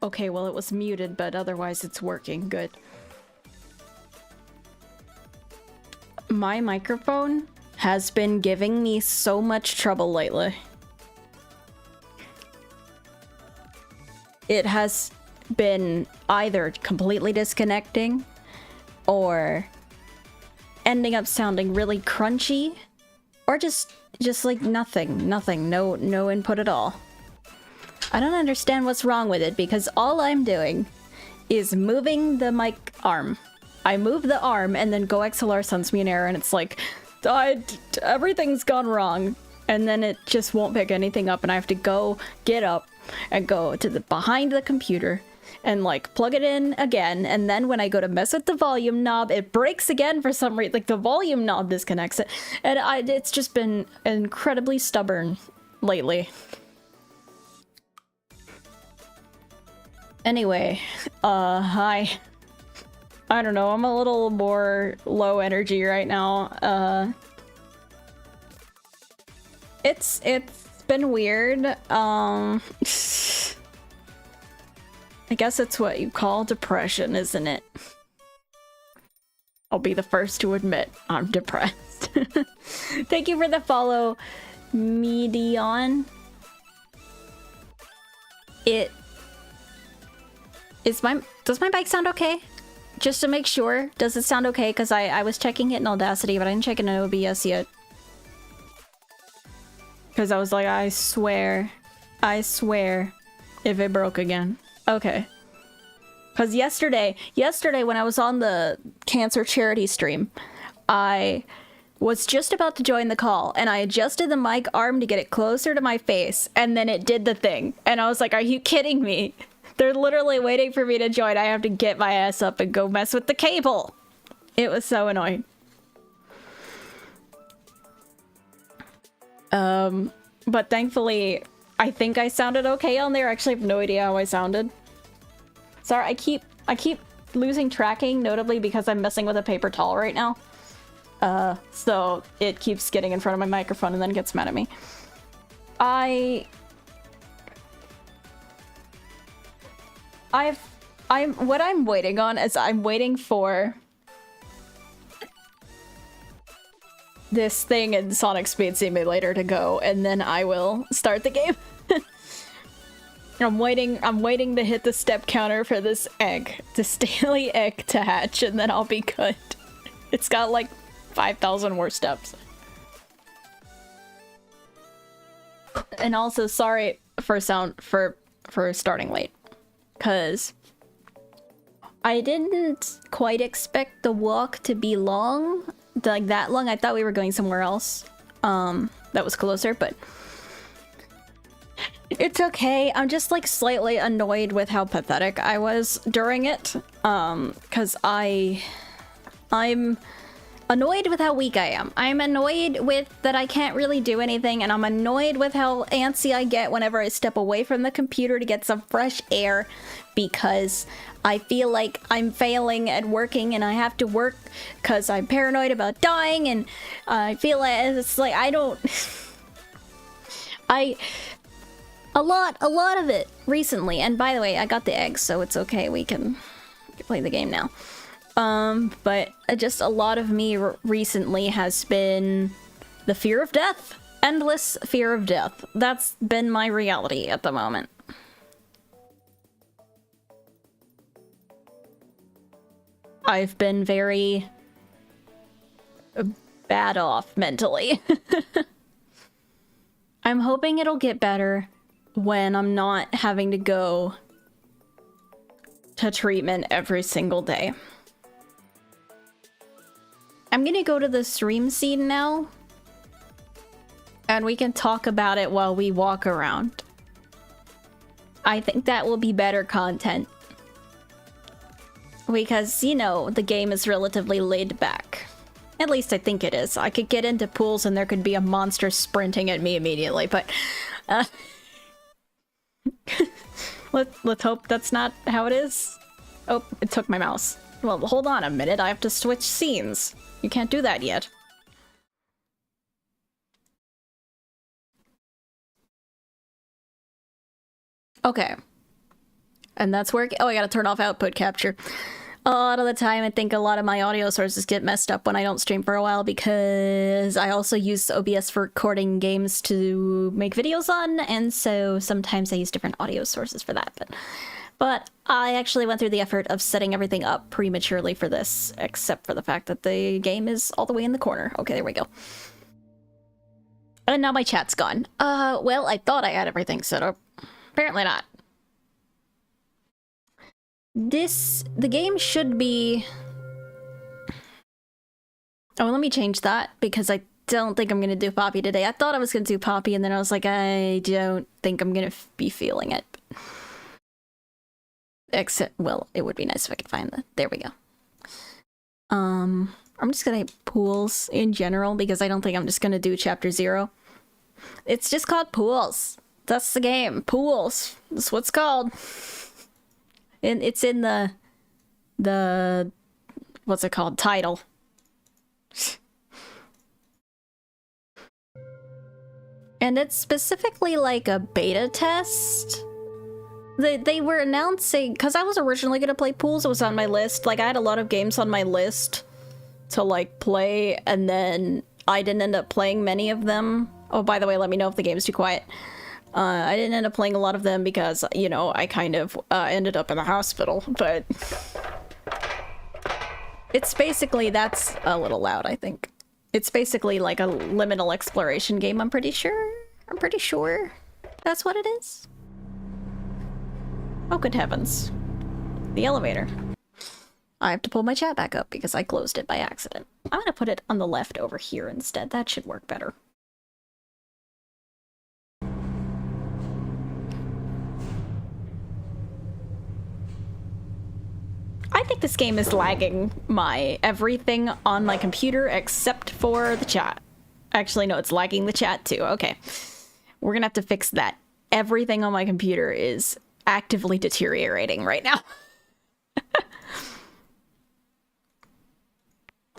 Okay, well it was muted, but otherwise it's working. Good. My microphone has been giving me so much trouble lately. It has been either completely disconnecting or ending up sounding really crunchy or just like nothing, no input at all. I don't understand what's wrong with it because all I'm doing is moving the mic arm. I move the arm and then GoXLR sends me an error and it's like, everything's gone wrong. And then it just won't pick anything up and I have to get up and go to behind the computer and like plug it in again, and then when I go to mess with the volume knob, it breaks again for some reason. Like the volume knob disconnects it, and it's just been incredibly stubborn lately. Anyway, hi. I don't know, I'm a little more low energy right now. It's been weird. I guess it's what you call depression, isn't it? I'll be the first to admit I'm depressed. Thank you for the follow, Medion. Does my mic sound okay? Just to make sure, does it sound okay? Because I was checking it in Audacity, but I didn't check it in OBS yet. Because I was like, I swear, if it broke again. Okay. Because yesterday when I was on the cancer charity stream, I was just about to join the call, and I adjusted the mic arm to get it closer to my face, and then it did the thing. And I was like, are you kidding me? They're literally waiting for me to join. I have to get my ass up and go mess with the cable. It was so annoying. But thankfully, I think I sounded okay on there. I actually have no idea how I sounded. Sorry, I keep losing tracking, notably because I'm messing with a paper towel right now. So it keeps getting in front of my microphone and then gets mad at me. What I'm waiting on is I'm waiting for this thing in Sonic Speed Simulator to go, and then I will start the game. I'm waiting to hit the step counter for this daily egg to hatch, and then I'll be good. It's got like 5,000 more steps. And also sorry for starting late, cause I didn't quite expect the walk to be long, like that long. I thought we were going somewhere else that was closer, but it's okay. I'm just like slightly annoyed with how pathetic I was during it, cause I'm annoyed with how weak I am. I'm annoyed with that I can't really do anything, and I'm annoyed with how antsy I get whenever I step away from the computer to get some fresh air, because I feel like I'm failing at working and I have to work because I'm paranoid about dying, and I feel like it's like a lot of it recently. And by the way, I got the eggs, so it's okay, we can play the game now. But just a lot of me recently has been the fear of death. Endless fear of death. That's been my reality at the moment. I've been very bad off mentally. I'm hoping it'll get better when I'm not having to go to treatment every single day. I'm gonna go to the stream scene now, and we can talk about it while we walk around. I think that will be better content. Because, you know, the game is relatively laid back. At least I think it is. I could get into pools and there could be a monster sprinting at me immediately, but let's hope that's not how it is. Oh, it took my mouse. Well, hold on a minute, I have to switch scenes. You can't do that yet. Okay. And that's working. Oh, I gotta turn off output capture. A lot of the time, I think a lot of my audio sources get messed up when I don't stream for a while, because I also use OBS for recording games to make videos on, and so sometimes I use different audio sources for that. But I actually went through the effort of setting everything up prematurely for this, except for the fact that the game is all the way in the corner. Okay, there we go. And now my chat's gone. Well, I thought I had everything set up. Apparently not. The game should be... Oh, let me change that, because I don't think I'm gonna do Poppy today. I thought I was gonna do Poppy, and then I was like, I don't think I'm gonna be feeling it. Except, well, it would be nice if I could find the... There we go. I'm just gonna hit pools in general because I don't think I'm just gonna do chapter 0. It's just called Pools. That's the game. Pools. That's what it's called. And it's in the what's it called? Title. And it's specifically like a beta test. They were announcing, because I was originally gonna play Pools, it was on my list. Like, I had a lot of games on my list to like play, and then I didn't end up playing many of them. Oh, by the way, let me know if the game's too quiet. I didn't end up playing a lot of them because, you know, I kind of ended up in the hospital, but it's basically, that's a little loud, I think. It's basically like a liminal exploration game, I'm pretty sure. I'm pretty sure that's what it is. Oh, good heavens. The elevator. I have to pull my chat back up because I closed it by accident. I'm gonna put it on the left over here instead. That should work better. I think this game is lagging my everything on my computer except for the chat. Actually, no, it's lagging the chat too. Okay. We're gonna have to fix that. Everything on my computer is actively deteriorating right now.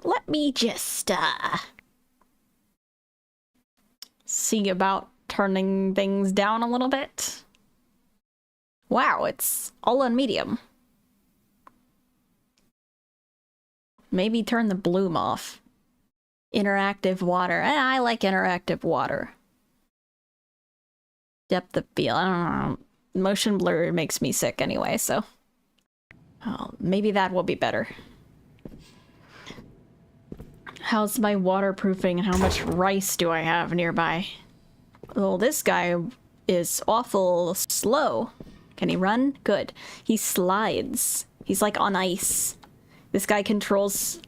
Let me just see about turning things down a little bit. Wow, it's all on medium. Maybe turn the bloom off. Interactive water. I like interactive water. Depth of field. I don't know. Motion blur makes me sick anyway, so... Oh, maybe that will be better. How's my waterproofing and how much rice do I have nearby? Well, this guy is awful slow. Can he run? Good. He slides. He's like on ice. This guy controls...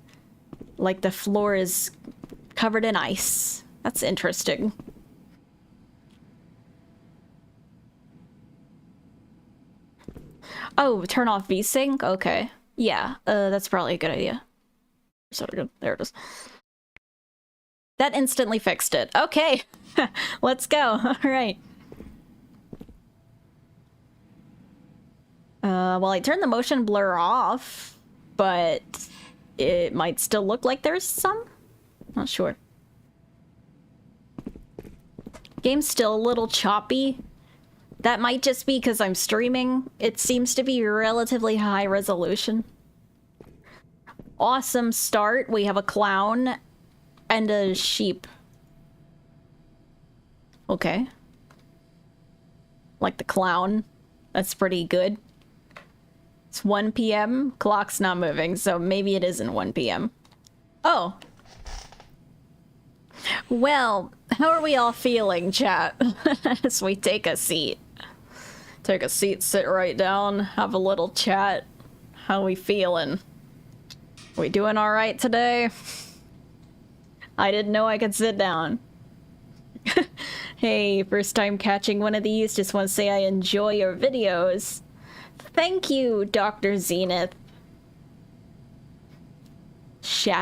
like the floor is covered in ice. That's interesting. Oh, turn off VSync? Okay. Yeah, that's probably a good idea. So good. There it is. That instantly fixed it. Okay. Let's go. All right. Well, I turned the motion blur off, but it might still look like there's some. Not sure. Game's still a little choppy. That might just be because I'm streaming. It seems to be relatively high resolution. Awesome start. We have a clown and a sheep. Okay. Like the clown. That's pretty good. It's 1 p.m. Clock's not moving, so maybe it isn't 1 p.m. Oh. Well, how are we all feeling, chat? As we take a seat. Take a seat, sit right down, have a little chat. How we feeling? We doing all right today? I didn't know I could sit down. Hey, first time catching one of these. Just want to say I enjoy your videos. Thank you, Dr. Zenith.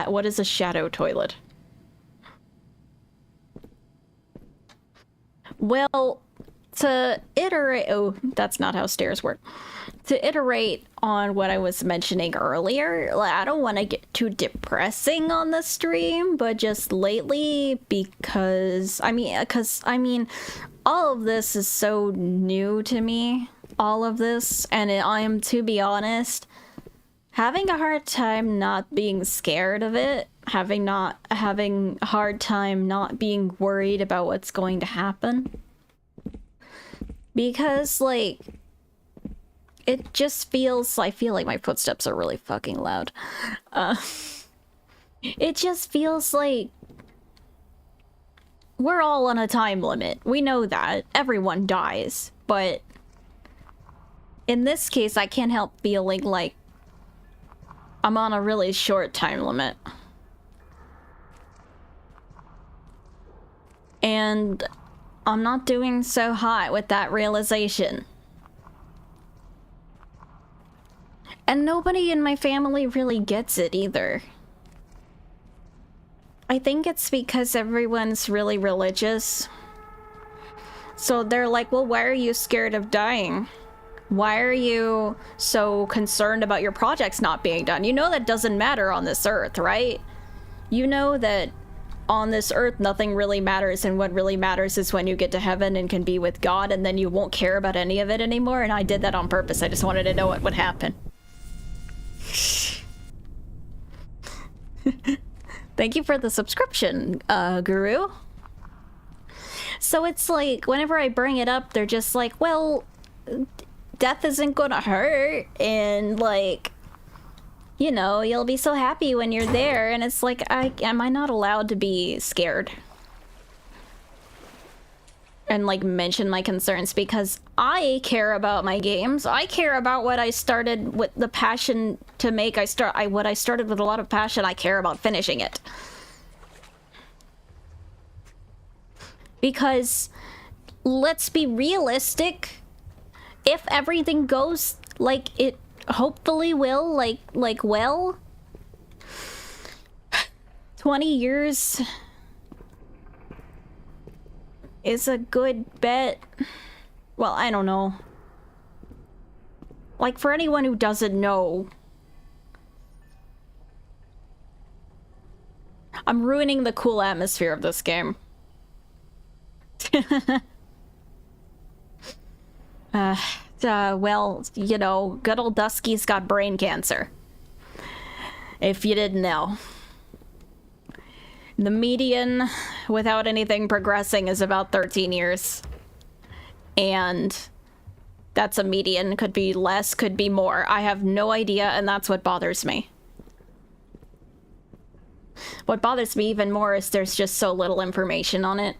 What is a shadow toilet? Well, to iterate... Oh, that's not how stairs work. To iterate on what I was mentioning earlier, I don't want to get too depressing on the stream, but just lately, because I mean, all of this is so new to me, all of this, and I am, to be honest, having a hard time not being scared of it, having a hard time not being worried about what's going to happen. Because, like, it just feels... I feel like my footsteps are really fucking loud. It just feels like we're all on a time limit. We know that. Everyone dies. But in this case, I can't help feeling like I'm on a really short time limit. And I'm not doing so hot with that realization. And nobody in my family really gets it either. I think it's because everyone's really religious. So they're like, well, why are you scared of dying? Why are you so concerned about your projects not being done? You know that doesn't matter on this earth, right? You know that on this earth nothing really matters, and what really matters is when you get to heaven and can be with God, and then you won't care about any of it anymore. And I did that on purpose. I just wanted to know what would happen. Thank you for the subscription, Guru. So it's like, whenever I bring it up, they're just like, well, death isn't gonna hurt, and like, you know, you'll be so happy when you're there. And it's like, am I not allowed to be scared? And like mention my concerns, because I care about my games. I care about what I started with the passion to make. What I started with a lot of passion, I care about finishing it. Because let's be realistic, if everything goes like it hopefully will, like well, 20 years is a good bet. Well, I don't know. Like, for anyone who doesn't know, I'm ruining the cool atmosphere of this game. Well, you know, good old Dusky's got brain cancer. If you didn't know. The median, without anything progressing, is about 13 years. And that's a median. Could be less, could be more. I have no idea, and that's what bothers me. What bothers me even more is there's just so little information on it.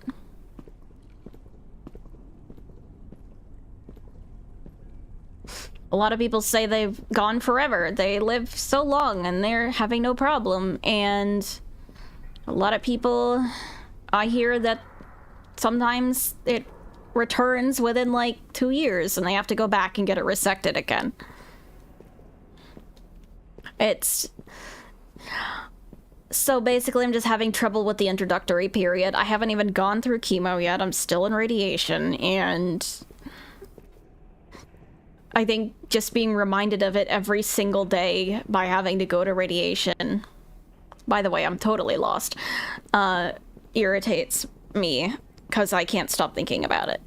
A lot of people say they've gone forever. They live so long and they're having no problem. And a lot of people, I hear that sometimes it returns within like 2 years and they have to go back and get it resected again. So basically I'm just having trouble with the introductory period. I haven't even gone through chemo yet. I'm still in radiation, and I think just being reminded of it every single day by having to go to radiation, by the way, I'm totally lost, irritates me because I can't stop thinking about it.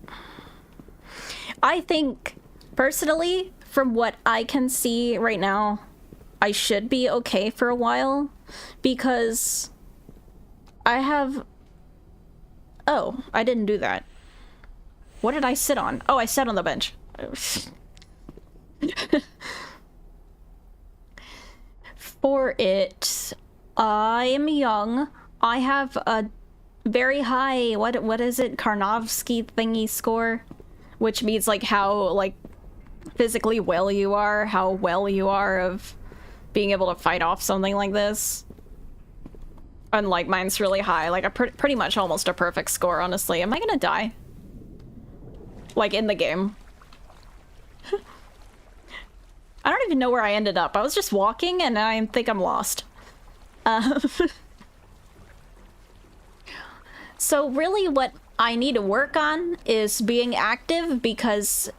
I think, personally, from what I can see right now, I should be okay for a while, because I have... Oh, I didn't do that. What did I sit on? Oh, I sat on the bench. For it, I am young. I have a very high, what is it, Karnofsky thingy score, which means like how like physically well you are, how well you are of being able to fight off something like this. Unlike mine's really high, like a pretty much almost a perfect score, honestly. Am I gonna die? Like in the game? I don't even know where I ended up. I was just walking and I think I'm lost. So really what I need to work on is being active, because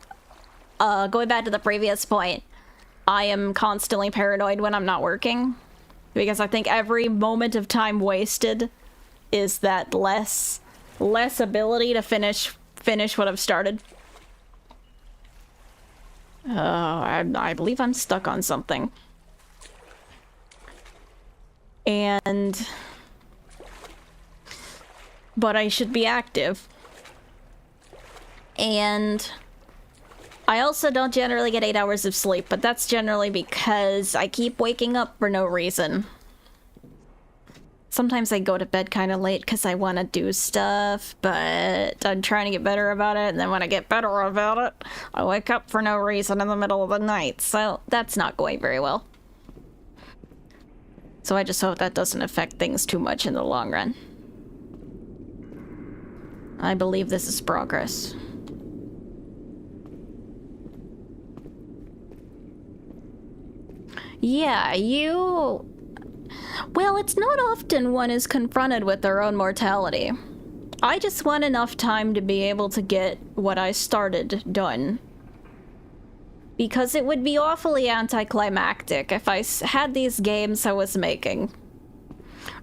going back to the previous point, I am constantly paranoid when I'm not working, because I think every moment of time wasted is that less ability to finish what I've started. I believe I'm stuck on something. But I should be active. And I also don't generally get 8 hours of sleep, but that's generally because I keep waking up for no reason. Sometimes I go to bed kind of late because I want to do stuff, but I'm trying to get better about it, and then when I get better about it, I wake up for no reason in the middle of the night, so that's not going very well. So I just hope that doesn't affect things too much in the long run. I believe this is progress. Yeah, you... Well, it's not often one is confronted with their own mortality. I just want enough time to be able to get what I started done. Because it would be awfully anticlimactic if I had these games I was making,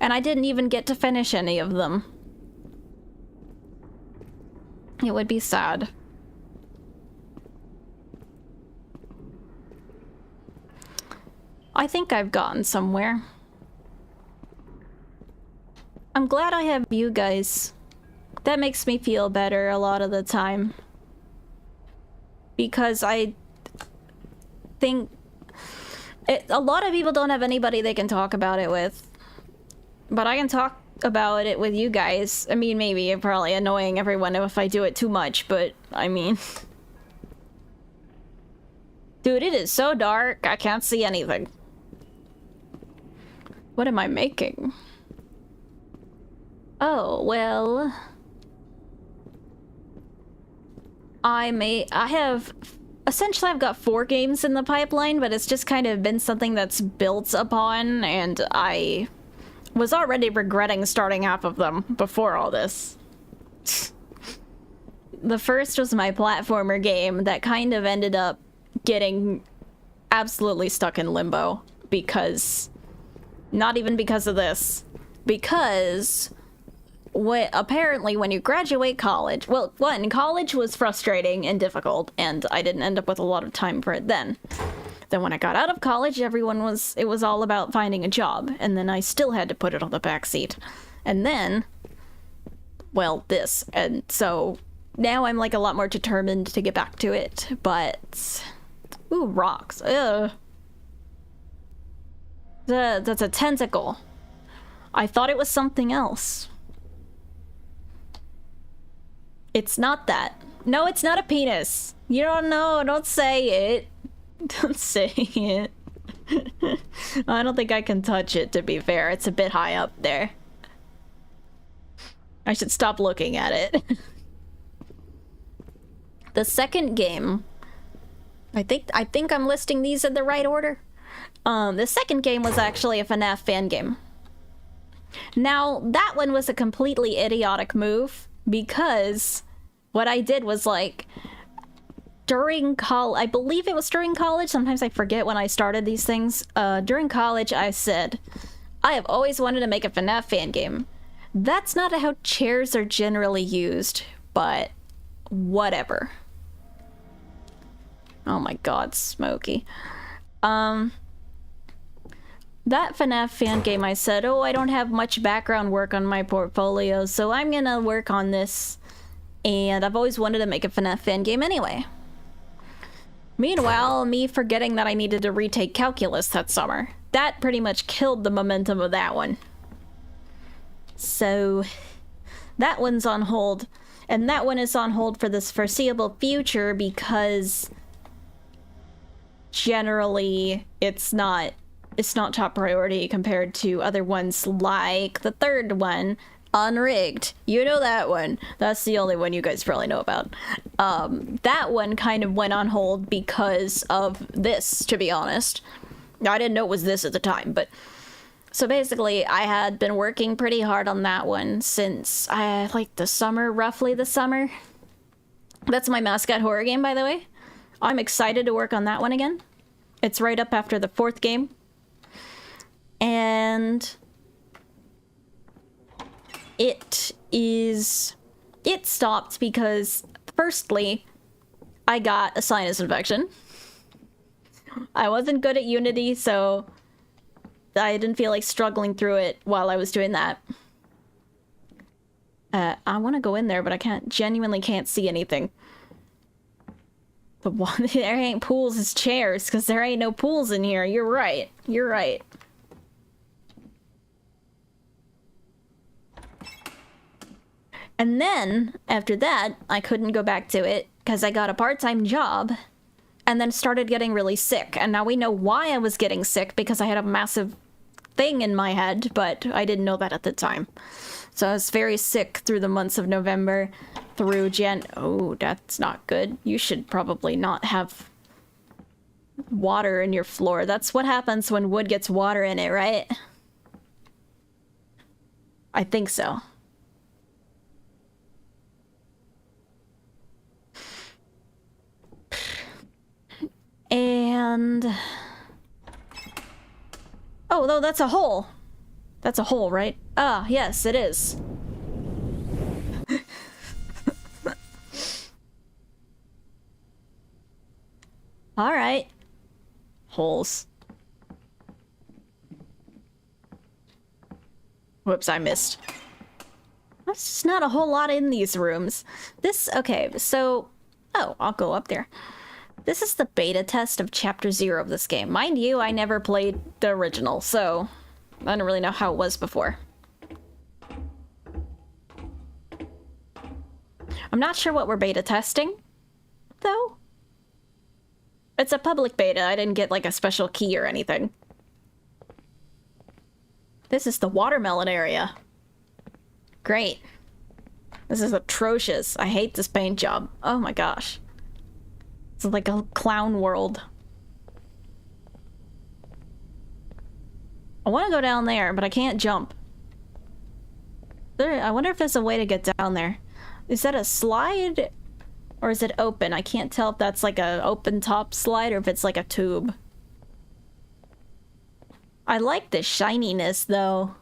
and I didn't even get to finish any of them. It would be sad. I think I've gotten somewhere. I'm glad I have you guys. That makes me feel better a lot of the time. Because I think a lot of people don't have anybody they can talk about it with. But I can talk about it with you guys. I mean, maybe I'm probably annoying everyone if I do it too much, but I mean... Dude, it is so dark, I can't see anything. What am I making? Oh, well... Essentially, I've got 4 games in the pipeline, but it's just kind of been something that's built upon, and I was already regretting starting half of them before all this. The first was my platformer game that kind of ended up getting absolutely stuck in limbo because... Not even because of this. Because... apparently when you graduate college, well, one, college was frustrating and difficult, and I didn't end up with a lot of time for it then. Then when I got out of college, it was all about finding a job, and then I still had to put it on the back seat. And then, well, this. And so now I'm like a lot more determined to get back to it, but... Ooh, rocks. Ugh. That's a tentacle. I thought it was something else. It's not that. No, it's not a penis. You don't know. Don't say it. Don't say it. I don't think I can touch it, to be fair. It's a bit high up there. I should stop looking at it. The second game... I think I'm listing these in the right order. The second game was actually a FNAF fan game. Now, that one was a completely idiotic move, because what I did was, like, during college, I believe it was during college, sometimes I forget when I started these things. During college, I said, I have always wanted to make a FNAF fan game. That's not how chairs are generally used, but whatever. Oh my god, Smokey. That FNAF fan game, I said, oh, I don't have much background work on my portfolio, so I'm gonna work on this. And I've always wanted to make a FNAF fan game anyway. Meanwhile, me forgetting that I needed to retake calculus that summer. That pretty much killed the momentum of that one. So, that one's on hold. And that one is on hold for this foreseeable future because... generally, it's not top priority compared to other ones like the third one, Unrigged. You know that one. That's the only one you guys probably know about. That one kind of went on hold because of this, to be honest. I didn't know it was this at the time, but... So basically, I had been working pretty hard on that one since, like, the summer, roughly the summer. That's my mascot horror game, by the way. I'm excited to work on that one again. It's right up after the 4th game. And it stopped because, firstly, I got a sinus infection. I wasn't good at Unity, so I didn't feel like struggling through it while I was doing that. I want to go in there, but I genuinely can't see anything. But there ain't pools, it's chairs, because there ain't no pools in here. You're right. You're right. And then, after that, I couldn't go back to it, because I got a part-time job, and then started getting really sick. And now we know why I was getting sick, because I had a massive thing in my head, but I didn't know that at the time. So I was very sick through the months of November, through Oh, that's not good. You should probably not have water in your floor. That's what happens when wood gets water in it, right? I think so. And... oh, no, that's a hole. That's a hole, right? Ah, yes, it is. Alright. Holes. Whoops, I missed. There's just not a whole lot in these rooms. This, okay, so... oh, I'll go up there. This is the beta test of Chapter 0 of this game. Mind you, I never played the original, so I don't really know how it was before. I'm not sure what we're beta testing, though. It's a public beta. I didn't get, like, a special key or anything. This is the watermelon area. Great. This is atrocious. I hate this paint job. Oh my gosh. It's like a clown world. I want to go down there, but I can't jump. I wonder if there's a way to get down there. Is that a slide? Or is it open? I can't tell if that's like a open top slide or if it's like a tube. I like the shininess, though.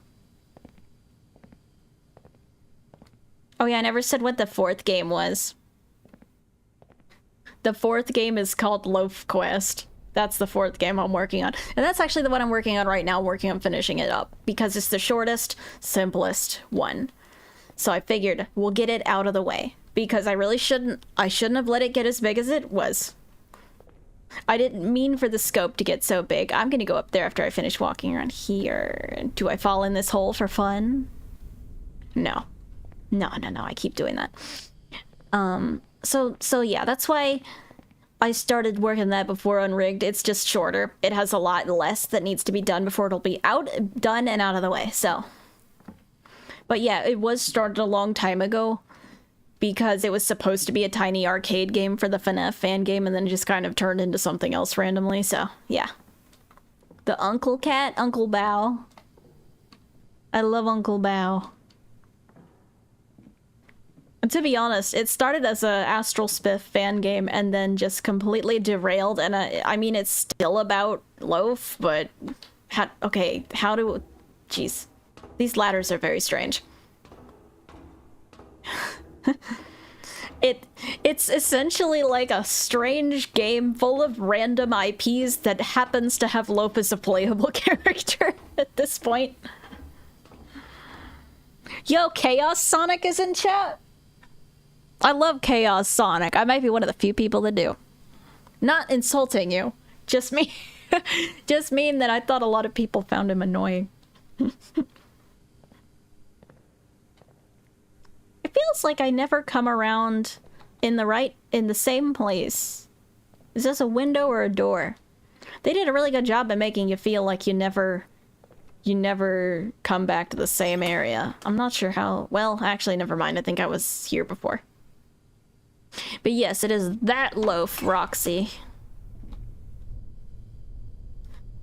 Oh yeah, I never said what the fourth game was. The fourth game is called Loaf Quest. That's the fourth game I'm working on. And that's actually the one I'm working on right now, working on finishing it up. Because it's the shortest, simplest one. So I figured we'll get it out of the way. Because I shouldn't have let it get as big as it was. I didn't mean for the scope to get so big. I'm gonna go up there after I finish walking around here. Do I fall in this hole for fun? No. No, I keep doing that. So yeah, that's why I started working that before Unrigged. It's just shorter. It has a lot less that needs to be done before it'll be done and out of the way, so. But yeah, it was started a long time ago because it was supposed to be a tiny arcade game for the FNAF fan game and then just kind of turned into something else randomly, so yeah. The Uncle Cat, Uncle Bao. I love Uncle Bao. And to be honest, it started as a Astral Spiff fan game and then just completely derailed. And I mean, it's still about Loaf, but how do... jeez. These ladders are very strange. It's essentially like a strange game full of random IPs that happens to have Loaf as a playable character at this point. Yo, Chaos Sonic is in chat? I love Chaos Sonic. I might be one of the few people that do. Not insulting you. Just me. Just mean that I thought a lot of people found him annoying. It feels like I never come around in the same place. Is this a window or a door? They did a really good job at making you feel like you never come back to the same area. I'm not sure how... well, actually, never mind. I think I was here before. But yes, it is that Loaf, Roxy.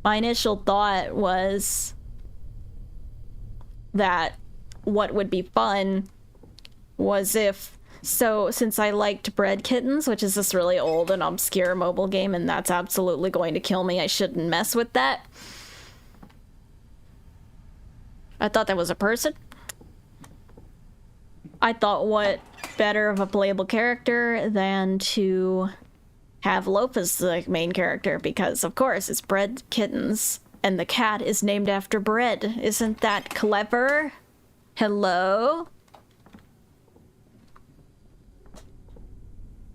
My initial thought was that what would be fun was if... so, since I liked Bread Kittens, which is this really old and obscure mobile game, and that's absolutely going to kill me, I shouldn't mess with that. I thought that was a person. I thought, what better of a playable character than to have Loaf as the main character, because of course it's Bread Kittens and the cat is named after bread. Isn't that clever? Hello?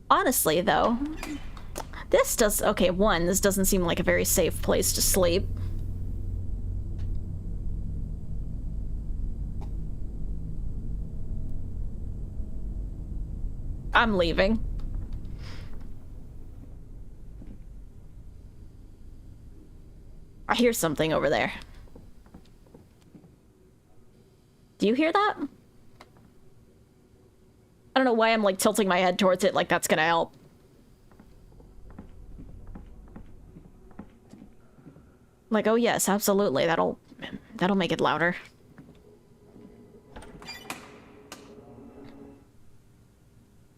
Honestly though, this doesn't seem like a very safe place to sleep. I'm leaving. I hear something over there. Do you hear that? I don't know why I'm like tilting my head towards it like that's gonna help. Like, oh yes, absolutely, that'll make it louder.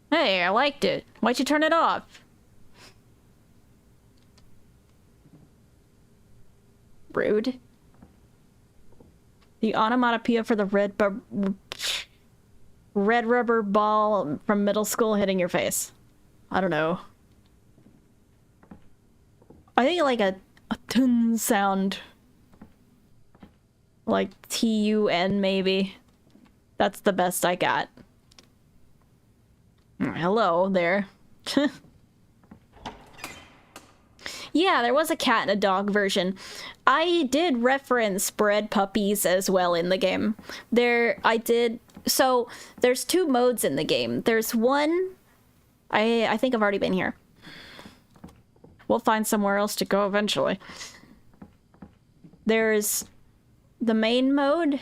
Hey, I liked it. Why'd you turn it off? Rude. The onomatopoeia for the red rubber ball from middle school hitting your face. I don't know. I think like a tun sound. Like T-U-N maybe. That's the best I got. Hello there. Yeah, there was a cat and a dog version. I did reference bred puppies as well in the game. So there's 2 modes in the game. There's one, I think I've already been here. We'll find somewhere else to go eventually. There's the main mode,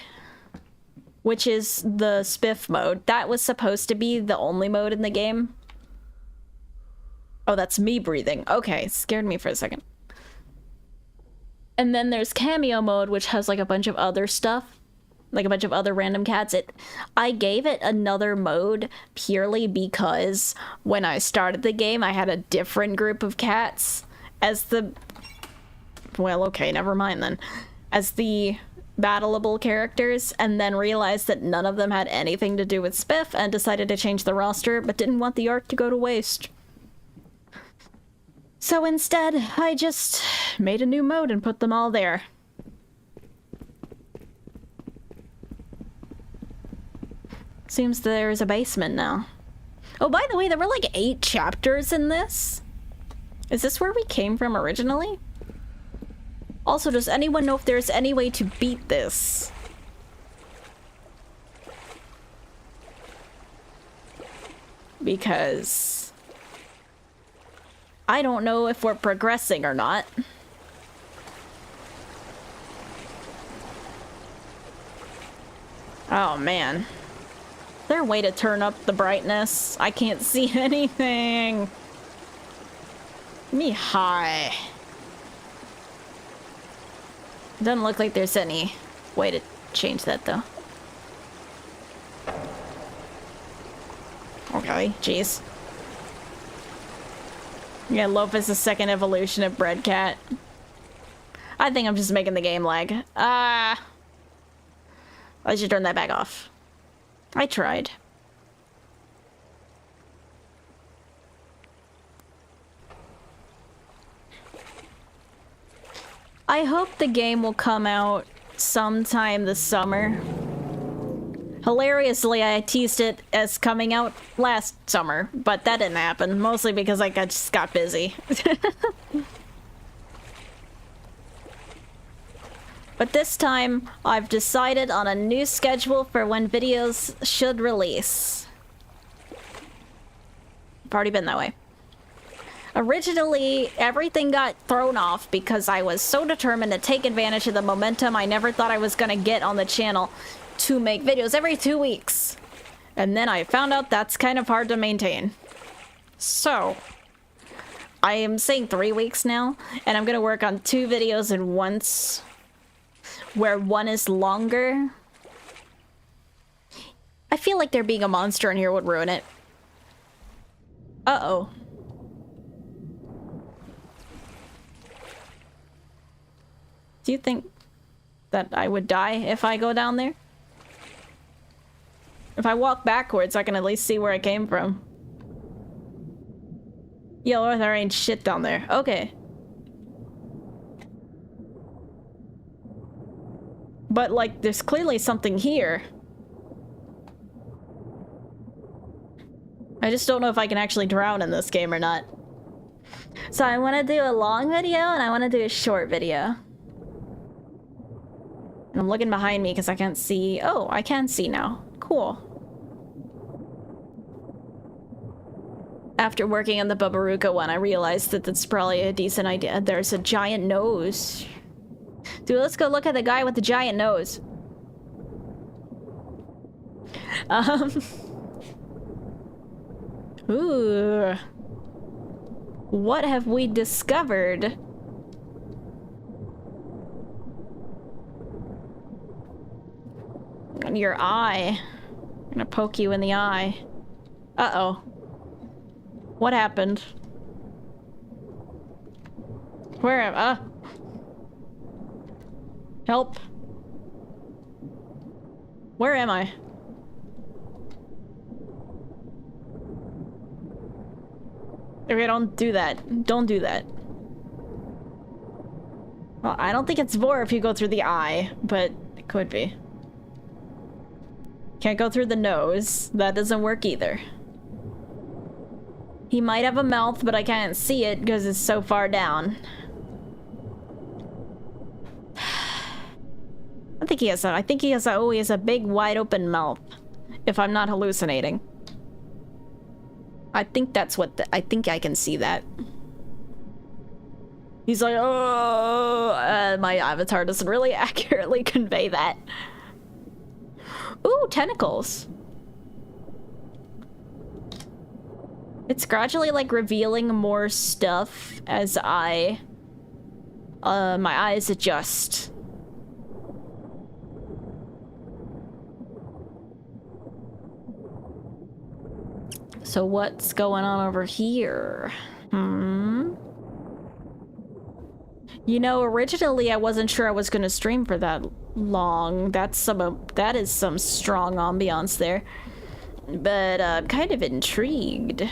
which is the Spiff mode. That was supposed to be the only mode in the game. Oh, that's me breathing. Okay, scared me for a second. And then there's cameo mode, which has like a bunch of other stuff. Like a bunch of other random cats. I gave it another mode purely because when I started the game, I had a different group of cats as the... Well, okay, never mind then. As the battleable characters, and then realized that none of them had anything to do with Spiff and decided to change the roster, but didn't want the art to go to waste. So instead, I just made a new mode and put them all there. Seems there's a basement now. Oh, by the way, there were like 8 chapters in this. Is this where we came from originally? Also, does anyone know if there's any way to beat this? Because I don't know if we're progressing or not. Oh man. Is there a way to turn up the brightness? I can't see anything. Me high. Doesn't look like there's any way to change that though. Okay, jeez. Yeah, Lopez is second evolution of Bread Cat. I think I'm just making the game lag. I should turn that back off. I tried. I hope the game will come out sometime this summer. Hilariously, I teased it as coming out last summer, but that didn't happen, mostly because I just got busy. But this time, I've decided on a new schedule for when videos should release. I've already been that way. Originally, everything got thrown off because I was so determined to take advantage of the momentum I never thought I was gonna get on the channel to make videos every 2 weeks. And then I found out that's kind of hard to maintain. So, I am saying 3 weeks now, and I'm gonna work on 2 videos at once, where one is longer. I feel like there being a monster in here would ruin it. Uh-oh. Do you think that I would die if I go down there? If I walk backwards, I can at least see where I came from. Yo, there ain't shit down there. Okay. But, like, there's clearly something here. I just don't know if I can actually drown in this game or not. So I want to do a long video and I want to do a short video. And I'm looking behind me because I can't see. Oh, I can see now. Cool. After working on the Babaruka one, I realized that that's probably a decent idea. There's a giant nose. Dude, let's go look at the guy with the giant nose. Ooh. What have we discovered? in your eye. I'm gonna poke you in the eye. Uh-oh. What happened? Where am help. Where am I? Okay, don't do that. Don't do that. Well, I don't think it's Vor if you go through the eye, but it could be. Can't go through the nose. That doesn't work either. He might have a mouth, but I can't see it because it's so far down. I think he has a big wide open mouth. If I'm not hallucinating. I think that's what I think I can see that. He's like, oh, my avatar doesn't really accurately convey that. Ooh, tentacles. It's gradually like revealing more stuff as my eyes adjust. So what's going on over here? You know, originally I wasn't sure I was gonna stream for that long. That is some strong ambiance there. But I'm kind of intrigued.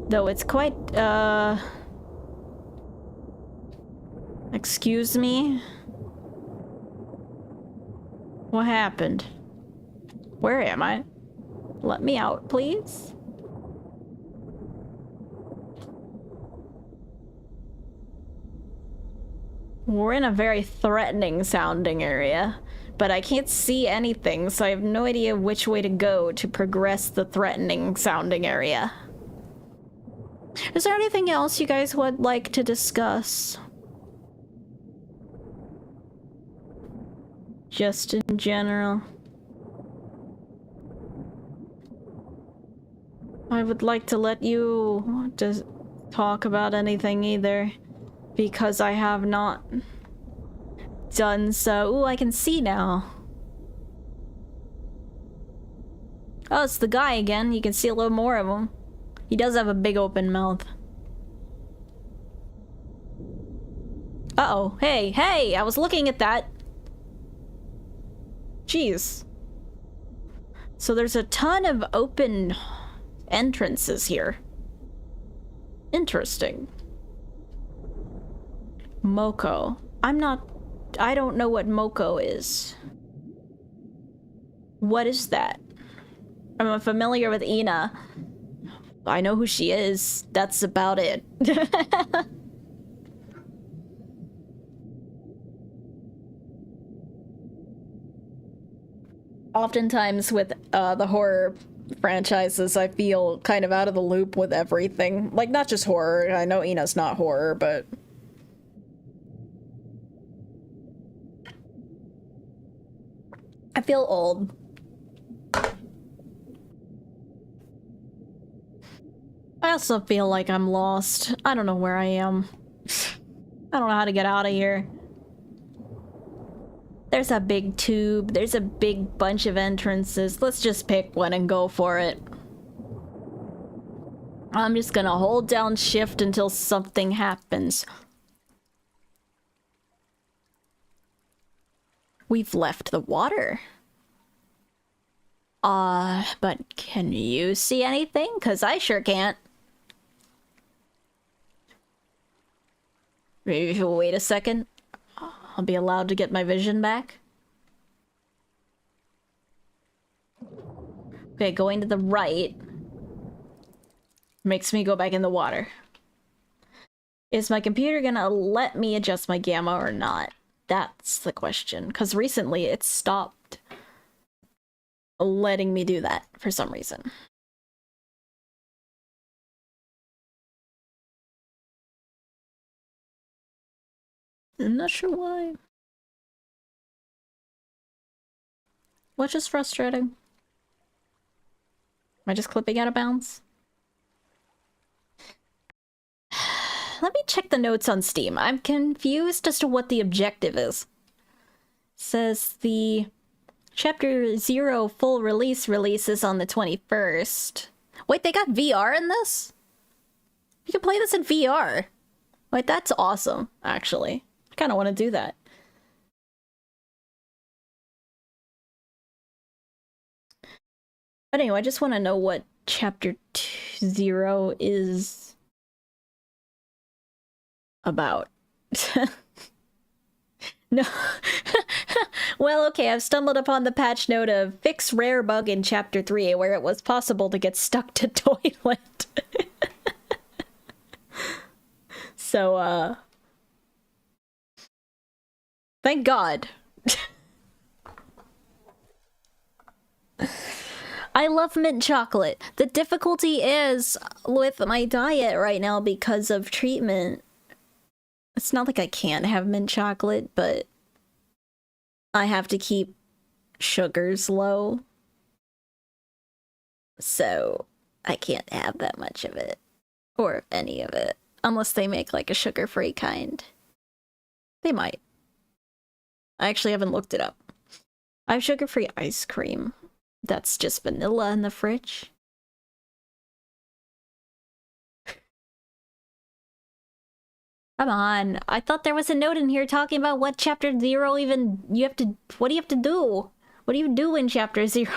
Though it's quite, excuse me? What happened? Where am I? Let me out, please. We're in a very threatening sounding area, but I can't see anything, so I have no idea which way to go to progress the threatening sounding area. Is there anything else you guys would like to discuss? Just in general. I would like to let you just talk about anything either, because I have not done so. Ooh, I can see now. Oh, it's the guy again. You can see a little more of him. He does have a big open mouth. Uh-oh. Hey, hey! I was looking at that. Jeez. So there's a ton of open entrances here. Interesting. Moko. I don't know what Moko is. What is that? I'm familiar with Ina. I know who she is. That's about it. Oftentimes with the horror franchises, I feel kind of out of the loop with everything. Like, not just horror. I know Ina's not horror, but... I feel old. I also feel like I'm lost. I don't know where I am. I don't know how to get out of here. There's a big tube. There's a big bunch of entrances. Let's just pick one and go for it. I'm just gonna hold down shift until something happens. We've left the water. But can you see anything? 'Cause I sure can't. Maybe if you wait a second, I'll be allowed to get my vision back. Okay, going to the right makes me go back in the water. Is my computer gonna let me adjust my gamma or not? That's the question, because recently it stopped letting me do that for some reason. I'm not sure why. Which is frustrating. Am I just clipping out of bounds? Let me check the notes on Steam. I'm confused as to what the objective is. Says the Chapter 0 full releases on the 21st. Wait, they got VR in this? You can play this in VR. Wait, that's awesome, actually. I kind of want to do that. But anyway, I just want to know what Chapter 0 is about. No. Well, okay, I've stumbled upon the patch note of fix rare bug in Chapter 3 where it was possible to get stuck to toilet. So, thank God. I love mint chocolate. The difficulty is with my diet right now because of treatment. It's not like I can't have mint chocolate, but I have to keep sugars low. So I can't have that much of it. Or any of it. Unless they make like a sugar-free kind. They might. I actually haven't looked it up. I have sugar-free ice cream. That's just vanilla in the fridge. Come on. I thought there was a note in here talking about what Chapter 0 even... What do you have to do? What do you do in Chapter 0?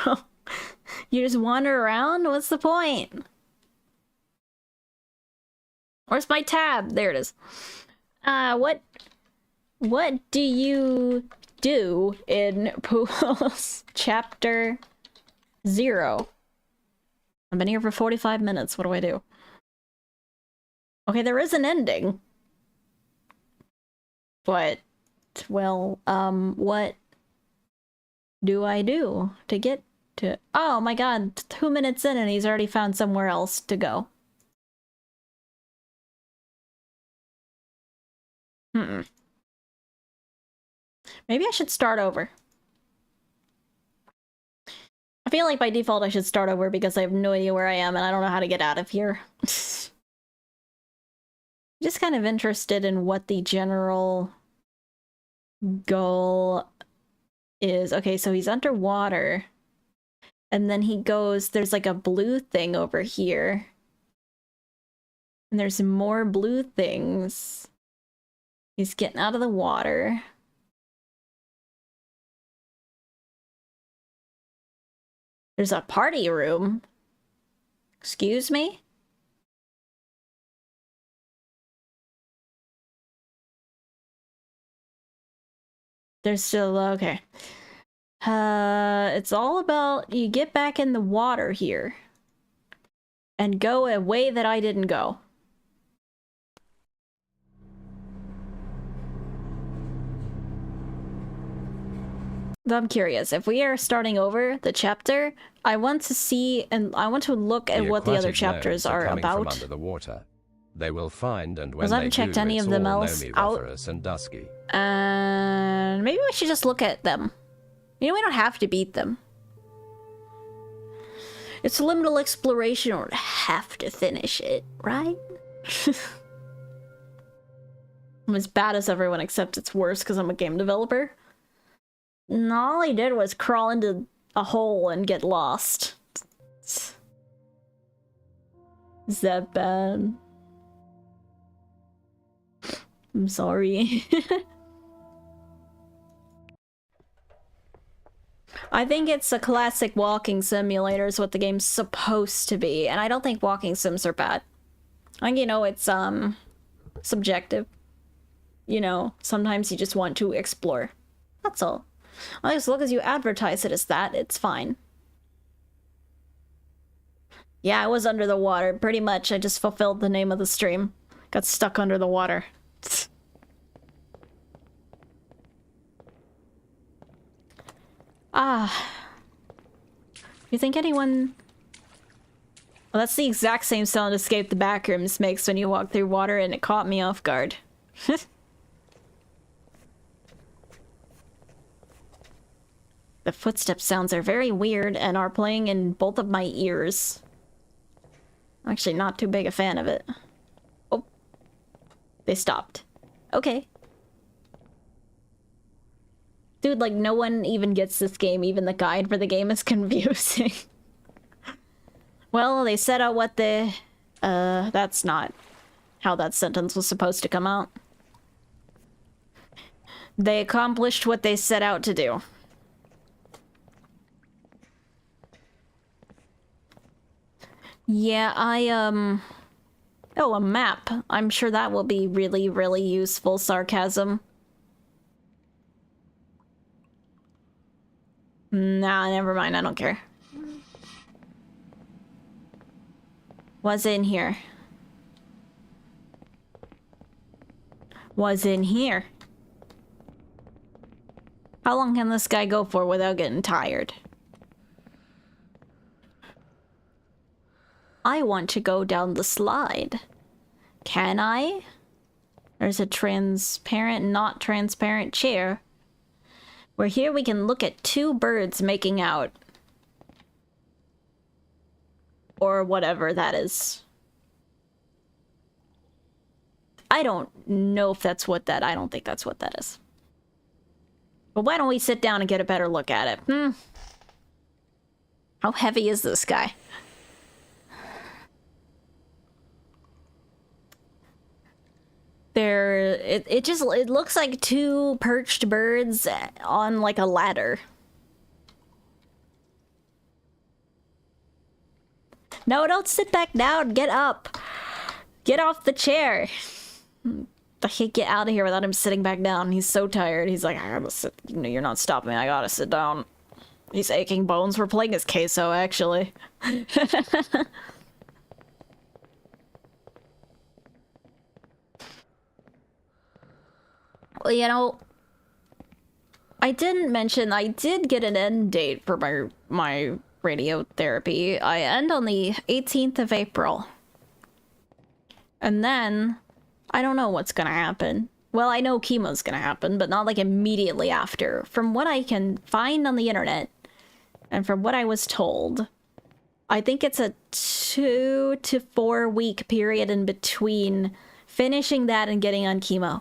You just wander around? What's the point? Where's my tab? There it is. What do you do in Pools Chapter 0? I've been here for 45 minutes. What do I do? Okay, there is an ending. But, well, what do I do to get to... Oh my god, 2 minutes in and he's already found somewhere else to go. Maybe I should start over. I feel like by default I should start over because I have no idea where I am and I don't know how to get out of here. Just kind of interested in what the general goal is. Okay, so he's underwater. And then he goes, there's like a blue thing over here. And there's more blue things. He's getting out of the water. There's a party room. Excuse me? There's still... okay. It's all about you get back in the water here. And go a way that I didn't go. I'm curious, if we are starting over the chapter, I want to see and I want to look at what the other chapters are about. From under the water. They will find, and when I haven't checked any of them else out. And Dusky. And maybe we should just look at them. You know, we don't have to beat them. It's liminal exploration, or have to finish it, right? I'm as bad as everyone, except it's worse because I'm a game developer. And all I did was crawl into a hole and get lost. Is that bad? I'm sorry. I think it's a classic walking simulator is what the game's supposed to be, and I don't think walking sims are bad. I think, you know, it's subjective. You know, sometimes you just want to explore. That's all. As long as you advertise it as that, it's fine. Yeah, I was under the water. Pretty much, I just fulfilled the name of the stream. Got stuck under the water. You think anyone... Well, that's the exact same sound Escape the Backrooms makes when you walk through water, and it caught me off guard. The footstep sounds are very weird and are playing in both of my ears. I'm actually not too big a fan of it. Oh. They stopped. Okay. Dude, like, no one even gets this game. Even the guide for the game is confusing. Well, they set out what the... that's not how that sentence was supposed to come out. They accomplished what they set out to do. Yeah, Oh, a map. I'm sure that will be really, really useful. Sarcasm. Nah, never mind. I don't care. What's in here? What's in here? How long can this guy go for without getting tired? I want to go down the slide. Can I? There's a transparent, not transparent chair. Where here we can look at two birds making out. Or whatever that is. I don't know if that's what that... I don't think that's what that is. But why don't we sit down and get a better look at it? How heavy is this guy? It looks like two perched birds on like a ladder. No, don't sit back down. Get up. Get off the chair. I can't get out of here without him sitting back down. He's so tired. He's like, I gotta sit. No, you're not stopping me. I gotta sit down. He's aching bones. We're playing as queso, actually. Well, you know, I didn't mention I did get an end date for my radiotherapy. I end on the 18th of April. And then, I don't know what's gonna happen. Well, I know chemo's gonna happen, but not like immediately after. From what I can find on the internet, and from what I was told, I think it's a 2 to 4 week period in between finishing that and getting on chemo.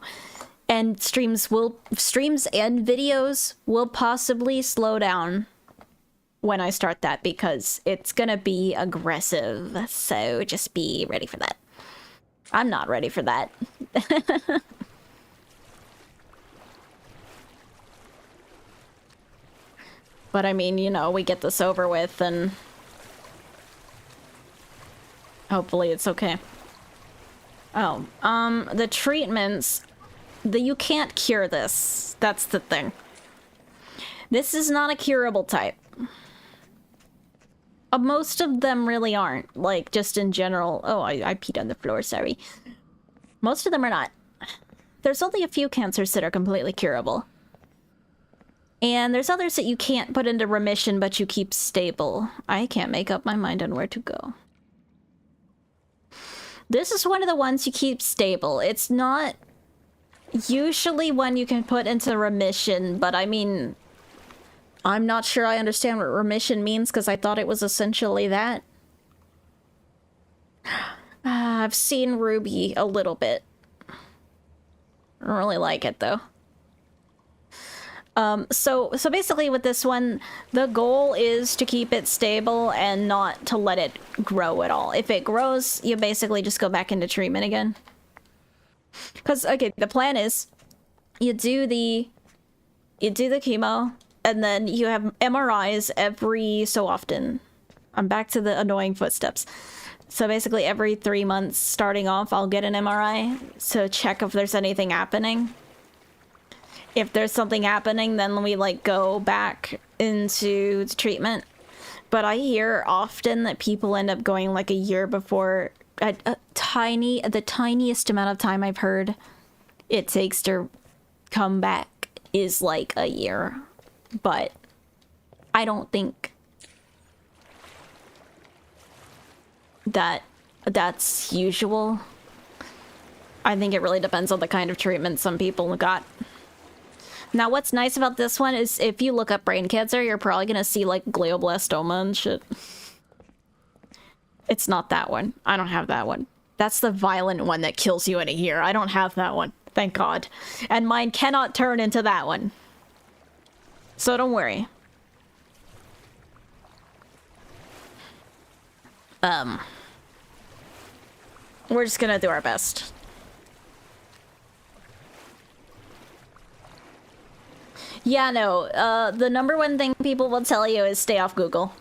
And streams and videos will possibly slow down when I start that because it's gonna be aggressive. So just be ready for that. I'm not ready for that. But I mean, you know, we get this over with and hopefully it's okay. Oh, the treatments... You can't cure this. That's the thing. This is not a curable type. Most of them really aren't. Like, just in general. Oh, I peed on the floor, sorry. Most of them are not. There's only a few cancers that are completely curable. And there's others that you can't put into remission, but you keep stable. I can't make up my mind on where to go. This is one of the ones you keep stable. It's not... usually one you can put into remission, but I mean, I'm not sure I understand what remission means because I thought it was essentially that. I've seen Ruby a little bit. I don't really like it though. So basically with this one, the goal is to keep it stable and not to let it grow at all. If it grows, you basically just go back into treatment again. Because, okay, the plan is you do the chemo and then you have MRIs every so often. I'm back to the annoying footsteps. So basically every 3 months starting off, I'll get an MRI to check if there's anything happening. If there's something happening, then we like go back into the treatment. But I hear often that people end up going like a year before the tiniest amount of time I've heard it takes to come back is like a year. But I don't think that that's usual. I think it really depends on the kind of treatment some people got. Now, what's nice about this one is if you look up brain cancer, you're probably gonna see like glioblastoma and shit. It's not that one. I don't have that one. That's the violent one that kills you in a year. I don't have that one. Thank God. And mine cannot turn into that one. So don't worry. We're just gonna do our best. Yeah, no, the number one thing people will tell you is stay off Google.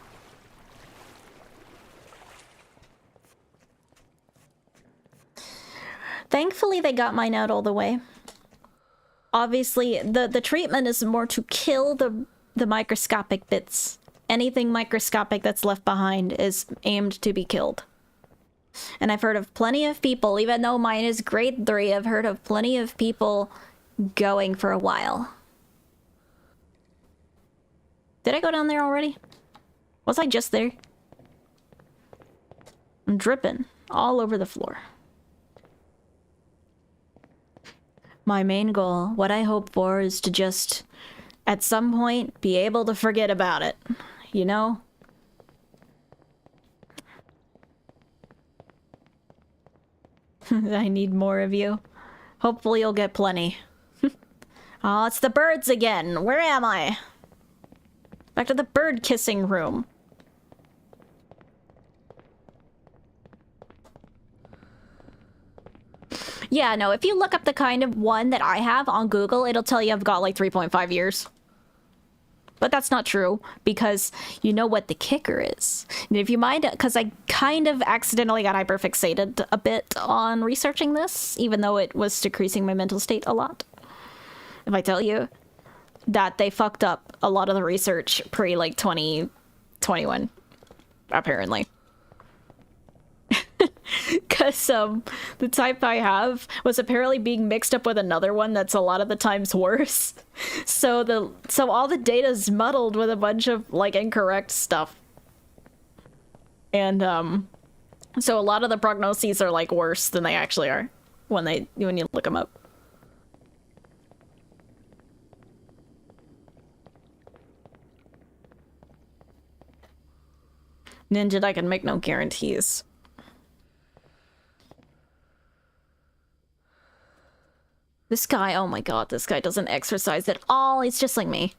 Thankfully, they got mine out all the way. Obviously, the treatment is more to kill the microscopic bits. Anything microscopic that's left behind is aimed to be killed. And I've heard of plenty of people, even though mine is grade 3, I've heard of plenty of people going for a while. Did I go down there already? Was I just there? I'm dripping all over the floor. My main goal, what I hope for, is to just, at some point, be able to forget about it. You know? I need more of you. Hopefully you'll get plenty. Oh, it's the birds again. Where am I? Back to the bird kissing room. Yeah, no, if you look up the kind of one that I have on Google, it'll tell you I've got like 3.5 years. But that's not true, because you know what the kicker is. And if you mind, because I kind of accidentally got hyperfixated a bit on researching this, even though it was decreasing my mental state a lot. If I tell you that they fucked up a lot of the research pre, like, 2021, apparently. Because the type I have was apparently being mixed up with another one that's a lot of the times worse. So all the data's muddled with a bunch of like incorrect stuff. And so a lot of the prognoses are like worse than they actually are when you look them up. Ninja, I can make no guarantees. This guy, oh my god, this guy doesn't exercise at all. He's just like me.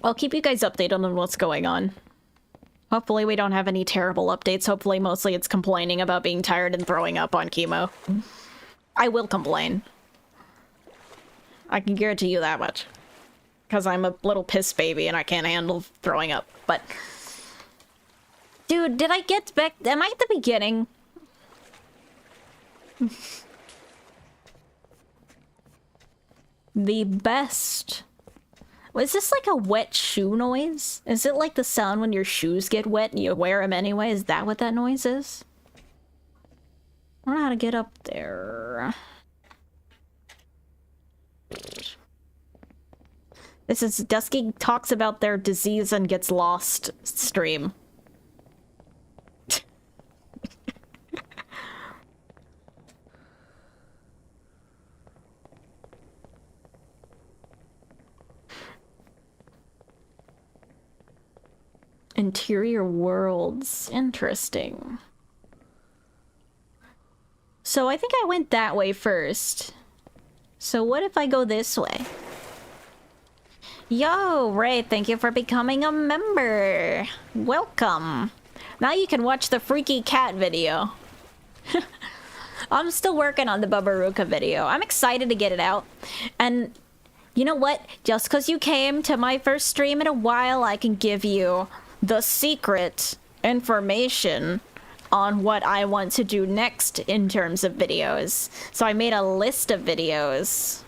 I'll keep you guys updated on what's going on. Hopefully we don't have any terrible updates. Hopefully mostly it's complaining about being tired and throwing up on chemo. I will complain. I can guarantee you that much. Because I'm a little piss baby and I can't handle throwing up. But... dude, did I get back... am I at the beginning? The best. Was this like a wet shoe noise? Is it like the sound when your shoes get wet and you wear them anyway? Is that what that noise is? I don't know how to get up there. This is Dusky talks about their disease and gets lost stream. Interior worlds. Interesting. So I think I went that way first. So what if I go this way? Yo, Ray, thank you for becoming a member. Welcome. Now you can watch the freaky cat video. I'm still working on the Babaruka video. I'm excited to get it out. And you know what? Just because you came to my first stream in a while, I can give you the secret information on what I want to do next in terms of videos. So I made a list of videos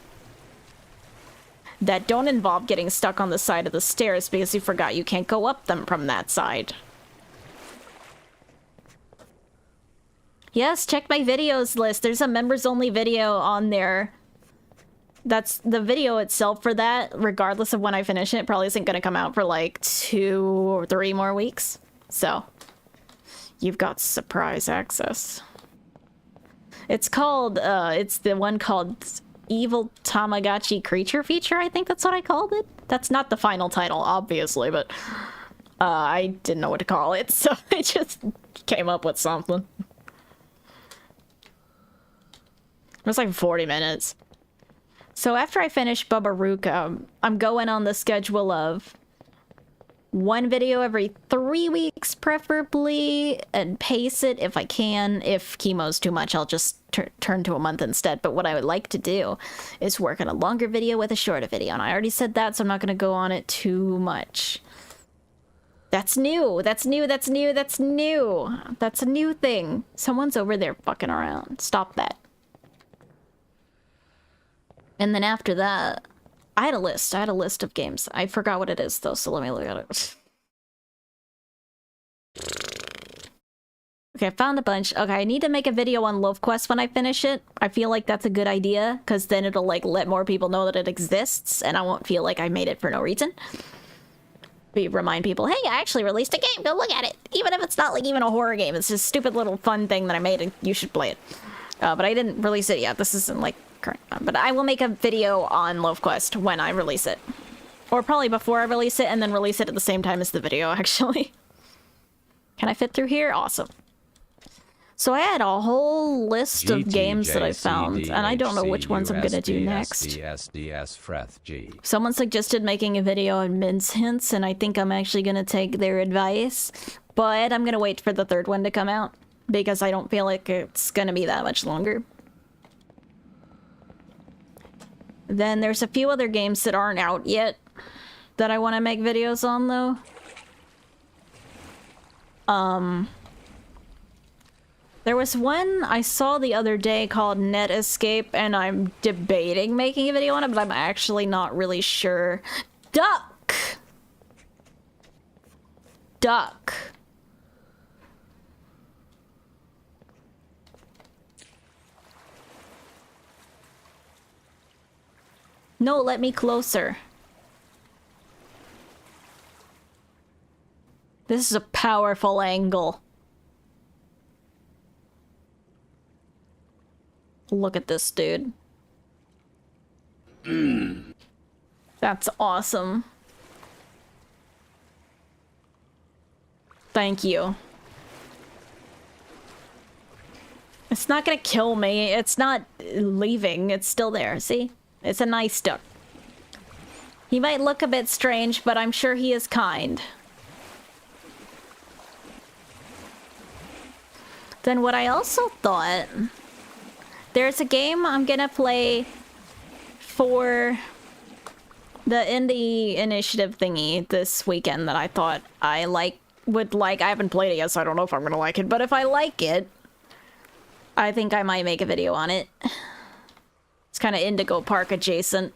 that don't involve getting stuck on the side of the stairs because you forgot you can't go up them from that side. Yes, check my videos list. There's a members only video on there. That's the video itself for that, regardless of when I finish it, probably isn't going to come out for like 2 or 3 more weeks. So, you've got surprise access. It's called, it's the one called Evil Tamagotchi Creature Feature, I think that's what I called it. That's not the final title, obviously, but I didn't know what to call it, so I just came up with something. It was like 40 minutes. So after I finish Babaruka, I'm going on the schedule of one video every 3 weeks, preferably, and pace it if I can. If chemo's too much, I'll just turn to a month instead. But what I would like to do is work on a longer video with a shorter video. And I already said that, so I'm not going to go on it too much. That's new. That's new. That's new. That's new. That's a new thing. Someone's over there fucking around. Stop that. And then after that, I had a list. I had a list of games. I forgot what it is, though, so let me look at it. Okay, I found a bunch. Okay, I need to make a video on Love Quest when I finish it. I feel like that's a good idea, because then it'll, like, let more people know that it exists, and I won't feel like I made it for no reason. Remind people, hey, I actually released a game. Go look at it. Even if it's not, like, even a horror game. It's just a stupid little fun thing that I made, and you should play it. But I didn't release it yet. This isn't, like, current. But I will make a video on Love Quest when I release it. Or probably before I release it, and then release it at the same time as the video, actually. Can I fit through here? Awesome. So I had a whole list of games that I found, and I don't know which ones I'm gonna do next. Someone suggested making a video on Min's Hints, and I think I'm actually gonna take their advice. But I'm gonna wait for the third one to come out, because I don't feel like it's gonna be that much longer. Then there's a few other games that aren't out yet that I want to make videos on, though. There was one I saw the other day called Net Escape, and I'm debating making a video on it, but I'm actually not really sure. Duck! Duck. No, let me closer. This is a powerful angle. Look at this, dude. That's awesome. Thank you. It's not gonna kill me. It's not leaving. It's still there. See? It's a nice duck. He might look a bit strange, but I'm sure he is kind. Then what I also thought... There's a game I'm gonna play for the indie initiative thingy this weekend that I thought I would like. I haven't played it yet, so I don't know if I'm gonna like it. But if I like it, I think I might make a video on it. It's kind of Indigo Park adjacent.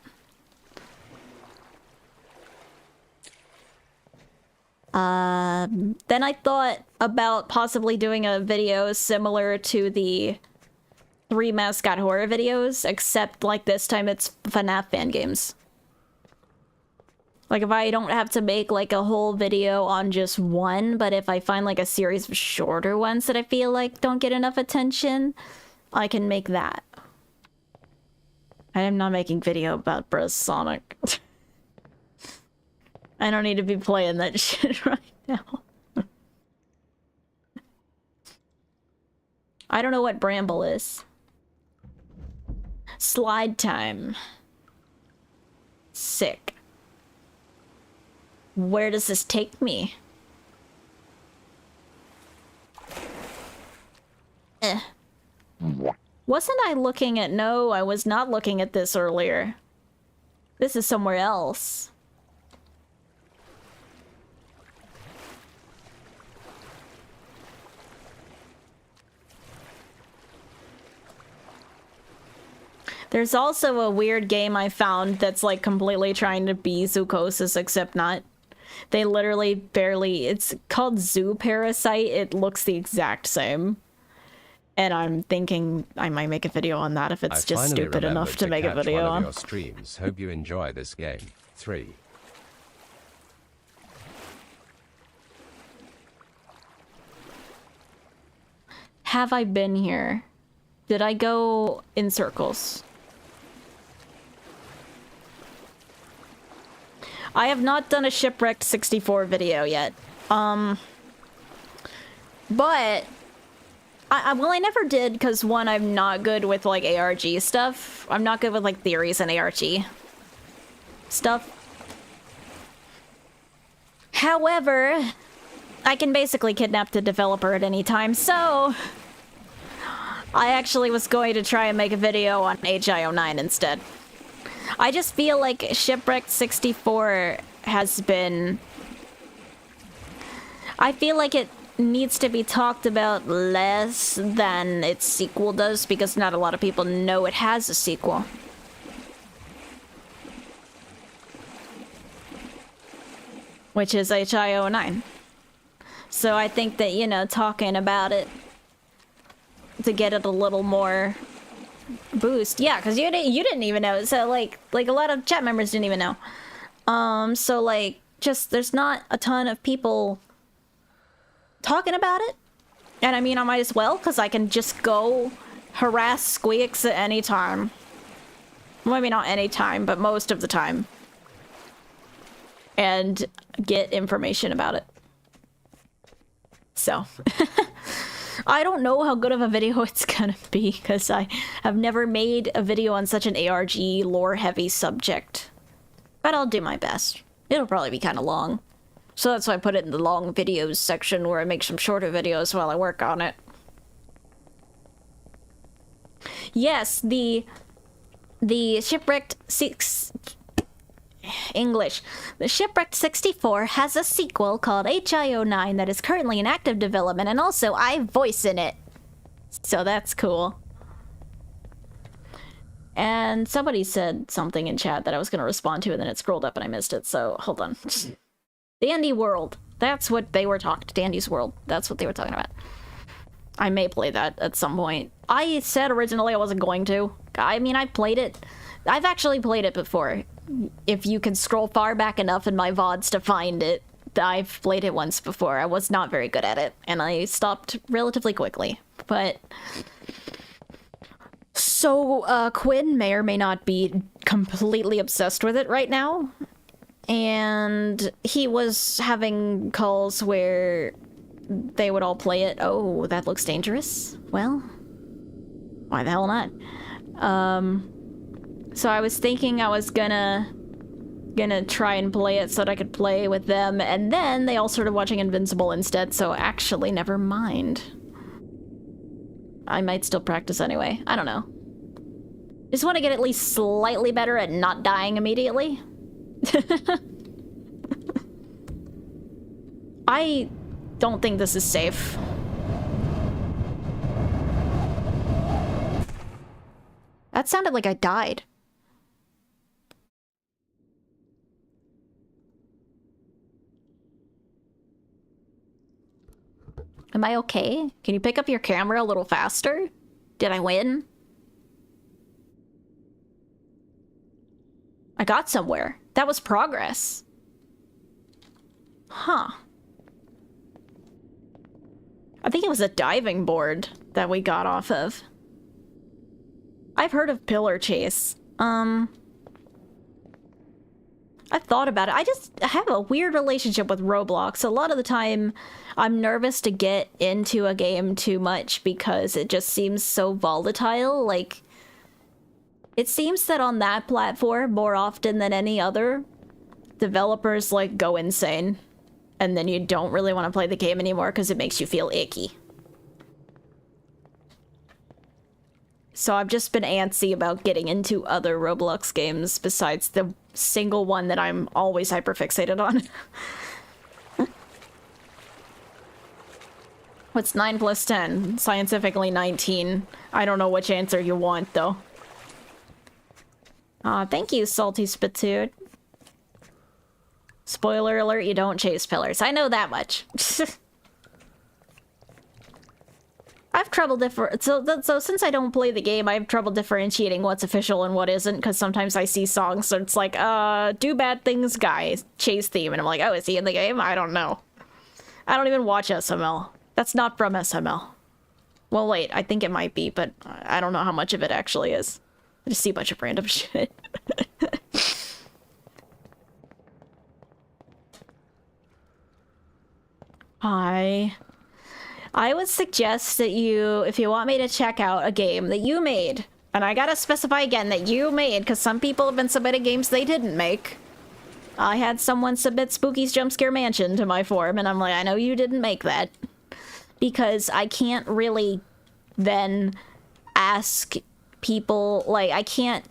Then I thought about possibly doing a video similar to the 3 mascot horror videos, except like this time it's FNAF fan games. Like if I don't have to make like a whole video on just one, but if I find like a series of shorter ones that I feel like don't get enough attention, I can make that. I am not making video about Bros Sonic. I don't need to be playing that shit right now. I don't know what Bramble is. Slide time. Sick. Where does this take me? Wasn't I looking at... No, I was not looking at this earlier. This is somewhere else. There's also a weird game I found that's like completely trying to be Zoocosis, except not. They literally barely... It's called Zoo Parasite. It looks the exact same. And I'm thinking I might make a video on that if it's just stupid enough to make a video on. Your streams. Hope you enjoy this game. 3. Have I been here? Did I go in circles? I have not done a Shipwrecked 64 video yet. But Well, I never did, because one, I'm not good with, like, ARG stuff. I'm not good with, like, theories and ARG stuff. However, I can basically kidnap the developer at any time, so I actually was going to try and make a video on HIO9 instead. I just feel like Shipwrecked 64 has been... I feel like it needs to be talked about less than its sequel does, because not a lot of people know it has a sequel. Which is HIO9. So I think that, you know, talking about it to get it a little more boost. Yeah, because you didn't even know. So, like a lot of chat members didn't even know. So, like, just, there's not a ton of people talking about it. And I mean, I might as well, because I can just go harass Squeaks at any time. Well, maybe not any time, but most of the time. And get information about it. So, I don't know how good of a video it's gonna be, because I have never made a video on such an ARG lore-heavy subject. But I'll do my best. It'll probably be kind of long. So that's why I put it in the long videos section, where I make some shorter videos while I work on it. Yes, the Shipwrecked The Shipwrecked 64 has a sequel called HIO9 that is currently in active development, and also I voice in it. So that's cool. And somebody said something in chat that I was going to respond to, and then it scrolled up and I missed it, so hold on. Dandy World. That's what they were talking to. Dandy's World. That's what they were talking about. I may play that at some point. I said originally I wasn't going to. I mean, I played it. I've actually played it before. If you can scroll far back enough in my VODs to find it, I've played it once before. I was not very good at it, and I stopped relatively quickly. But... So, Quinn may or may not be completely obsessed with it right now. And he was having calls where they would all play it. Oh, that looks dangerous. Well, why the hell not? So I was thinking I was gonna try and play it so that I could play with them, and then they all started watching Invincible instead, so actually, never mind. I might still practice anyway. I don't know. Just want to get at least slightly better at not dying immediately. I don't think this is safe. That sounded like I died. Am I okay? Can you pick up your camera a little faster? Did I win? I got somewhere. That was progress. Huh. I think it was a diving board that we got off of. I've heard of Pillar Chase. I've thought about it. I just have a weird relationship with Roblox. A lot of the time, I'm nervous to get into a game too much because it just seems so volatile. Like, it seems that on that platform, more often than any other, developers, like, go insane. And then you don't really want to play the game anymore because it makes you feel icky. So I've just been antsy about getting into other Roblox games besides the single one that I'm always hyperfixated on. What's 9 plus 10? Scientifically 19. I don't know which answer you want, though. Aw, thank you, Salty Spittoon. Spoiler alert, you don't chase pillars. I know that much. I have trouble so since I don't play the game, I have trouble differentiating what's official and what isn't, because sometimes I see songs so it's like, do bad things guy, chase theme, and I'm like, oh, is he in the game? I don't know. I don't even watch SML. That's not from SML. Well, wait, I think it might be, but I don't know how much of it actually is. I just see a bunch of random shit. Hi. I would suggest that you, if you want me to check out a game that you made, and I gotta specify again that you made, because some people have been submitting games they didn't make. I had someone submit Spooky's Jumpscare Mansion to my forum, and I'm like, I know you didn't make that. Because I can't really then ask people, like, I can't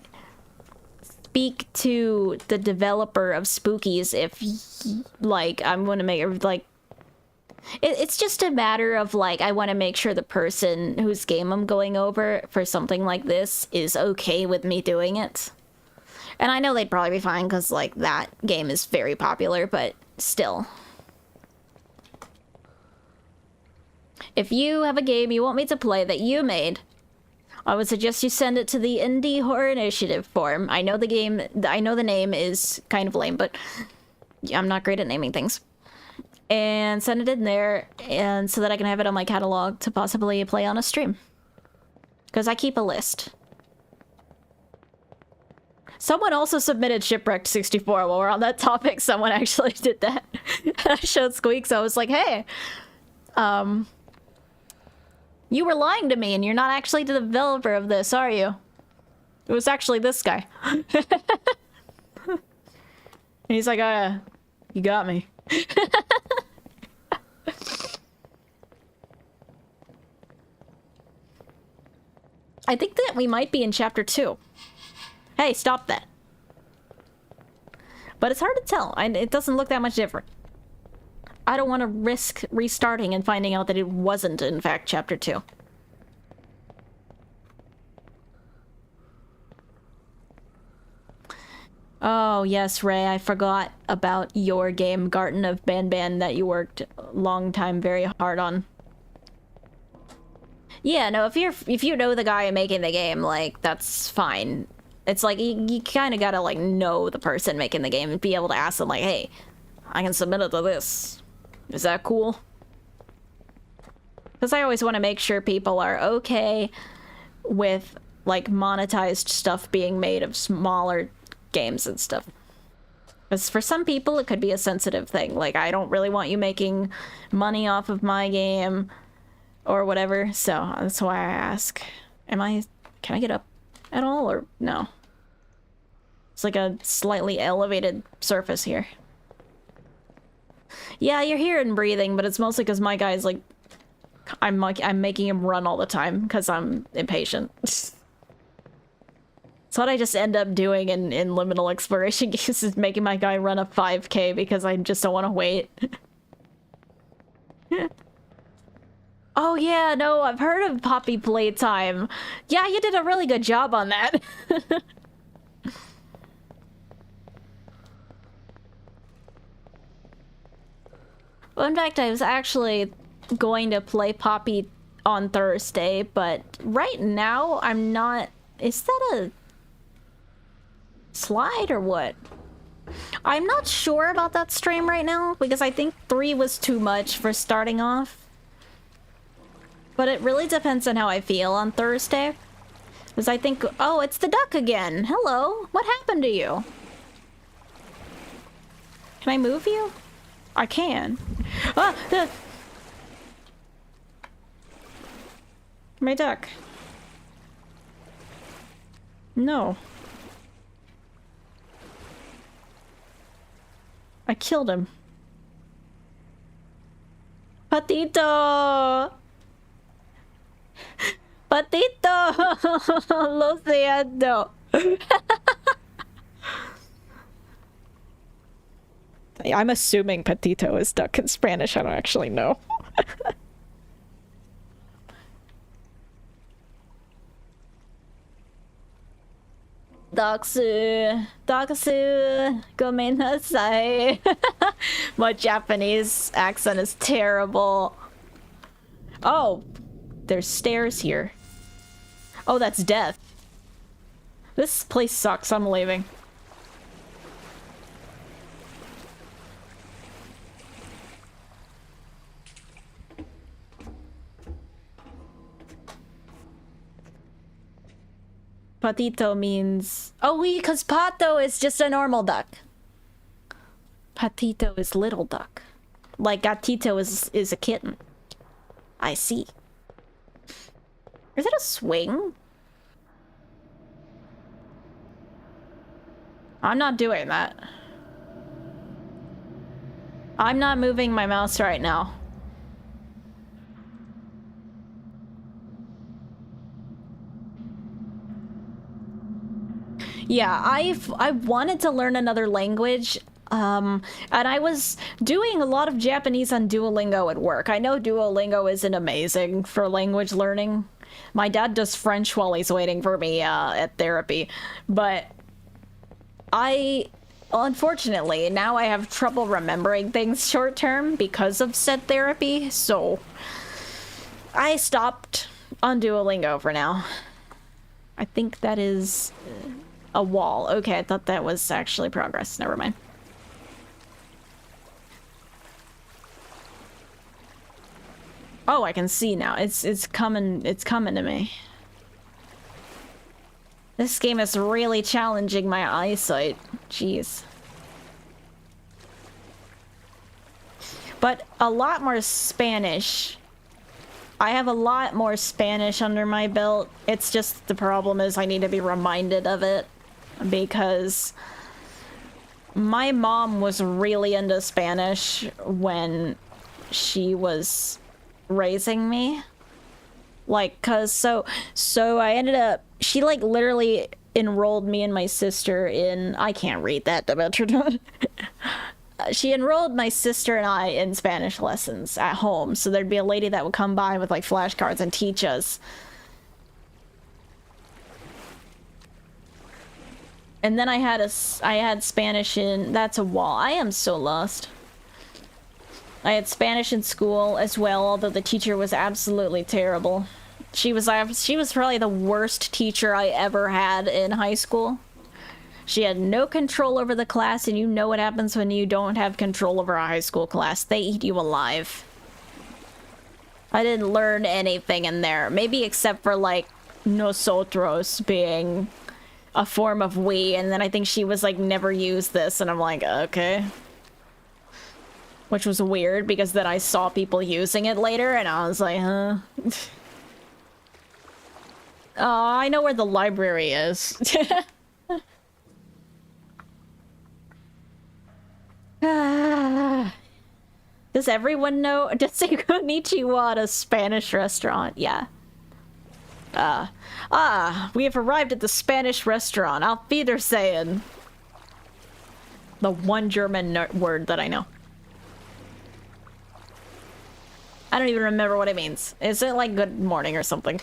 speak to the developer of Spookies if, like, I'm gonna make it, like, it's just a matter of, like, I want to make sure the person whose game I'm going over for something like this is okay with me doing it. And I know they'd probably be fine, because, like, that game is very popular, but still. If you have a game you want me to play that you made, I would suggest you send it to the Indie Horror Initiative forum. I know the name is kind of lame, but I'm not great at naming things. And send it in there, and so that I can have it on my catalog to possibly play on a stream. Because I keep a list. Someone also submitted Shipwrecked 64 while we're on that topic. Someone actually did that. I showed Squeaks. I was like, hey, you were lying to me and you're not actually the developer of this, are you? It was actually this guy. And he's like, you got me. I think that we might be in chapter 2. Hey, stop that. But it's hard to tell. It doesn't look that much different. I don't want to risk restarting and finding out that it wasn't, in fact, chapter 2. Oh, yes, Ray, I forgot about your game, Garden of Banban, that you worked a long time very hard on. Yeah, no, if you know the guy making the game, like, that's fine. It's like, you kind of gotta, like, know the person making the game and be able to ask them, like, hey, I can submit it to this. Is that cool? Because I always want to make sure people are okay with, like, monetized stuff being made of smaller games and stuff. Because for some people, it could be a sensitive thing. Like, I don't really want you making money off of my game or whatever. So that's why I ask. Can I get up at all or no? It's like a slightly elevated surface here. Yeah, you're hearing breathing, but it's mostly because my guy's like, I'm making him run all the time because I'm impatient. It's what I just end up doing in liminal exploration games is making my guy run a 5K because I just don't want to wait. Oh yeah, no, I've heard of Poppy Playtime. Yeah, you did a really good job on that. Well, in fact, I was actually going to play Poppy on Thursday, but right now I'm not... Is that a slide or what? I'm not sure about that stream right now because I think 3 was too much for starting off. But it really depends on how I feel on Thursday. Because I think, oh, it's the duck again. Hello, what happened to you? Can I move you? I can. Ah, my duck. No. I killed him. Patito! Patito! Lo siento. I'm assuming Patito is duck in Spanish. I don't actually know. Daksu, gomenasai. My Japanese accent is terrible. Oh, there's stairs here. Oh, that's death. This place sucks. I'm leaving. Patito means... Oh, because pato is just a normal duck. Patito is little duck. Like gatito is a kitten. I see. Is it a swing? I'm not doing that. I'm not moving my mouse right now. Yeah, I wanted to learn another language, and I was doing a lot of Japanese on Duolingo at work. I know Duolingo isn't amazing for language learning. My dad does French while he's waiting for me at therapy, but unfortunately, now I have trouble remembering things short term because of said therapy, so I stopped on Duolingo for now. I think that is a wall. Okay, I thought that was actually progress. Never mind. Oh, I can see now. It's coming to me. This game is really challenging my eyesight. Jeez. But a lot more Spanish. I have a lot more Spanish under my belt. It's just the problem is I need to be reminded of it because my mom was really into Spanish when she was raising me. Like, so I ended up, she like literally enrolled me and my sister in, I can't read that, Demetra. She enrolled my sister and I in Spanish lessons at home. So there'd be a lady that would come by with like flashcards and teach us. And then I had Spanish in, that's a wall. I am so lost. I had Spanish in school as well, although the teacher was absolutely terrible. She was probably the worst teacher I ever had in high school. She had no control over the class, and you know what happens when you don't have control over a high school class. They eat you alive. I didn't learn anything in there. Maybe except for, like, nosotros being a form of we, and then I think she was like, never use this, and I'm like, okay. Which was weird, because then I saw people using it later, and I was like, huh? Oh, I know where the library is. Does everyone know? Does say konnichiwa at a Spanish restaurant? Yeah. We have arrived at the Spanish restaurant. Auf Wiedersehen. The one German word that I know. I don't even remember what it means. Is it like good morning or something?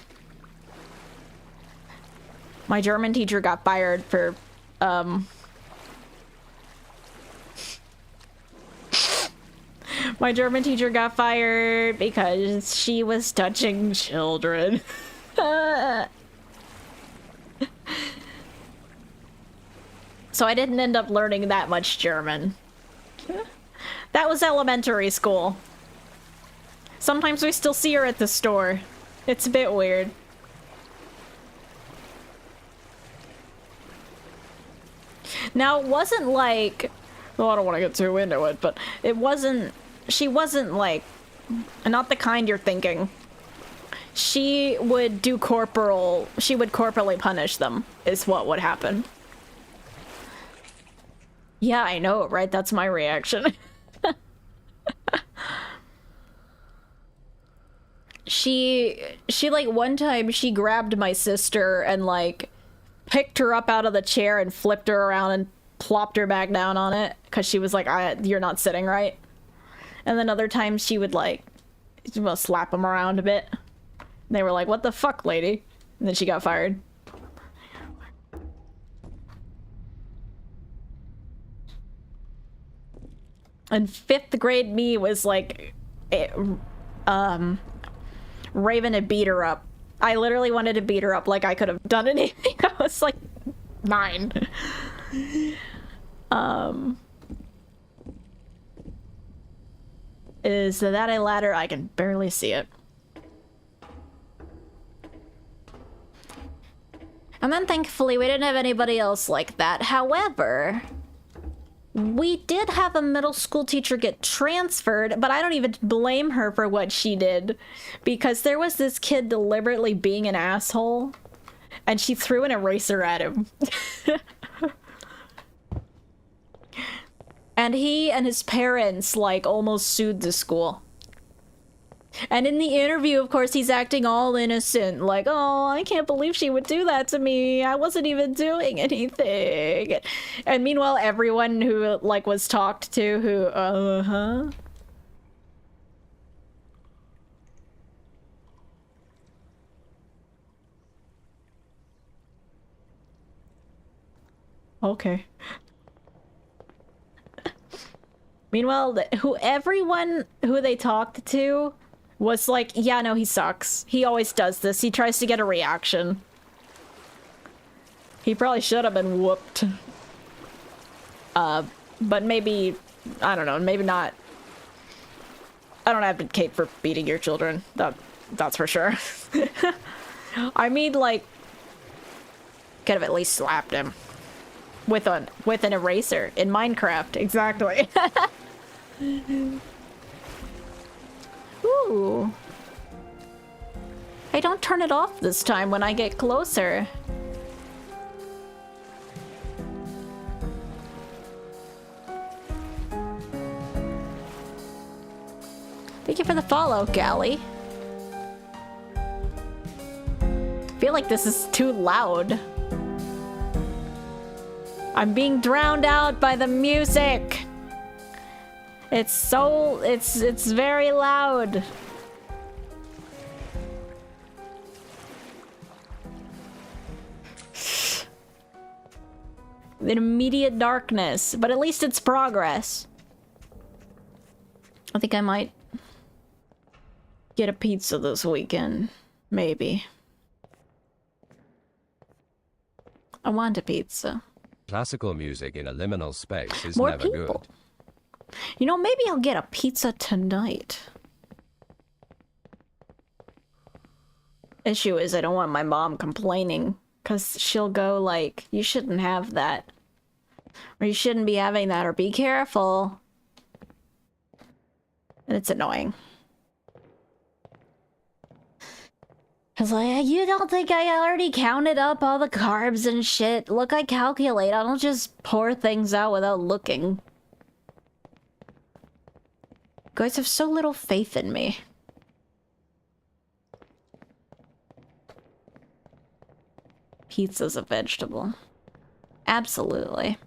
My German teacher got fired for, my German teacher got fired because she was touching children. So I didn't end up learning that much German. That was elementary school. Sometimes we still see her at the store. It's a bit weird. Now, it wasn't like... Well, I don't want to get too into it, but it wasn't... She wasn't like... Not the kind you're thinking. She would do corporal... She would corporally punish them, is what would happen. Yeah, I know, right? That's my reaction. She like one time she grabbed my sister and like picked her up out of the chair and flipped her around and plopped her back down on it because she was like, you're not sitting right. And then other times she would like slap them around a bit. They were like, what the fuck, lady? And then she got fired. And 5th grade me was like, Raven had beat her up. I literally wanted to beat her up like I could have done anything. I was like 9. Is that a ladder? I can barely see it. And then thankfully we didn't have anybody else like that. However, We did have a middle school teacher get transferred, but I don't even blame her for what she did. Because there was this kid deliberately being an asshole, and she threw an eraser at him. And he and his parents, like, almost sued the school. And in the interview, of course, he's acting all innocent. Like, oh, I can't believe she would do that to me. I wasn't even doing anything. And meanwhile, everyone who, like, was talked to who, uh-huh. Okay. Meanwhile, everyone who they talked to was like, yeah, no, he sucks. He always does this. He tries to get a reaction. He probably should have been whooped. But maybe, I don't know, maybe not. I don't advocate for beating your children. That's for sure. I mean, like, could have at least slapped him. With an eraser in Minecraft, exactly. Ooh. Hey, don't turn it off this time when I get closer. Thank you for the follow, Gally. I feel like this is too loud. I'm being drowned out by the music. It's very loud. In immediate darkness, but at least it's progress. I think I might get a pizza this weekend. Maybe. I want a pizza. Classical music in a liminal space is More never people. good. You know, maybe I'll get a pizza tonight. Issue is I don't want my mom complaining, because she'll go like, you shouldn't have that. Or you shouldn't be having that, or be careful. And it's annoying. Cause like, you don't think I already counted up all the carbs and shit? Look, I calculate. I don't just pour things out without looking. You guys have so little faith in me. Pizza's a vegetable. Absolutely.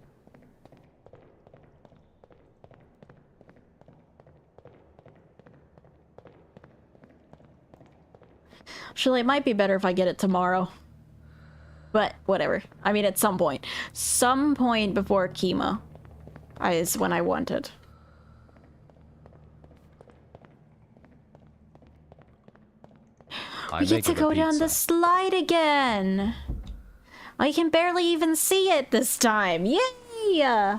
Actually, it might be better if I get it tomorrow. But, whatever. I mean, at some point. Some point before chemo is when I want it. We get to go down the slide again! I can barely even see it this time! Yay!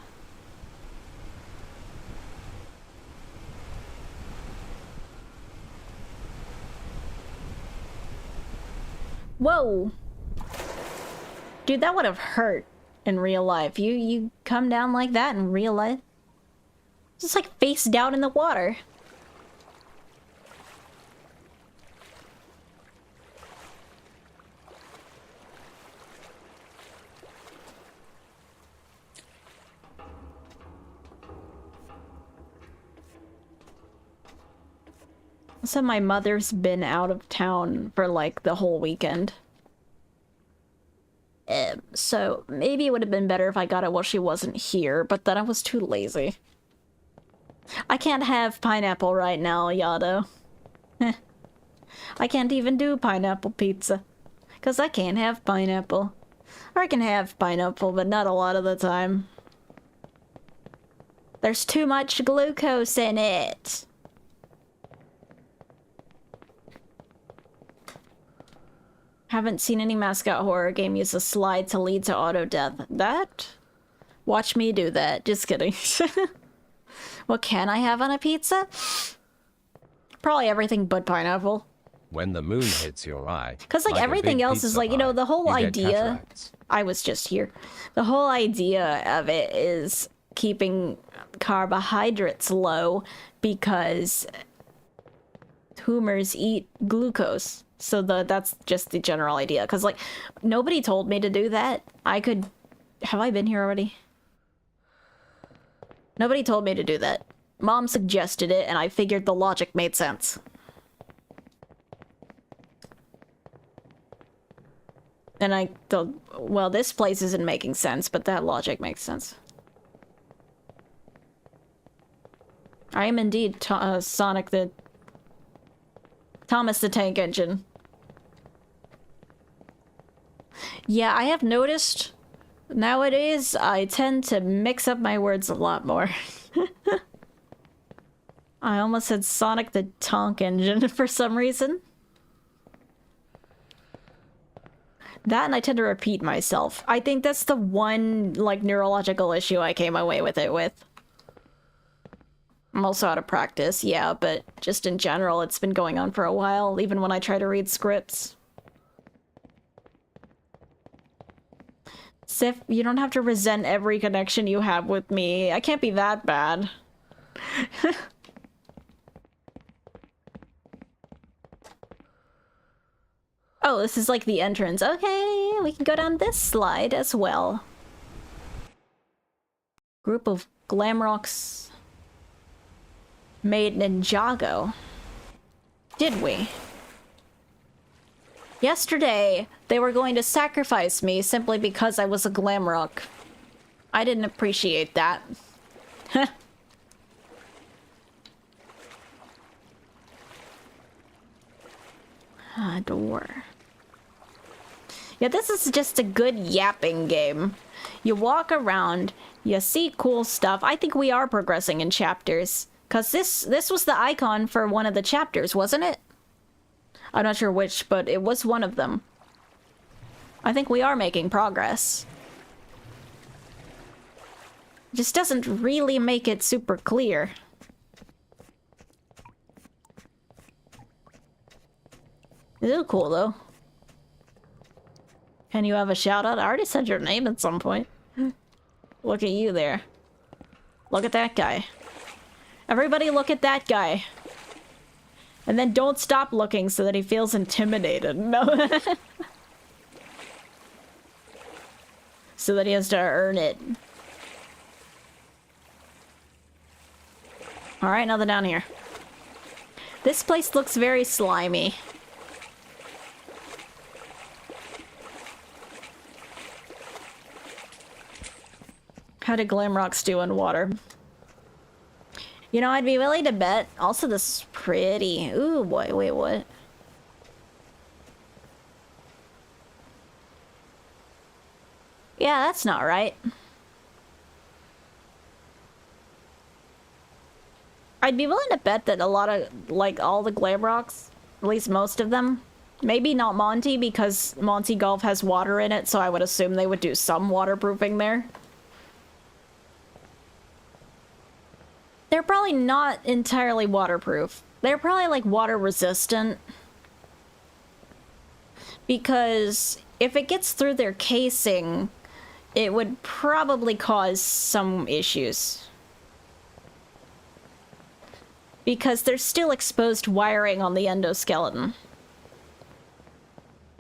Whoa! Dude, that would have hurt in real life. You come down like that in real life? Just like face down in the water. So my mother's been out of town for like the whole weekend. So maybe it would have been better if I got it while she wasn't here, but then I was too lazy. I can't have pineapple right now, Yado. I can't even do pineapple pizza. Because I can't have pineapple. Or I can have pineapple, but not a lot of the time. There's too much glucose in it. Haven't seen any mascot horror game use a slide to lead to auto death. That? Watch me do that. Just kidding. What can I have on a pizza? Probably everything but pineapple. When the moon hits your eye. Because like everything else is like, you know, the whole idea. Cataracts. I was just here. The whole idea of it is keeping carbohydrates low because tumors eat glucose. So that's just the general idea. Because, like, nobody told me to do that. I could... Have I been here already? Nobody told me to do that. Mom suggested it, and I figured the logic made sense. And well, this place isn't making sense, but that logic makes sense. I am indeed Sonic the... Thomas the Tank Engine. Yeah, I have noticed nowadays I tend to mix up my words a lot more. I almost said Sonic the Tonk Engine for some reason. That, and I tend to repeat myself. I think that's the one, like, neurological issue I came away with it with. I'm also out of practice, yeah, but just in general, it's been going on for a while, even when I try to read scripts. Sif, you don't have to resent every connection you have with me. I can't be that bad. Oh, this is like the entrance. Okay, we can go down this slide as well. Group of Glamrocs made Ninjago. Did we? Yesterday, they were going to sacrifice me simply because I was a Glamrock. I didn't appreciate that. Door. Yeah, this is just a good yapping game. You walk around, you see cool stuff. I think we are progressing in chapters. Because this was the icon for one of the chapters, wasn't it? I'm not sure which, but it was one of them. I think we are making progress. Just doesn't really make it super clear. It is cool, though. Can you have a shout out? I already said your name at some point. Look at you there. Look at that guy. Everybody look at that guy. And then don't stop looking so that he feels intimidated. No. So that he has to earn it. Alright, nothing down here. This place looks very slimy. How do Glamrocs do in water? You know, I'd be willing to bet. Also, this is pretty. Ooh, boy, wait, what? Yeah, that's not right. I'd be willing to bet that a lot of, like, all the Glamrocs, at least most of them, maybe not Monty, because Monty Golf has water in it, so I would assume they would do some waterproofing there. They're probably not entirely waterproof. They're probably, like, water resistant. Because if it gets through their casing, it would probably cause some issues. Because there's still exposed wiring on the endoskeleton.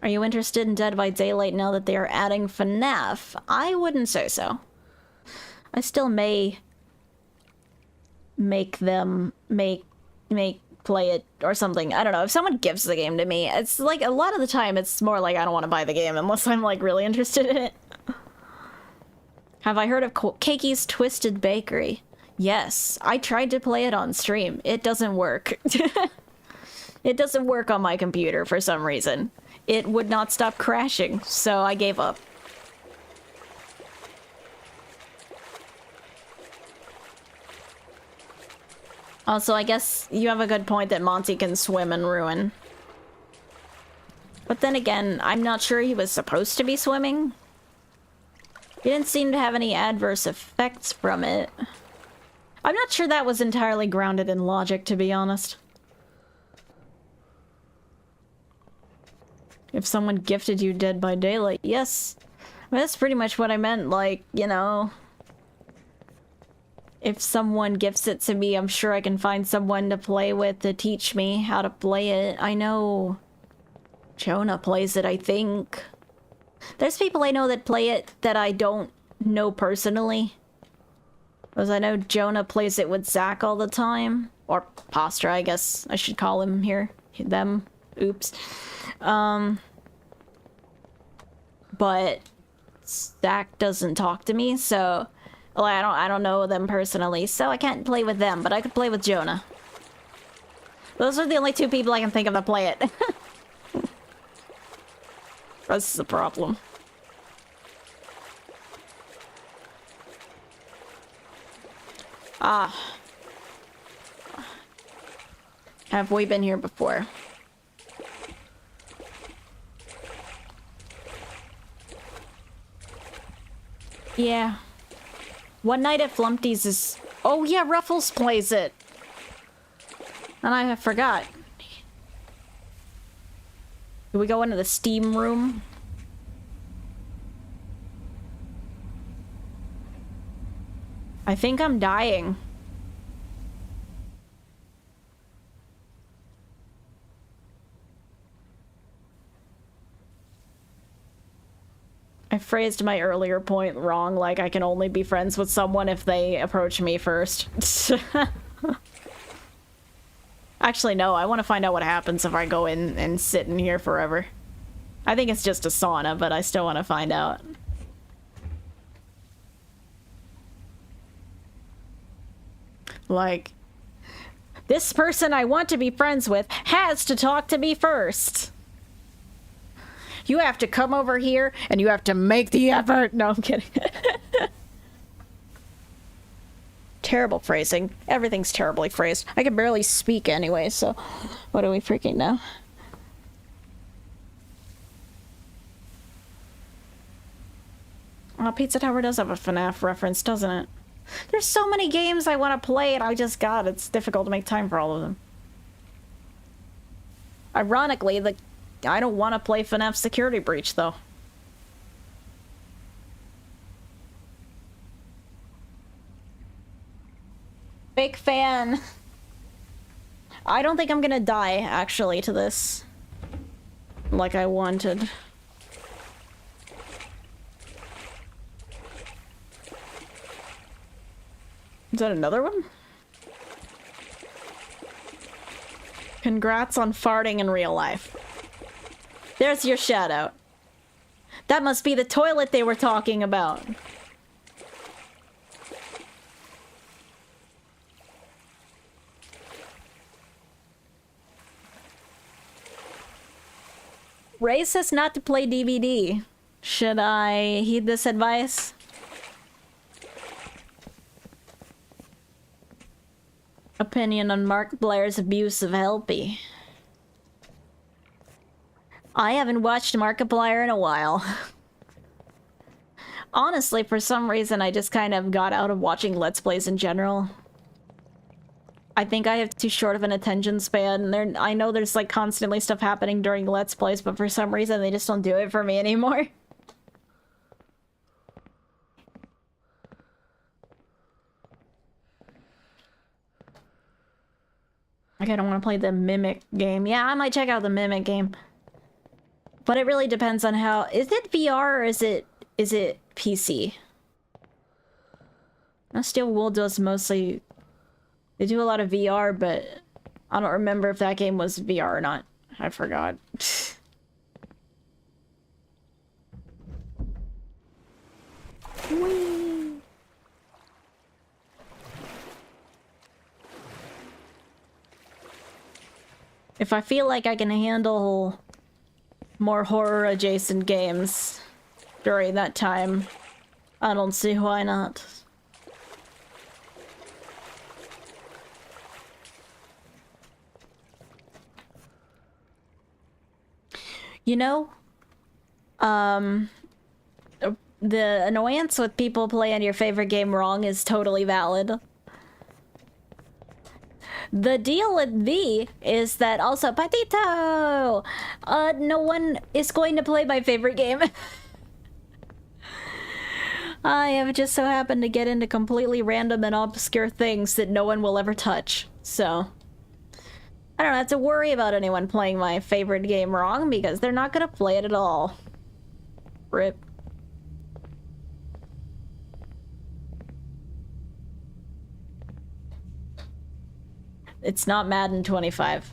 Are you interested in Dead by Daylight now that they are adding FNAF? I wouldn't say so. I still may make them play it or something. I don't know. If someone gives the game to me, it's like a lot of the time it's more like I don't want to buy the game unless I'm like really interested in it. Have I heard of Keki's Twisted Bakery? Yes, I tried to play it on stream. It doesn't work. It doesn't work on my computer for some reason. It would not stop crashing, so I gave up. Also, I guess you have a good point that Monty can swim in Ruin. But then again, I'm not sure he was supposed to be swimming. He didn't seem to have any adverse effects from it. I'm not sure that was entirely grounded in logic, to be honest. If someone gifted you Dead by Daylight, yes. I mean, that's pretty much what I meant, like, you know... if someone gifts it to me, I'm sure I can find someone to play with to teach me how to play it. I know Jonah plays it, I think. There's people I know that play it that I don't know personally. Because I know Jonah plays it with Zach all the time. Or Postra, I guess I should call him here. Them. Oops. But Zach doesn't talk to me, so... Well, I don't know them personally, so I can't play with them, but I could play with Jonah. Those are the only two people I can think of that play it. That's the problem. Ah. Have we been here before? Yeah. One Night at Flumpty's is... Oh yeah, Ruffles plays it! And I forgot. Do we go into the Steam room? I think I'm dying. I phrased my earlier point wrong, like I can only be friends with someone if they approach me first. Actually, no, I want to find out what happens if I go in and sit in here forever. I think it's just a sauna, but I still want to find out. Like, this person I want to be friends with has to talk to me first. You have to come over here, and you have to make the effort. No, I'm kidding. Terrible phrasing. Everything's terribly phrased. I can barely speak anyway, so what do we freaking know? Pizza Tower does have a FNAF reference, doesn't it? There's so many games I want to play, and it's difficult to make time for all of them. Ironically, I don't want to play FNAF Security Breach, though. Big fan. I don't think I'm gonna die, actually, to this. Like I wanted. Is that another one? Congrats on farting in real life. There's your shout out. That must be the toilet they were talking about. Ray says not to play DVD. Should I heed this advice? Opinion on Markiplier's abuse of Helpy. I haven't watched Markiplier in a while. Honestly, for some reason, I just kind of got out of watching Let's Plays in general. I think I have too short of an attention span. I know there's like constantly stuff happening during Let's Plays, but for some reason they just don't do it for me anymore. Like, I don't want to play the Mimic game. Yeah, I might check out the Mimic game. But it really depends on how... Is it VR or is it PC? Steel Wool does mostly... They do a lot of VR, but I don't remember if that game was VR or not. I forgot. Whee! If I feel like I can handle more horror-adjacent games during that time, I don't see why not. You know, the annoyance with people playing your favorite game wrong is totally valid. The deal with thee is that also, Patito! No one is going to play my favorite game. I have just so happened to get into completely random and obscure things that no one will ever touch, so... I don't have to worry about anyone playing my favorite game wrong, because they're not gonna play it at all. Rip. It's not Madden 25.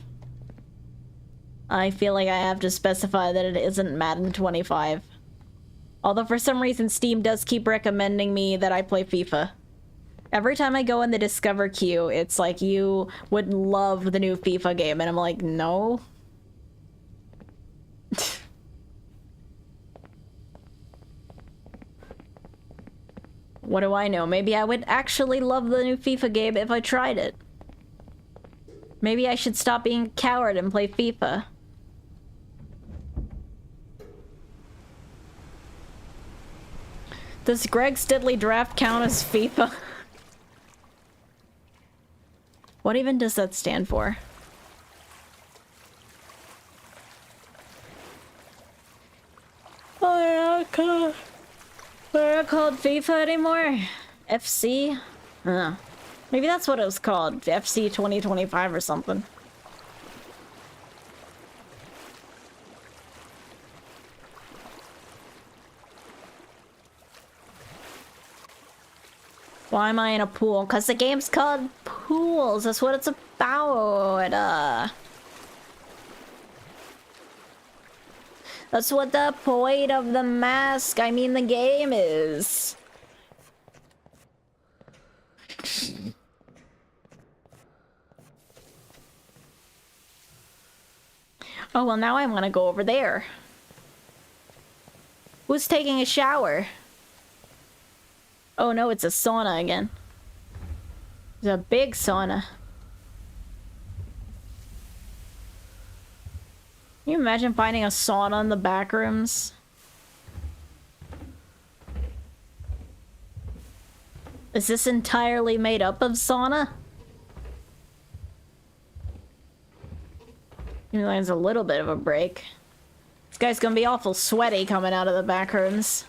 I feel like I have to specify that it isn't Madden 25. Although for some reason Steam does keep recommending me that I play FIFA. Every time I go in the Discover queue, it's like, you would love the new FIFA game, and I'm like, no. What do I know? Maybe I would actually love the new FIFA game if I tried it. Maybe I should stop being a coward and play FIFA. Does Greg's Deadly Draft count as FIFA? What even does that stand for? Oh, they're not called FIFA anymore? FC? Maybe that's what it was called. FC 2025 or something. Why am I in a pool? Because the game's called Pools. That's what it's about. That's what the point of the mask, I mean the game, is. Oh, well, now I want to go over there. Who's taking a shower? Oh no, it's a sauna again. It's a big sauna. Can you imagine finding a sauna in the back rooms? Is this entirely made up of sauna? There's a little bit of a break. This guy's gonna be awful sweaty coming out of the back rooms.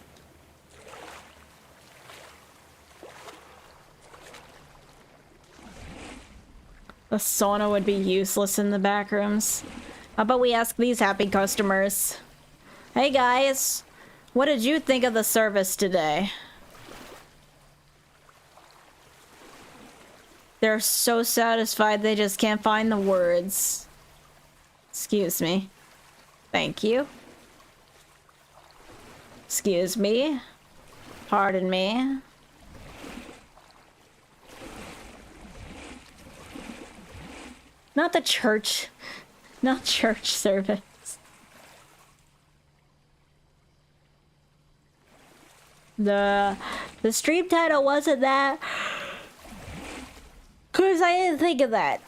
The sauna would be useless in the back rooms. How about we ask these happy customers? Hey guys, what did you think of the service today? They're so satisfied they just can't find the words. Excuse me. Thank you. Excuse me. Pardon me. Not the church. Not church service. The stream title wasn't that. 'Cause I didn't think of that.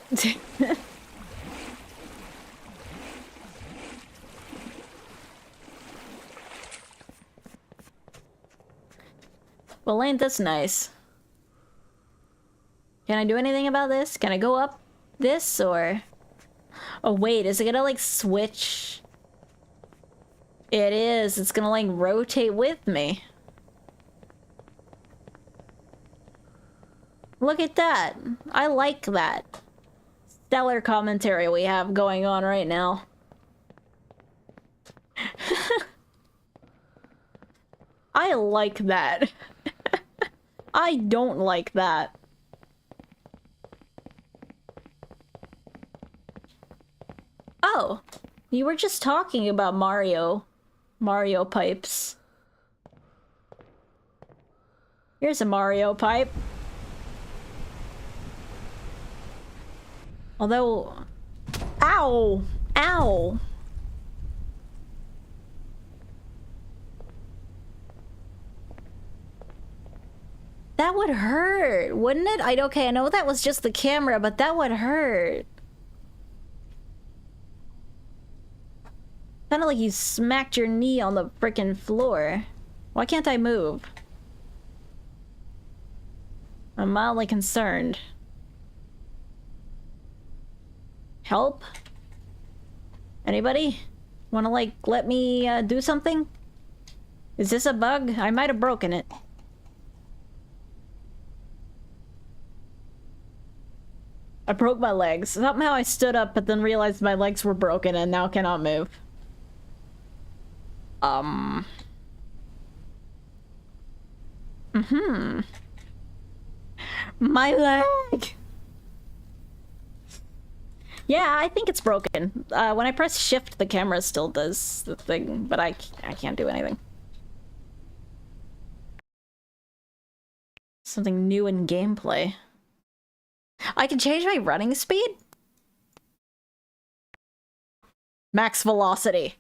Well, ain't this nice? Can I do anything about this? Can I go up this, or... Oh wait, is it gonna like switch? It is. It's gonna like rotate with me. Look at that. I like that. Stellar commentary we have going on right now. I like that. I don't like that. Oh, you were just talking about Mario pipes. Here's a Mario pipe. Although... Ow! Ow! That would hurt, wouldn't it? Okay, I know that was just the camera, but that would hurt. Kinda like you smacked your knee on the frickin' floor. Why can't I move? I'm mildly concerned. Help? Anybody? Wanna, like, let me do something? Is this a bug? I might have broken it. I broke my legs. Somehow I stood up, but then realized my legs were broken and now cannot move. My leg! Yeah, I think it's broken. When I press shift, the camera still does the thing, but I can't do anything. Something new in gameplay. I can change my running speed? Max velocity.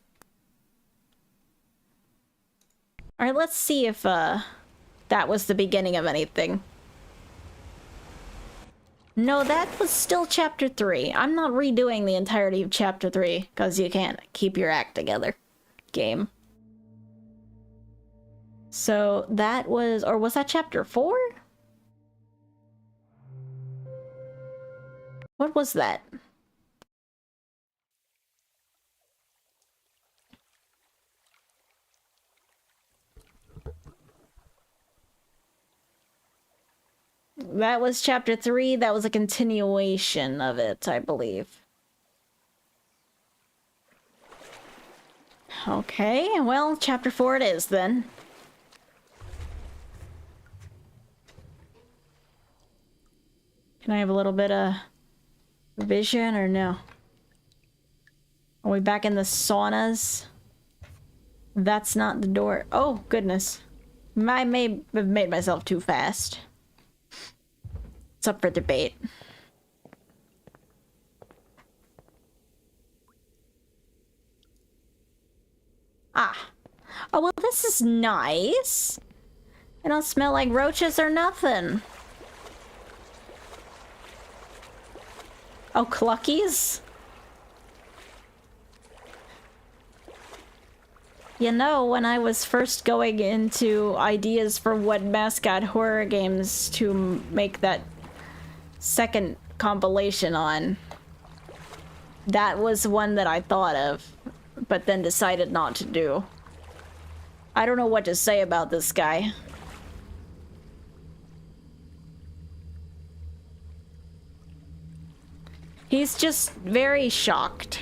Alright, let's see if that was the beginning of anything. No, that was still chapter 3. I'm not redoing the entirety of chapter 3, because you can't keep your act together. Game. So that was, or was that chapter 4? What was that? That was chapter 3. That was a continuation of it, I believe. Okay, well, chapter 4 it is then. Can I have a little bit of vision or no? Are we back in the saunas? That's not the door. Oh, goodness. I may have made myself too fast. It's up for debate. Ah. Oh, well, this is nice. It don't smell like roaches or nothing. Oh, Cluckies? You know, when I was first going into ideas for what mascot horror games to make that second compilation on, that was one that I thought of, but then decided not to do. I don't know what to say about this guy. He's just very shocked.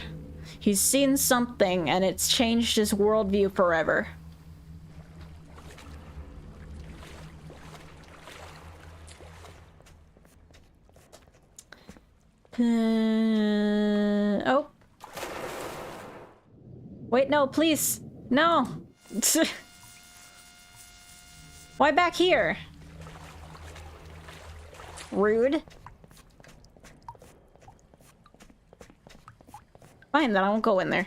He's seen something and it's changed his worldview forever. Oh. Wait, no, please. No. Why back here? Rude. Fine, then I won't go in there.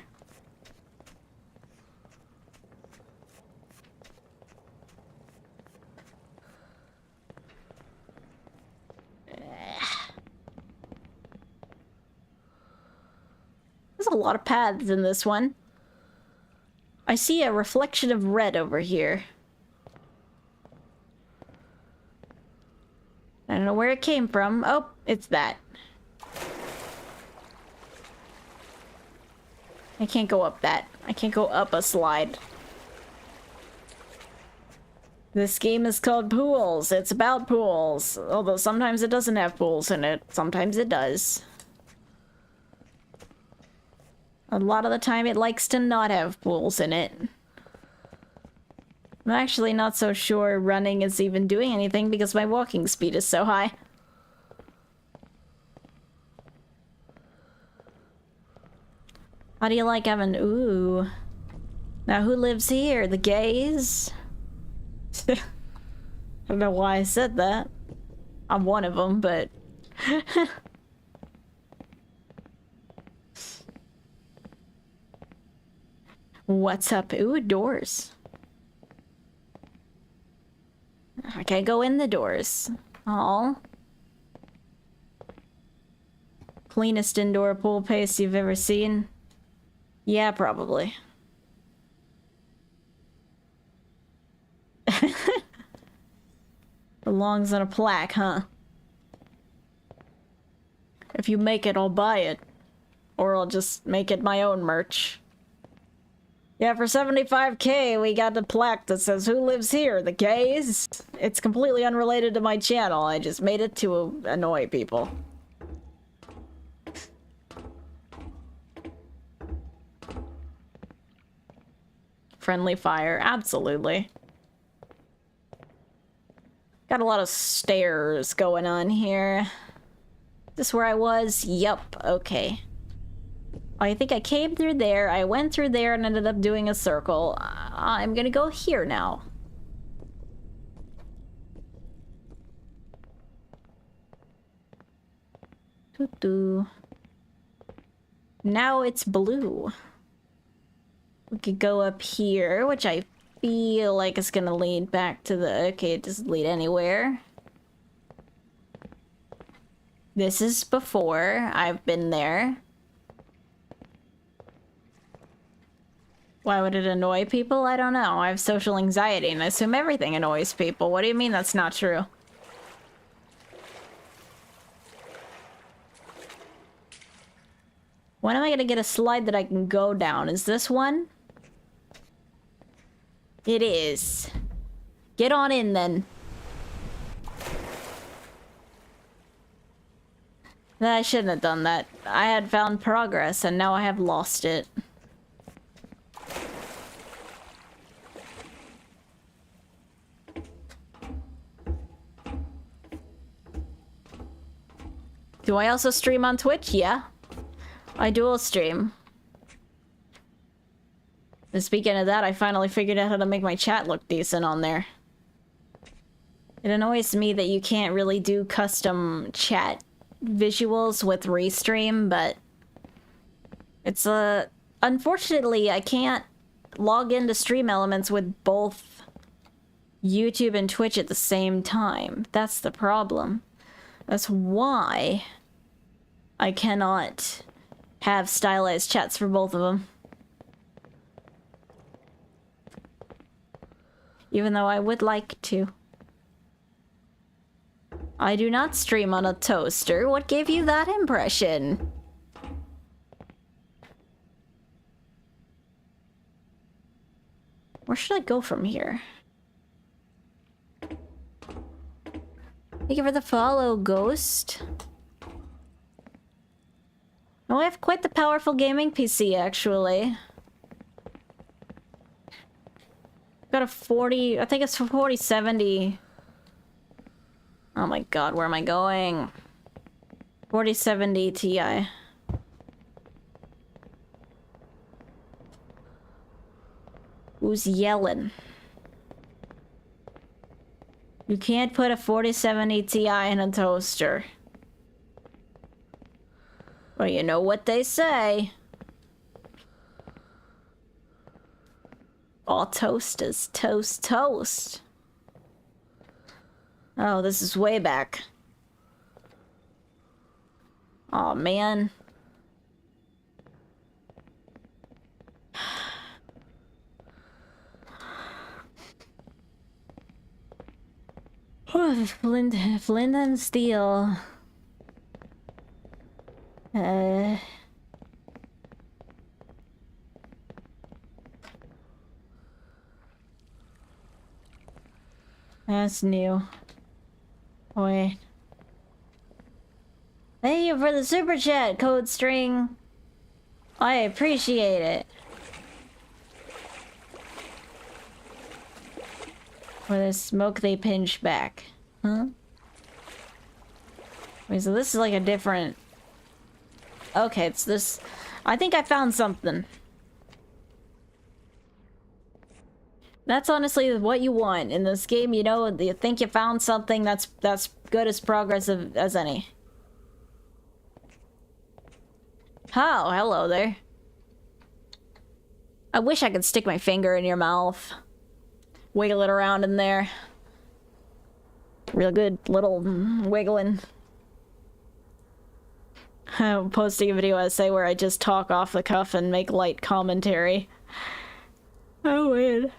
There's a lot of paths in this one. I see a reflection of red over here. I don't know where it came from. Oh, it's that. I can't go up that. I can't go up a slide. This game is called Pools. It's about pools. Although sometimes it doesn't have pools in it. Sometimes it does. A lot of the time it likes to not have pools in it. I'm actually not so sure running is even doing anything because my walking speed is so high. How do you like having... Ooh. Now who lives here? The gays? I don't know why I said that. I'm one of them, but... What's up? Ooh, doors. I can't go in the doors. Aw. Cleanest indoor pool paste you've ever seen? Yeah, probably. Belongs on a plaque, huh? If you make it, I'll buy it. Or I'll just make it my own merch. Yeah, for 75K, we got the plaque that says, "Who lives here? The gays?" It's completely unrelated to my channel. I just made it to annoy people. friendly fire. Absolutely. Got a lot of stairs going on here. This where I was? Yup, okay. I think I came through there, I went through there and ended up doing a circle. I'm gonna go here now. Doo-doo. Now it's blue. We could go up here, which I feel like is gonna lead back to the... Okay, it doesn't lead anywhere. This is before. I've been there. Why would it annoy people? I don't know. I have social anxiety and I assume everything annoys people. What do you mean that's not true? When am I gonna get a slide that I can go down? Is this one? It is. Get on in then. I shouldn't have done that. I had found progress and now I have lost it. Do I also stream on Twitch? Yeah. I dual stream. And speaking of that, I finally figured out how to make my chat look decent on there. It annoys me that you can't really do custom chat visuals with Restream, but it's unfortunately I can't log into Stream Elements with both YouTube and Twitch at the same time. That's the problem. That's why I cannot have stylized chats for both of them. Even though I would like to. I do not stream on a toaster. What gave you that impression? Where should I go from here? Thank you for the follow, Ghost. Oh, I have quite the powerful gaming PC, actually. Got a 40... I think it's 4070... Oh my god, where am I going? 4070 Ti. Who's yelling? You can't put a 4070 Ti in a toaster. Well, you know what they say. All toast is toast toast. Oh, this is way back. Aw, man. Flint and steel. That's new. Wait. Thank you for the super chat, Code String. I appreciate it. Where the smoke they pinch back. Huh? Wait, so this is like a different... Okay, it's this... I think I found something. That's honestly what you want in this game, you know, you think you found something that's good as progress as any. Oh, hello there. I wish I could stick my finger in your mouth. Wiggle it around in there. Real good little wiggling. I'm posting a video essay where I just talk off the cuff and make light commentary. Oh, weird.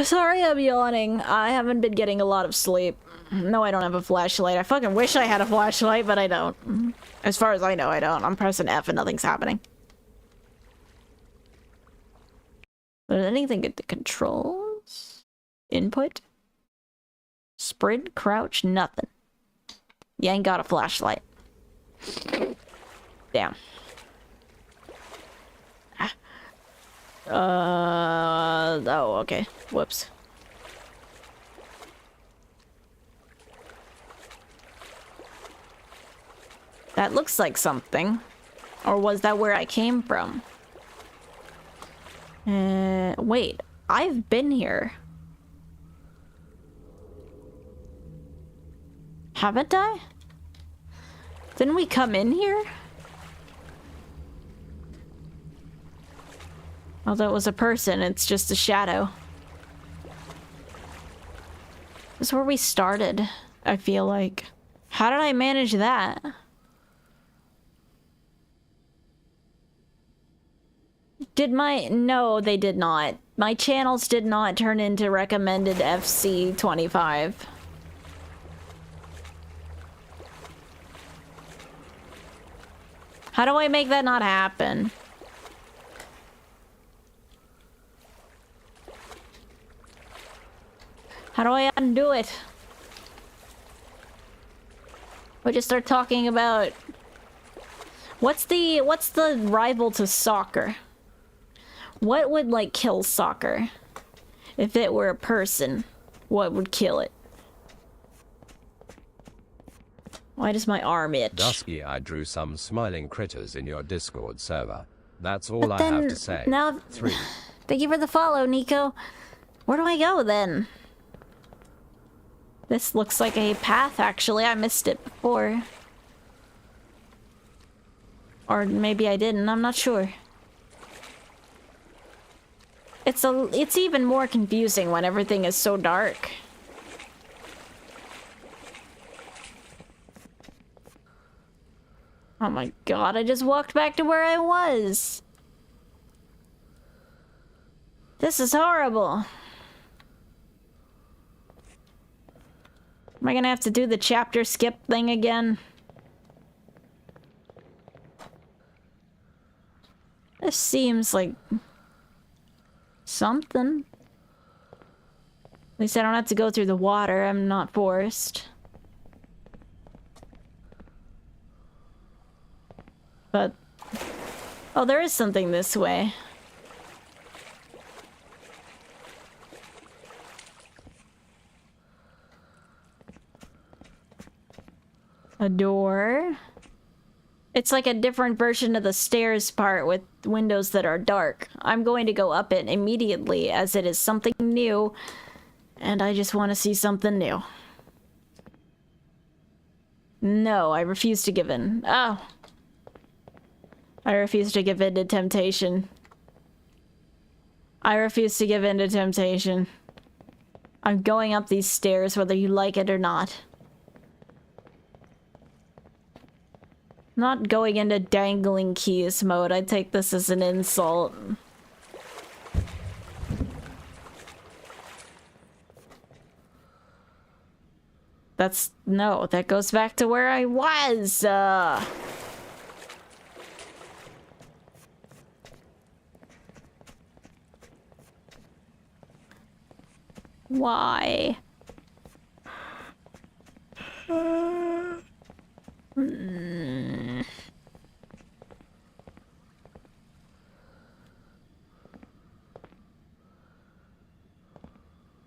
Sorry I'm yawning. I haven't been getting a lot of sleep. No, I don't have a flashlight. I fucking wish I had a flashlight, but I don't. As far as I know, I don't. I'm pressing F and nothing's happening. There's anything at the controls? Input? Sprint, crouch, nothing. You ain't got a flashlight. Damn. Oh, okay. Whoops. That looks like something. Or was that where I came from? Wait. I've been here. Haven't I? Didn't we come in here? Although it was a person, it's just a shadow. This is where we started, I feel like. How did I manage that? No, they did not. My channels did not turn into recommended FC25. How do I make that not happen? How do I undo it? We just start talking about what's the rival to soccer? What would like kill soccer? If it were a person, what would kill it? Why does my arm itch? Dusky, I drew some smiling critters in your Discord server. That's all I then, have to say. Now, 3. Thank you for the follow, Nico. Where do I go then? This looks like a path, actually. I missed it before. Or maybe I didn't, I'm not sure. It's even more confusing when everything is so dark. Oh my god, I just walked back to where I was. This is horrible. Am I gonna have to do the chapter skip thing again? This seems like something. At least I don't have to go through the water. I'm not forced. But... oh, there is something this way. A door. It's like a different version of the stairs part with windows that are dark. I'm going to go up it immediately as it is something new. And I just want to see something new. No, I refuse to give in. Oh. I refuse to give in to temptation. I refuse to give in to temptation. I'm going up these stairs whether you like it or not. Not going into dangling keys mode. I take this as an insult. No, that goes back to where I was. Why?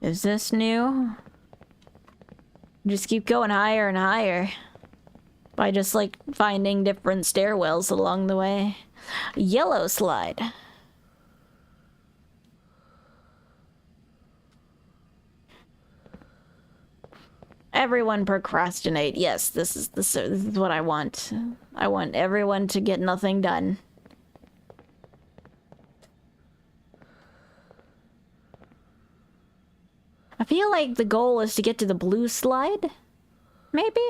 Is this new? Just keep going higher and higher. By just like finding different stairwells along the way. Yellow slide. Everyone procrastinate. Yes, this is what I want. I want everyone to get nothing done. I feel like the goal is to get to the blue slide? Maybe?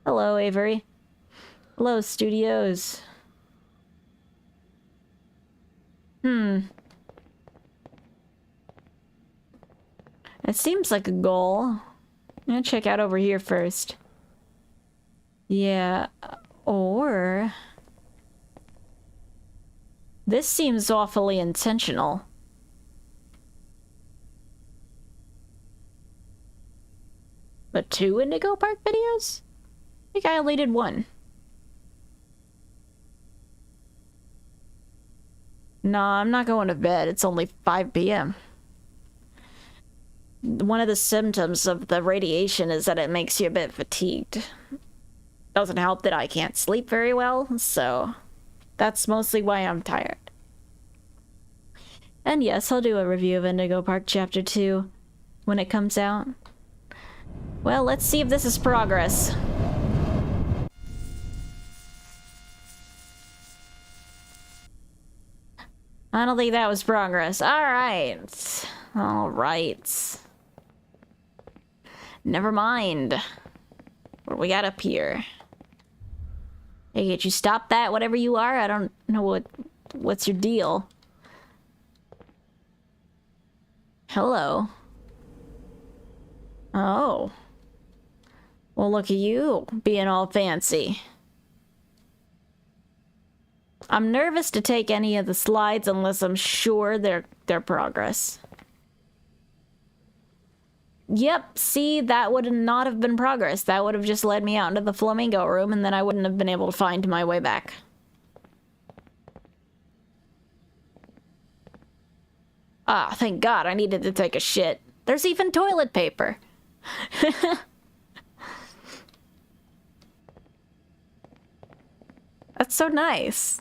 Hello, Avery. Hello, studios. It seems like a goal. I'm gonna check out over here first. Yeah, or... this seems awfully intentional. But 2 Indigo Park videos? I think I only did 1. No, I'm not going to bed. It's only 5 p.m. One of the symptoms of the radiation is that it makes you a bit fatigued. Doesn't help that I can't sleep very well, so that's mostly why I'm tired. And yes, I'll do a review of Indigo Park Chapter 2 when it comes out. Well, let's see if this is progress. I don't think that was progress. Alright. Alright. Never mind. What do we got up here? Hey, can't you stop that, whatever you are? I don't know what's your deal. Hello. Oh. Well, look at you, being all fancy. I'm nervous to take any of the slides unless I'm sure they're progress. Yep, see, that would not have been progress. That would have just led me out into the flamingo room, and then I wouldn't have been able to find my way back. Ah, thank God, I needed to take a shit. There's even toilet paper. That's so nice.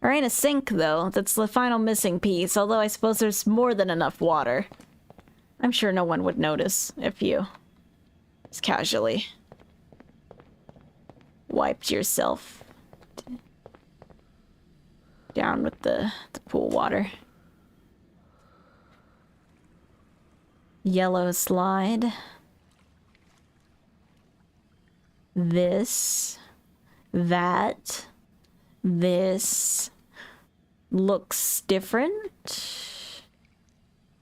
There ain't a sink, though. That's the final missing piece, although I suppose there's more than enough water. I'm sure no one would notice if you just casually wiped yourself down with the pool water. Yellow slide. This. That. This. Looks different?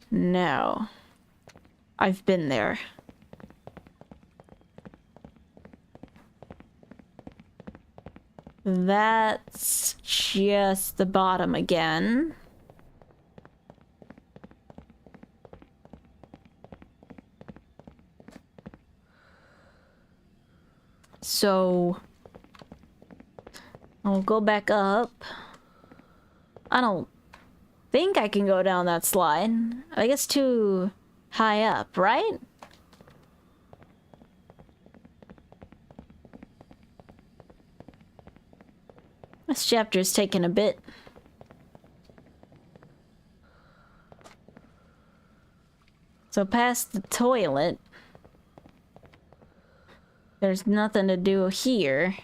No. I've been there. That's just the bottom again. So I'll go back up. I don't think I can go down that slide. I guess too high up, right? This chapter's taking a bit. So past the toilet, there's nothing to do here.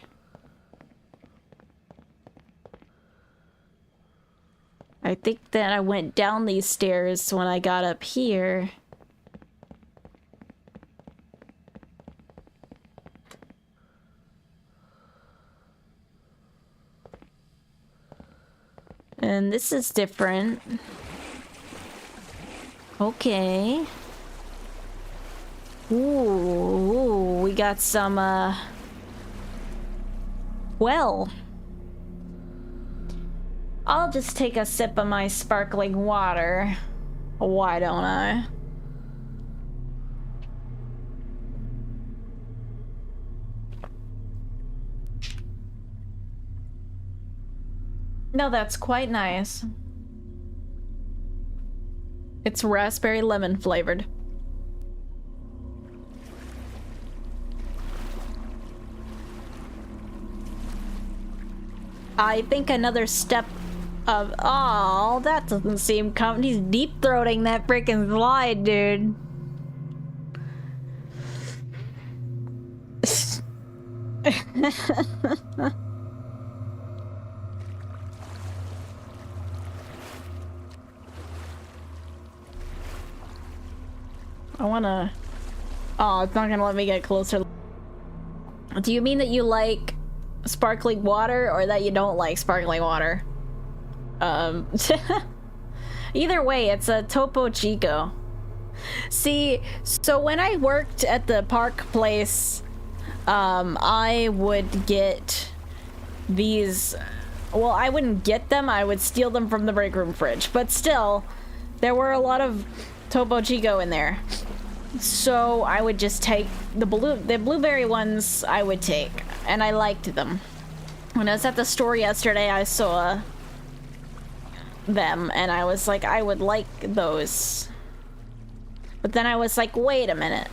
I think that I went down these stairs when I got up here. And this is different. Okay. Ooh, we got some, well. I'll just take a sip of my sparkling water. Why don't I? No, that's quite nice. It's raspberry lemon flavored. I think another step of... Oh, that doesn't seem he's deep-throating that freaking slide, dude. I wanna... Oh, it's not gonna let me get closer. Do you mean that you like sparkling water or that you don't like sparkling water? Either way, it's a Topo Chico. See, so when I worked at the park place, I would get these... Well, I wouldn't get them, I would steal them from the break room fridge. But still, there were a lot of Topo Chico in there. So I would just take the blueberry ones I would take, and I liked them. When I was at the store yesterday, I saw them, and I was like, I would like those. But then I was like, wait a minute.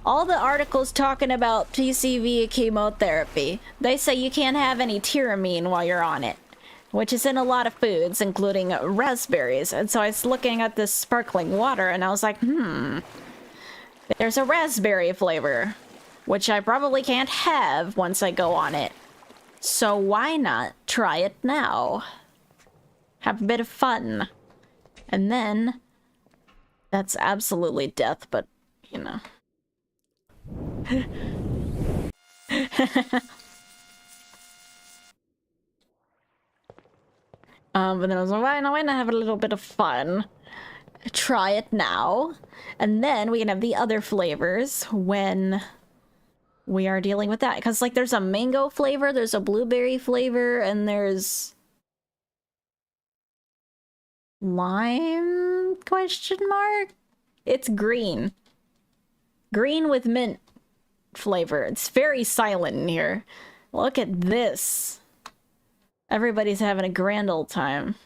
All the articles talking about PCV chemotherapy, they say you can't have any tyramine while you're on it, which is in a lot of foods, including raspberries. And so I was looking at this sparkling water, and I was like, there's a raspberry flavor, which I probably can't have once I go on it. So why not try it now? Have a bit of fun. And then, that's absolutely death, but, you know. But then I was like, why not have a little bit of fun? Try it now. And then we can have the other flavors when we are dealing with that. Because, like, there's a mango flavor, there's a blueberry flavor, and there's... lime? Question mark? It's green. Green with mint flavor. It's very silent in here. Look at this. Everybody's having a grand old time.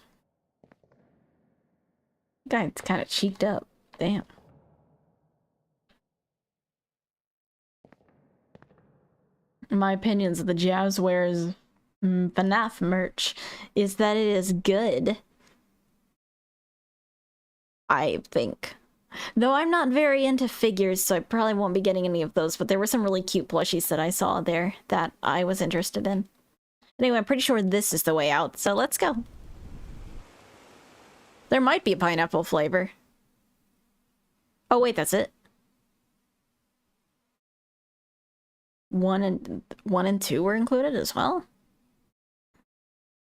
Guy's kind of cheeked up. Damn. My opinions of the Jazzwares FNAF merch is that it is good. I think. Though I'm not very into figures, so I probably won't be getting any of those, but there were some really cute plushies that I saw there that I was interested in. Anyway, I'm pretty sure this is the way out, so let's go. There might be a pineapple flavor. Oh wait, that's it. 1 and 2 were included as well?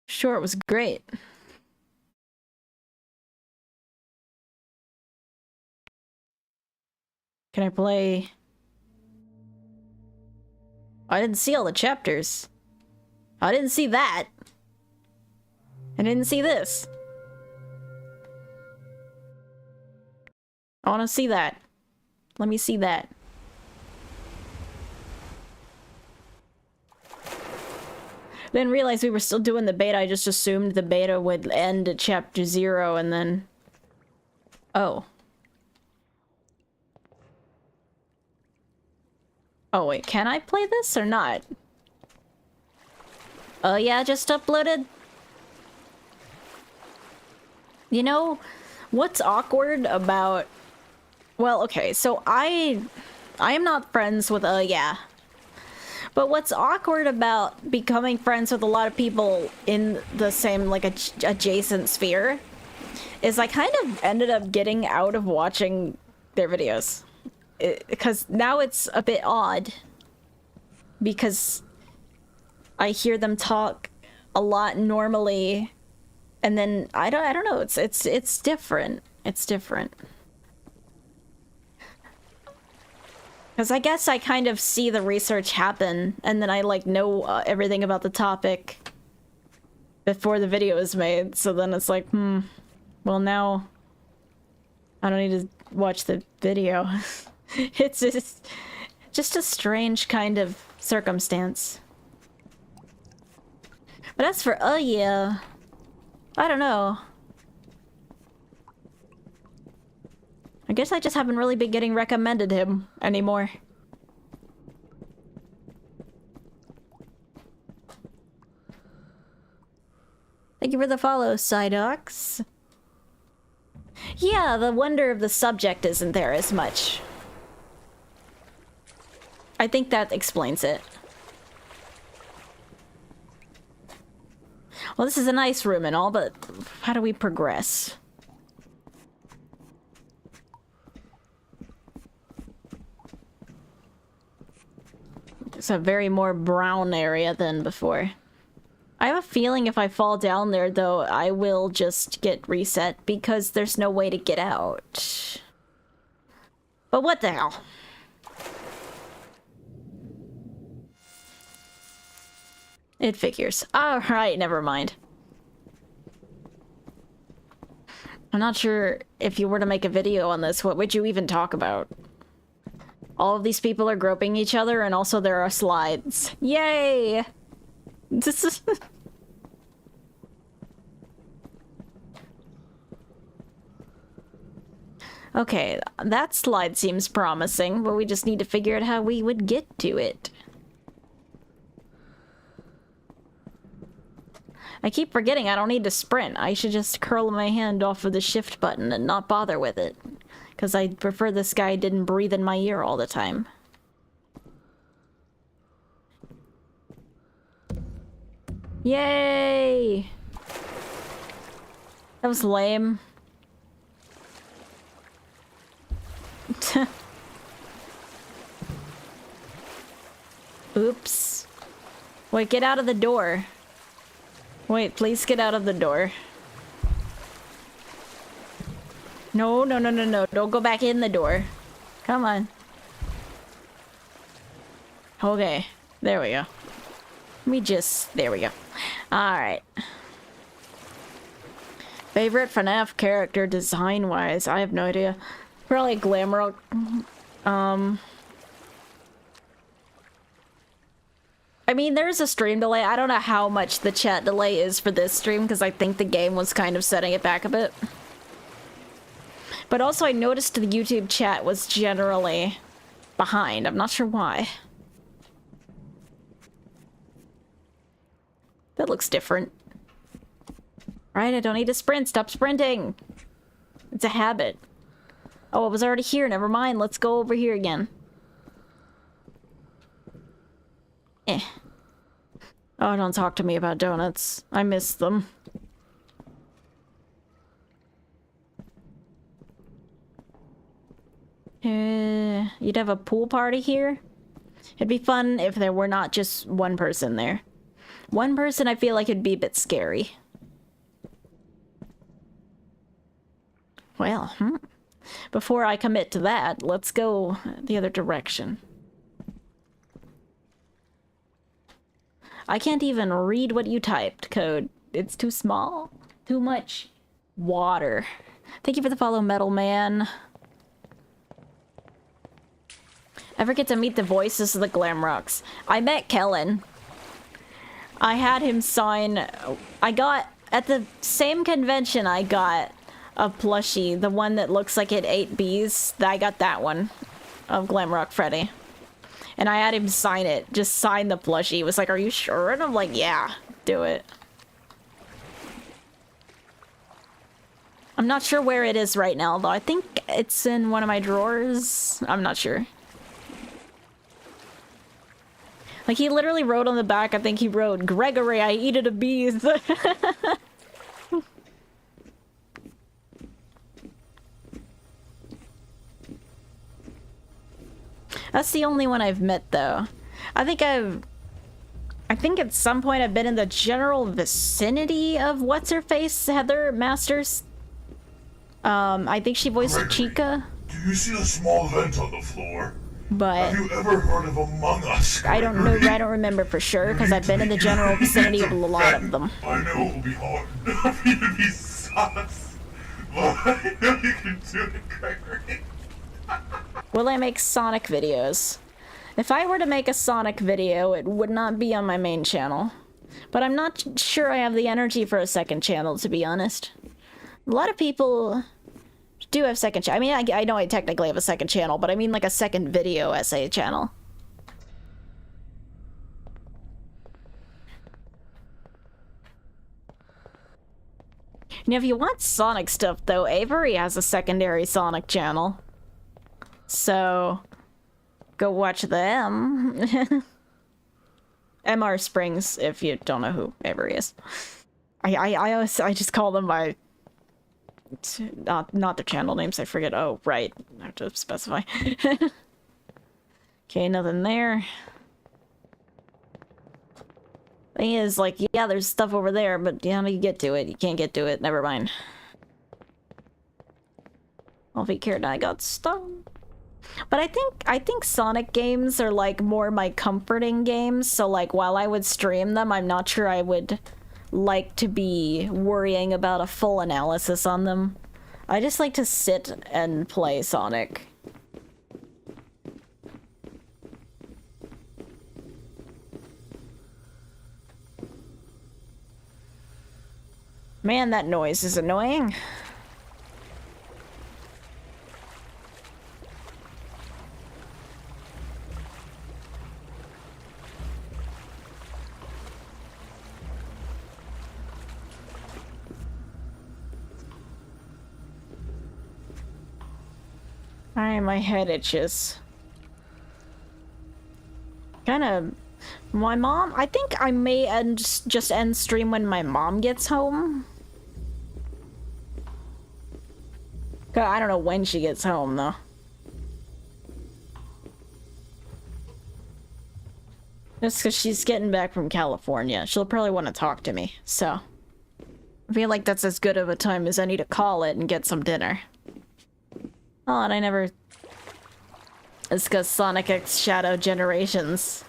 Sure, it was great. Can I play? I didn't see all the chapters. I didn't see that. I didn't see this. I want to see that. Let me see that. Didn't realize we were still doing the beta. I just assumed the beta would end at chapter 0 and then... Oh. Oh wait, can I play this or not? Oh yeah, just uploaded. You know, what's awkward about... Well, okay, so I am not friends with yeah. But what's awkward about becoming friends with a lot of people in the same, like, adjacent sphere is I kind of ended up getting out of watching their videos. Because now it's a bit odd. Because I hear them talk a lot normally, and then I don't know, it's different. It's different. Because I guess I kind of see the research happen, and then I, like, know everything about the topic before the video is made, so then it's like, well, now I don't need to watch the video. It's just a strange kind of circumstance. But as for, yeah, I don't know. I guess I just haven't really been getting recommended him anymore. Thank you for the follow, Psydox. Yeah, the wonder of the subject isn't there as much. I think that explains it. Well, this is a nice room and all, but how do we progress? It's a very more brown area than before. I have a feeling if I fall down there, though, I will just get reset because there's no way to get out. But what the hell? It figures. Alright, never mind. I'm not sure if you were to make a video on this, what would you even talk about? All of these people are groping each other, and also there are slides. Yay! This is... Okay, that slide seems promising, but we just need to figure out how we would get to it. I keep forgetting I don't need to sprint. I should just curl my hand off of the shift button and not bother with it. Because I prefer this guy didn't breathe in my ear all the time. Yay! That was lame. Oops. Wait, get out of the door. Wait, please get out of the door. No, no, no, no, no. Don't go back in the door. Come on. Okay. There we go. There we go. Alright. Favorite FNAF character design-wise? I have no idea. Probably Glamrock. I mean, there's a stream delay. I don't know how much the chat delay is for this stream, because I think the game was kind of setting it back a bit. But also, I noticed the YouTube chat was generally behind. I'm not sure why. That looks different. Right, I don't need to sprint. Stop sprinting. It's a habit. Oh, it was already here. Never mind. Let's go over here again. Eh. Oh, don't talk to me about donuts. I miss them. You'd have a pool party here? It'd be fun if there were not just one person there. One person, I feel like it'd be a bit scary. Well, before I commit to that, let's go the other direction. I can't even read what you typed, code. It's too small. Too much water. Thank you for the follow, Metal Man. Ever get to meet the voices of the Glamrocks? I met Kellen. I had him sign... I got... At the same convention, I got a plushie. The one that looks like it ate bees. I got that one. Of Glamrock Freddy. And I had him sign it. Just sign the plushie. He was like, are you sure? And I'm like, yeah, do it. I'm not sure where it is right now, though. I think it's in one of my drawers. I'm not sure. Like, he literally wrote on the back, I think he wrote, Gregory, I eated a bees. That's the only one I've met, though. I think at some point I've been in the general vicinity of what's-her-face, Heather Masters. I think she voiced Gregory, Chica. Do you see the small vent on the floor? But Have you ever heard of Among Us, I don't know. I don't remember for sure because I've been in the general vicinity of a lot of them. I know it will be hard for you to be sus, but I know you can do it, Gregory. Will I make Sonic videos? If I were to make a Sonic video, it would not be on my main channel. But I'm not sure I have the energy for a second channel, to be honest. A lot of people do have second channel. I mean, I know I technically have a second channel, but I mean like a second video essay channel. Now, if you want Sonic stuff, though, Avery has a secondary Sonic channel. So, go watch them. MR Springs, if you don't know who Avery is. I just call them by... Not the channel names, I forget. Oh, right. I have to specify. Okay, nothing there. Thing is, like, yeah, there's stuff over there, but how do you get to it? You can't get to it. Never mind. All if he cared, I got stung. But I think Sonic games are, like, more my comforting games, so, like, while I would stream them, I'm not sure I would like to be worrying about a full analysis on them. I just like to sit and play Sonic. Man, that noise is annoying. My head itches. Kind of. My mom. I think I may just end stream when my mom gets home. I don't know when she gets home though. Just because she's getting back from California. She'll probably want to talk to me, so. I feel like that's as good of a time as any to call it and get some dinner. Oh, and I never discussed Sonic X Shadow Generations.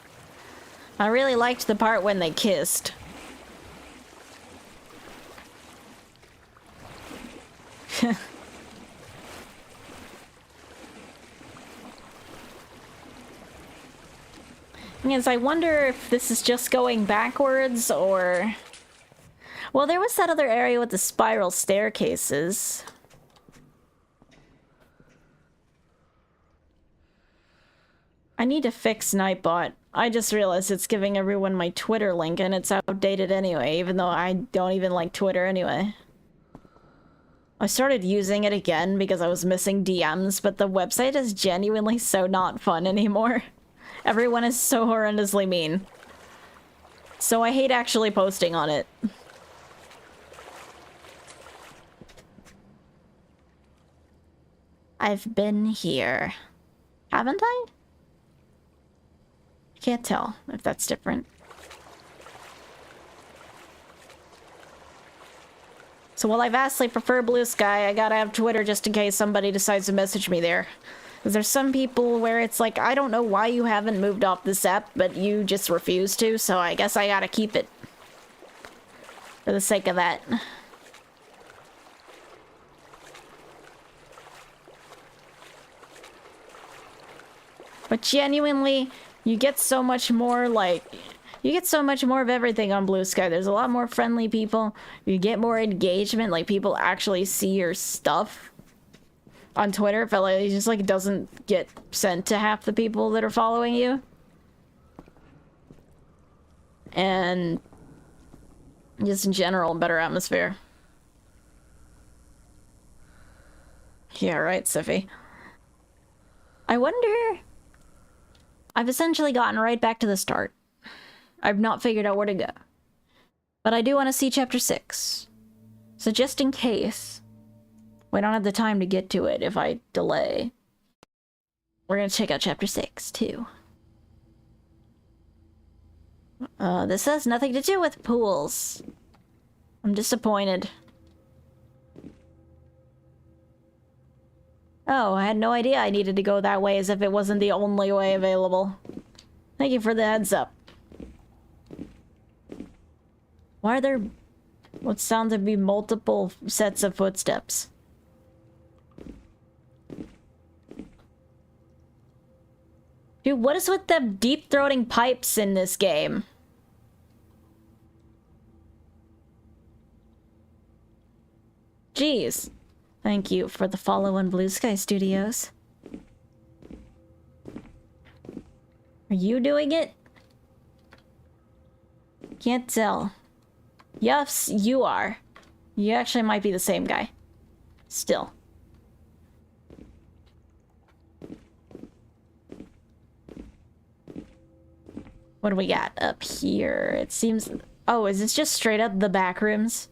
I really liked the part when they kissed. Yes, I wonder if this is just going backwards or... Well, there was that other area with the spiral staircases. I need to fix Nightbot. I just realized it's giving everyone my Twitter link and it's outdated anyway, even though I don't even like Twitter anyway. I started using it again because I was missing DMs, but the website is genuinely so not fun anymore. Everyone is so horrendously mean. So I hate actually posting on it. I've been here. Haven't I? Can't tell if that's different. So while I vastly prefer Blue Sky, I gotta have Twitter just in case somebody decides to message me there. Because there's some people where it's like, I don't know why you haven't moved off this app, but you just refuse to, so I guess I gotta keep it. For the sake of that. But genuinely, you get so much more, like... You get so much more of everything on Blue Sky. There's a lot more friendly people. You get more engagement, like people actually see your stuff. On Twitter, it felt like it just like doesn't get sent to half the people that are following you. And just in general, better atmosphere. Yeah, right, Siffy. I wonder... I've essentially gotten right back to the start. I've not figured out where to go. But I do want to see Chapter 6. So just in case... We don't have the time to get to it if I delay. We're gonna check out Chapter 6, too. This has nothing to do with pools. I'm disappointed. Oh, I had no idea I needed to go that way as if it wasn't the only way available. Thank you for the heads up. Why are there what sound to be multiple sets of footsteps? Dude, what is with the deep-throating pipes in this game? Jeez. Thank you for the follow on Blue Sky Studios. Are you doing it? Can't tell. Yes, you are. You actually might be the same guy. Still. What do we got up here? It seems... Oh, is this just straight up the back rooms?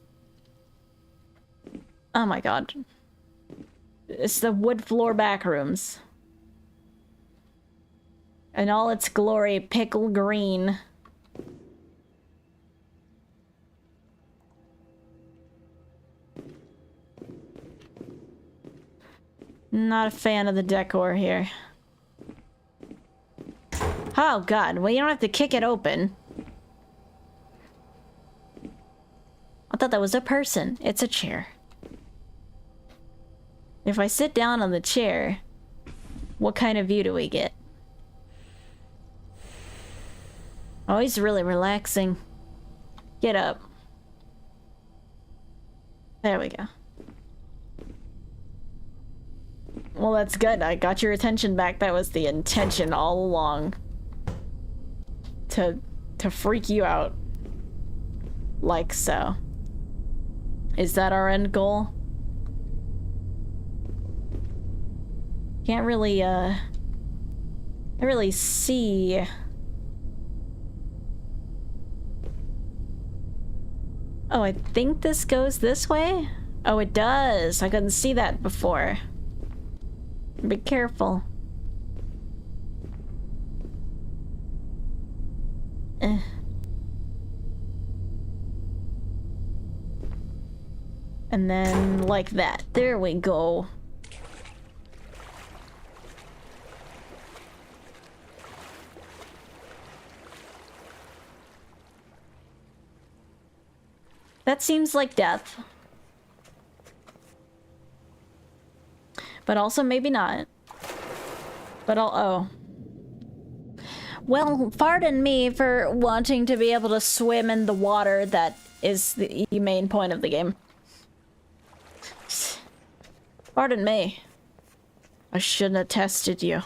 Oh my god. It's the wood floor back rooms. In all its glory, pickle green. Not a fan of the decor here. Oh god, well you don't have to kick it open. I thought that was a person. It's a chair. If I sit down on the chair, what kind of view do we get? Oh, he's really relaxing. Get up. There we go. Well, that's good. I got your attention back. That was the intention all along. To freak you out. Like so. Is that our end goal? Can't really see. Oh, I think this goes this way? Oh, it does. I couldn't see that before. Be careful. And then like that. There we go. That seems like death. But also maybe not. But oh. Well, pardon me for wanting to be able to swim in the water that is the main point of the game. Pardon me. I shouldn't have tested you.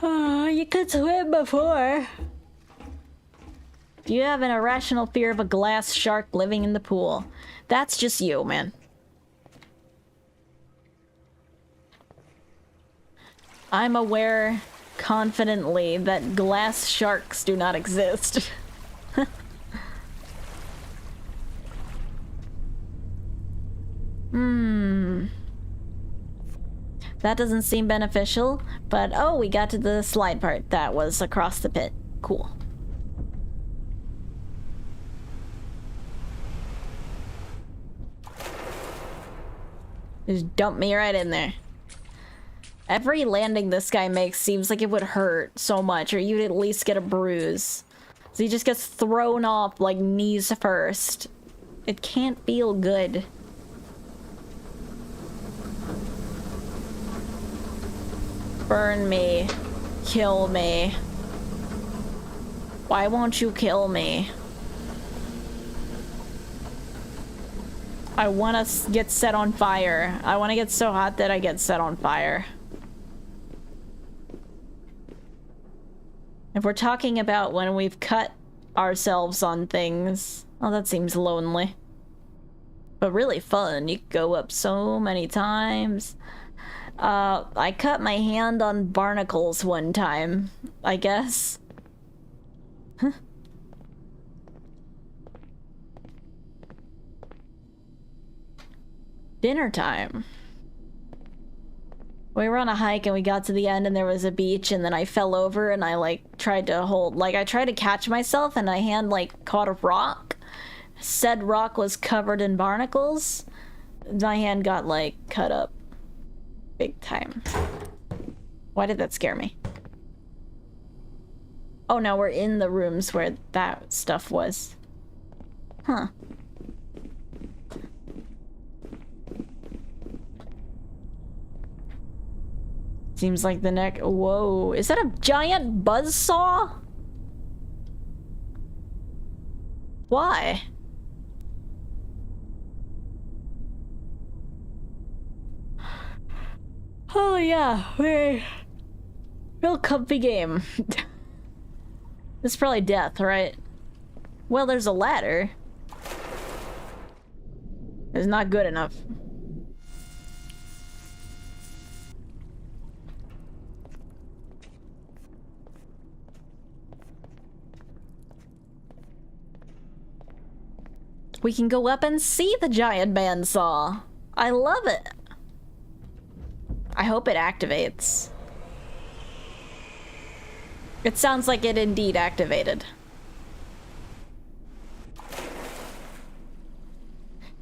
Oh, you could swim before. You have an irrational fear of a glass shark living in the pool. That's just you, man. I'm aware confidently that glass sharks do not exist. That doesn't seem beneficial, but oh, we got to the slide part. That was across the pit. Cool. Just dump me right in there. Every landing this guy makes seems like it would hurt so much, or you'd at least get a bruise. So he just gets thrown off like knees first. It can't feel good. Burn me. Kill me. Why won't you kill me? I want to get set on fire. I want to get so hot that I get set on fire. If we're talking about when we've cut ourselves on things, oh, that seems lonely. But really fun. You could go up so many times. I cut my hand on barnacles one time, I guess. Huh. Dinner time. We were on a hike and we got to the end and there was a beach and then I fell over and I like tried to catch myself and my hand like caught a rock. Said rock was covered in barnacles. My hand got like cut up. Big time. Why did that scare me? Oh no, we're in the rooms where that stuff was. Huh. Seems like the neck. Whoa, is that a giant buzzsaw? Why? Oh yeah, real comfy game. This is probably death, right? Well, there's a ladder. It's not good enough. We can go up and see the giant bandsaw. I love it. I hope it activates. It sounds like it indeed activated.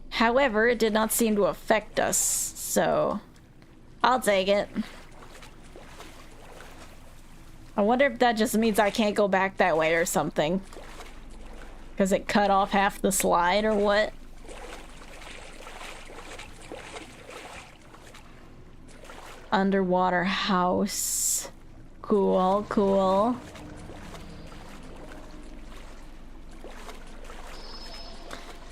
However, it did not seem to affect us, so I'll take it. I wonder if that just means I can't go back that way or something. Because it cut off half the slide or what? Underwater house. Cool, cool.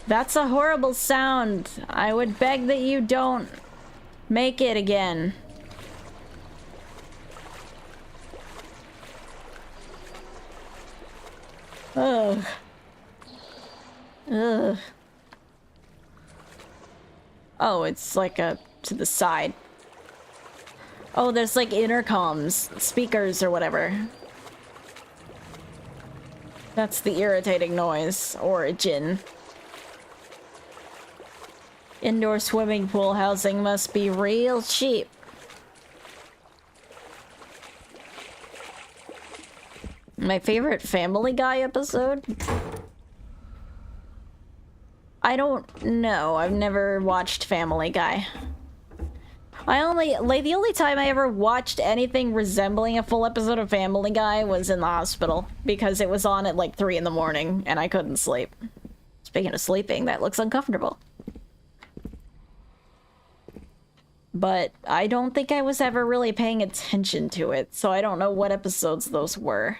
That's a horrible sound. I would beg that you don't make it again. Ugh. Ugh. Oh, it's like a to the side. Oh, there's like intercoms, speakers or whatever. That's the irritating noise origin. Indoor swimming pool housing must be real cheap. My favorite Family Guy episode? I don't know. I've never watched Family Guy. The only time I ever watched anything resembling a full episode of Family Guy was in the hospital because it was on at like 3 in the morning and I couldn't sleep. Speaking of sleeping, that looks uncomfortable. But I don't think I was ever really paying attention to it, so I don't know what episodes those were.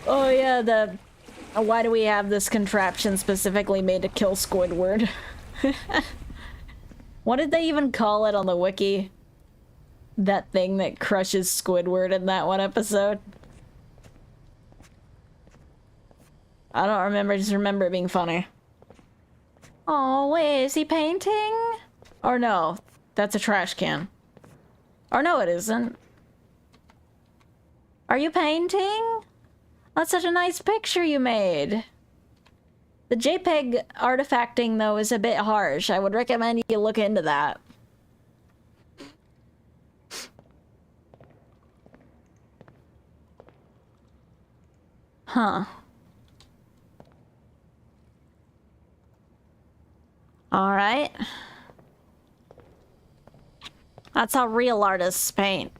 Oh yeah, why do we have this contraption specifically made to kill Squidward? What did they even call it on the wiki? That thing that crushes Squidward in that one episode? I don't remember, I just remember it being funny. Oh, wait, is he painting? Or no, that's a trash can. Or no, it isn't. Are you painting? That's such a nice picture you made. The JPEG artifacting, though, is a bit harsh. I would recommend you look into that. Huh. Alright. That's how real artists paint.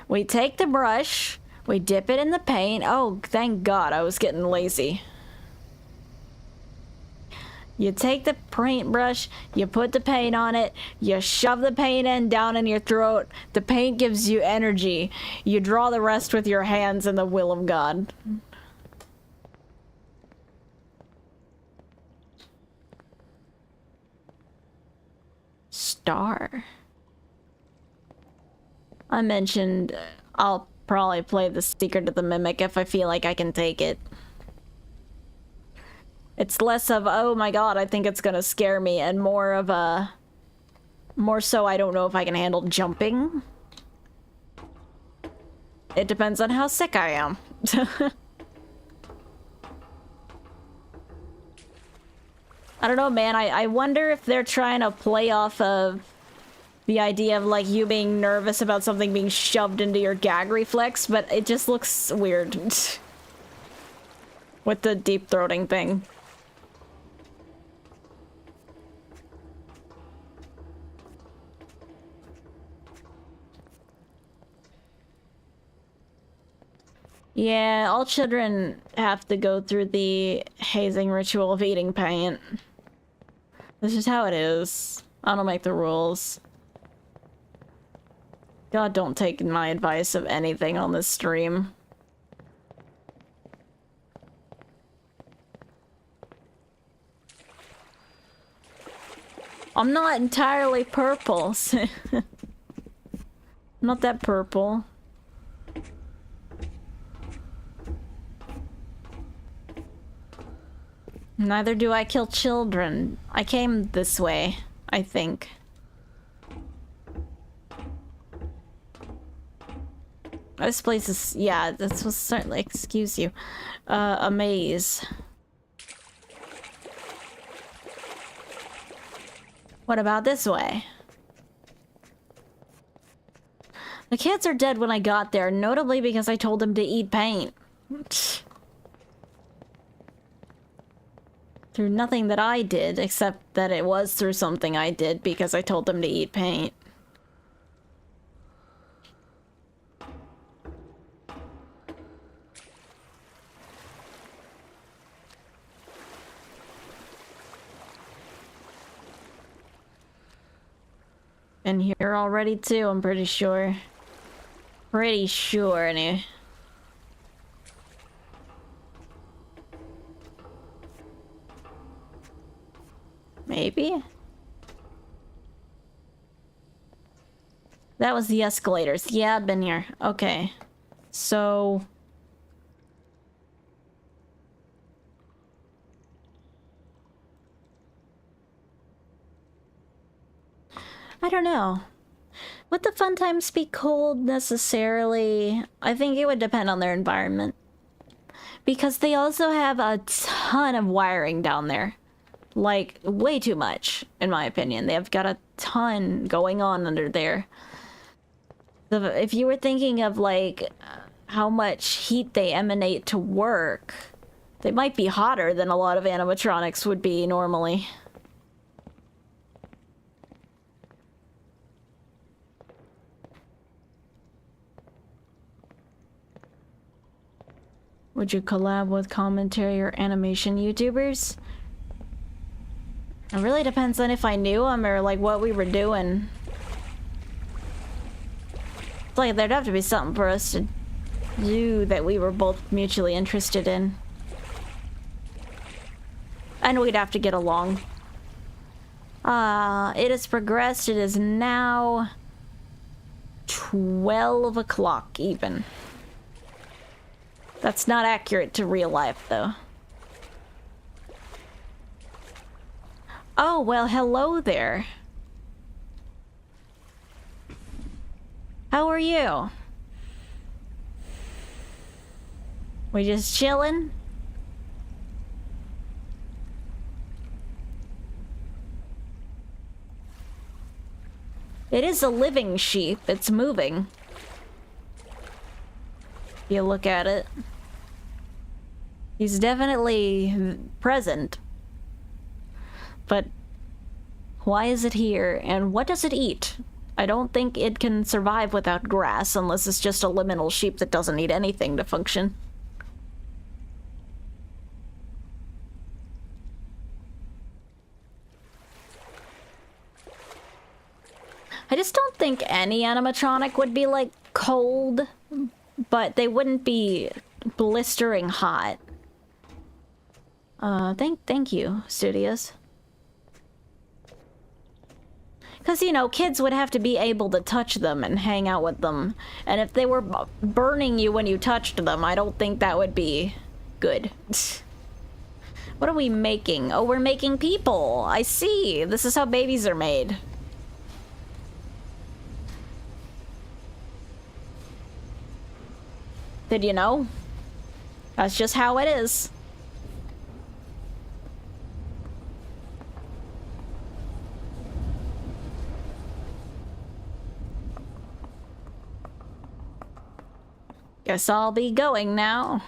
We take the brush, we dip it in the paint. Oh, thank God, I was getting lazy. You take the paintbrush, you put the paint on it, you shove the paint end down in your throat. The paint gives you energy. You draw the rest with your hands and the will of God. Star. I mentioned I'll probably play The Secret of the Mimic if I feel like I can take it. It's less of, oh my God, I think it's gonna scare me, and more of a... more so I don't know if I can handle jumping. It depends on how sick I am. I don't know, man. I wonder if they're trying to play off of the idea of, like, you being nervous about something being shoved into your gag reflex, but it just looks weird. With the deep-throating thing. Yeah, all children have to go through the hazing ritual of eating paint. This is how it is. I don't make the rules. God, don't take my advice of anything on this stream. I'm not entirely purple. Not that purple. Neither do I kill children. I came this way, I think. This place is, yeah, this was certainly, excuse you, a maze. What about this way? The kids are dead when I got there, notably because I told them to eat paint. Through nothing that I did, except that it was through something I did because I told them to eat paint. And here already too, I'm pretty sure. Pretty sure, anyway. Maybe? That was the escalators. Yeah, I've been here. Okay. So... I don't know. Would the fun times be cold necessarily? I think it would depend on their environment. Because they also have a ton of wiring down there. Like, way too much, in my opinion. They've got a ton going on under there. So if you were thinking of, like, how much heat they emanate to work, they might be hotter than a lot of animatronics would be normally. Would you collab with commentary or animation YouTubers? It really depends on if I knew them or like what we were doing. It's like there'd have to be something for us to do that we were both mutually interested in. And we'd have to get along. It has progressed. It is now 12 o'clock even. That's not accurate to real life, though. Oh, well, hello there. How are you? We just chilling? It is a living sheep. It's moving. You look at it. He's definitely present. But why is it here, and what does it eat? I don't think it can survive without grass unless it's just a liminal sheep that doesn't eat anything to function. I just don't think any animatronic would be like cold. But they wouldn't be blistering hot. Thank you, Studios. Because, you know, kids would have to be able to touch them and hang out with them. And if they were burning you when you touched them, I don't think that would be good. What are we making? Oh, we're making people. I see. This is how babies are made. Did you know? That's just how it is. Guess I'll be going now.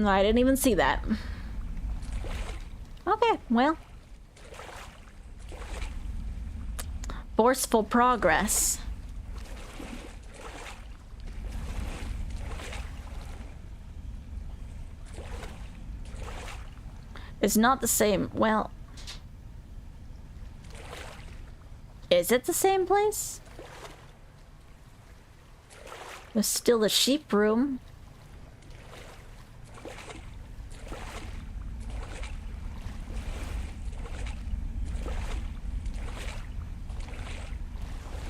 I didn't even see that. Okay, well. Forceful progress. It's not the same. Well, is it the same place? There's still the sheep room.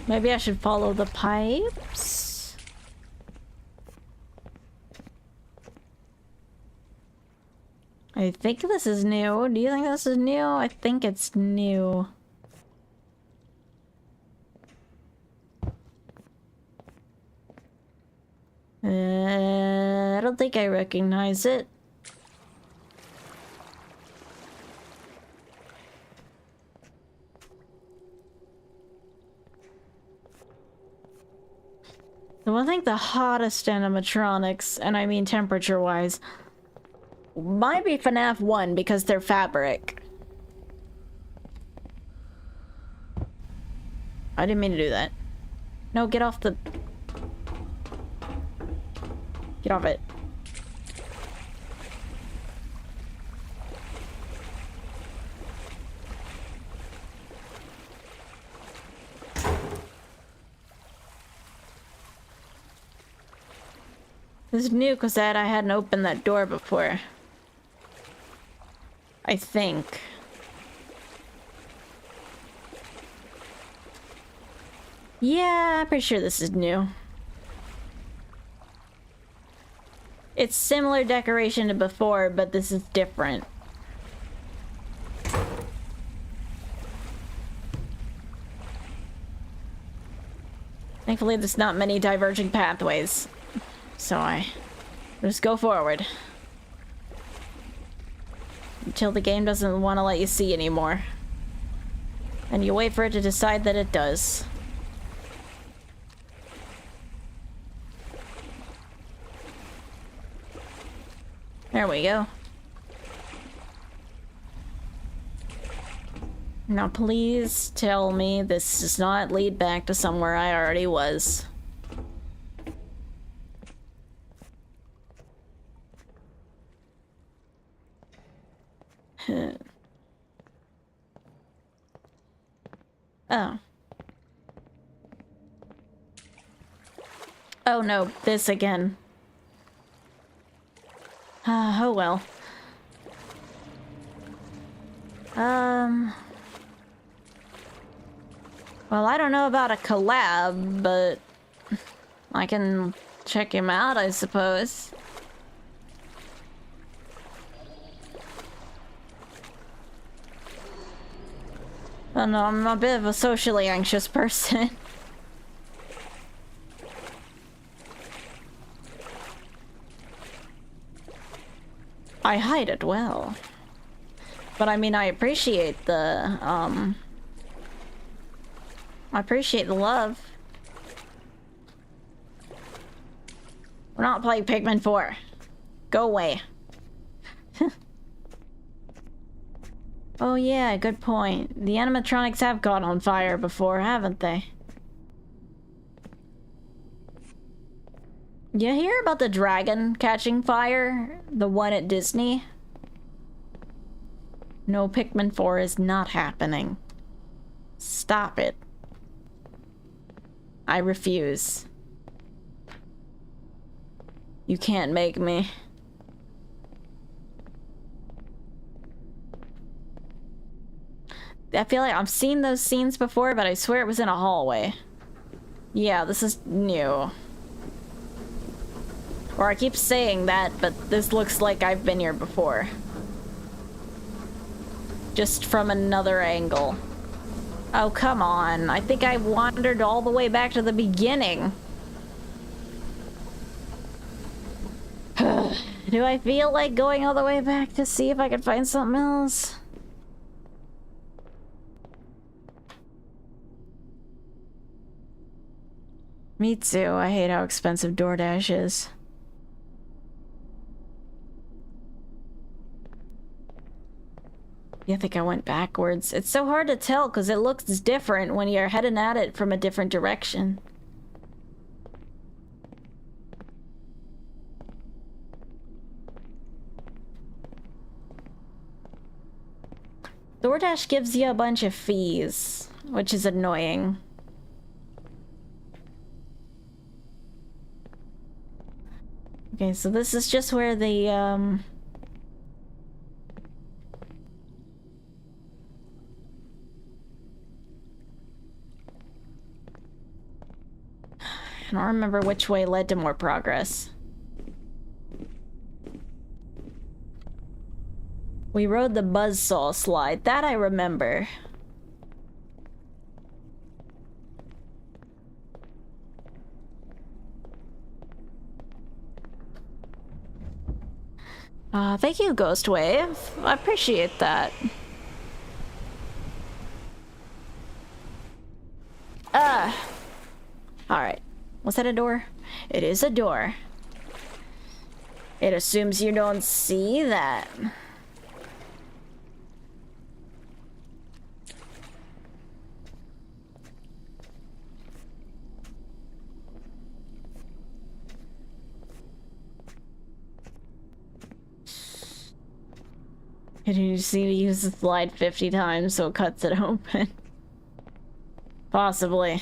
Maybe I should follow the pipes? I think this is new. Do you think this is new? I think it's new. I don't think I recognize it. So I think the hottest animatronics, and I mean temperature-wise, might be FNAF 1 because they're fabric. I didn't mean to do that. No, get off the... Get off it. This is new because I hadn't opened that door before. I think. Yeah, I'm pretty sure this is new. It's similar decoration to before, but this is different. Thankfully, there's not many diverging pathways, so I just go forward. Until the game doesn't want to let you see anymore. And you wait for it to decide that it does. There we go. Now please tell me this does not lead back to somewhere I already was. Oh. Oh no, this again. Oh well. Well, I don't know about a collab, but I can check him out, I suppose. I don't know, I'm a bit of a socially anxious person. I hide it well. But I mean, I appreciate the, I appreciate the love. We're not playing Pikmin 4. Go away. Oh yeah, good point. The animatronics have caught on fire before, haven't they? You hear about the dragon catching fire? The one at Disney? No, Pikmin 4 is not happening. Stop it. I refuse. You can't make me. I feel like I've seen those scenes before, but I swear it was in a hallway. Yeah, this is new. Or I keep saying that, but this looks like I've been here before. Just from another angle. Oh, come on. I think I wandered all the way back to the beginning. Do I feel like going all the way back to see if I can find something else? Me too. I hate how expensive DoorDash is. I think I went backwards. It's so hard to tell because it looks different when you're heading at it from a different direction. DoorDash gives you a bunch of fees, which is annoying. Okay, so this is just where the, I don't remember which way led to more progress. We rode the Buzzsaw slide. That I remember. Thank you, Ghost Wave. I appreciate that. Alright. Was that a door? It is a door. It assumes you don't see that. You just need to use the slide 50 times so it cuts it open. Possibly.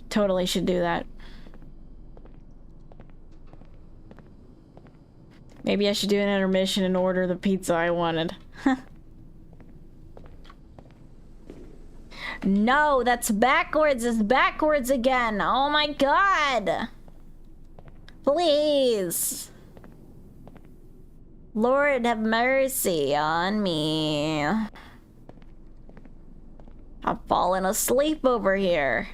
Totally should do that. Maybe I should do an intermission and order the pizza I wanted. No, that's backwards. It's backwards again. Oh my god. Please. Lord, have mercy on me. I've fallen asleep over here.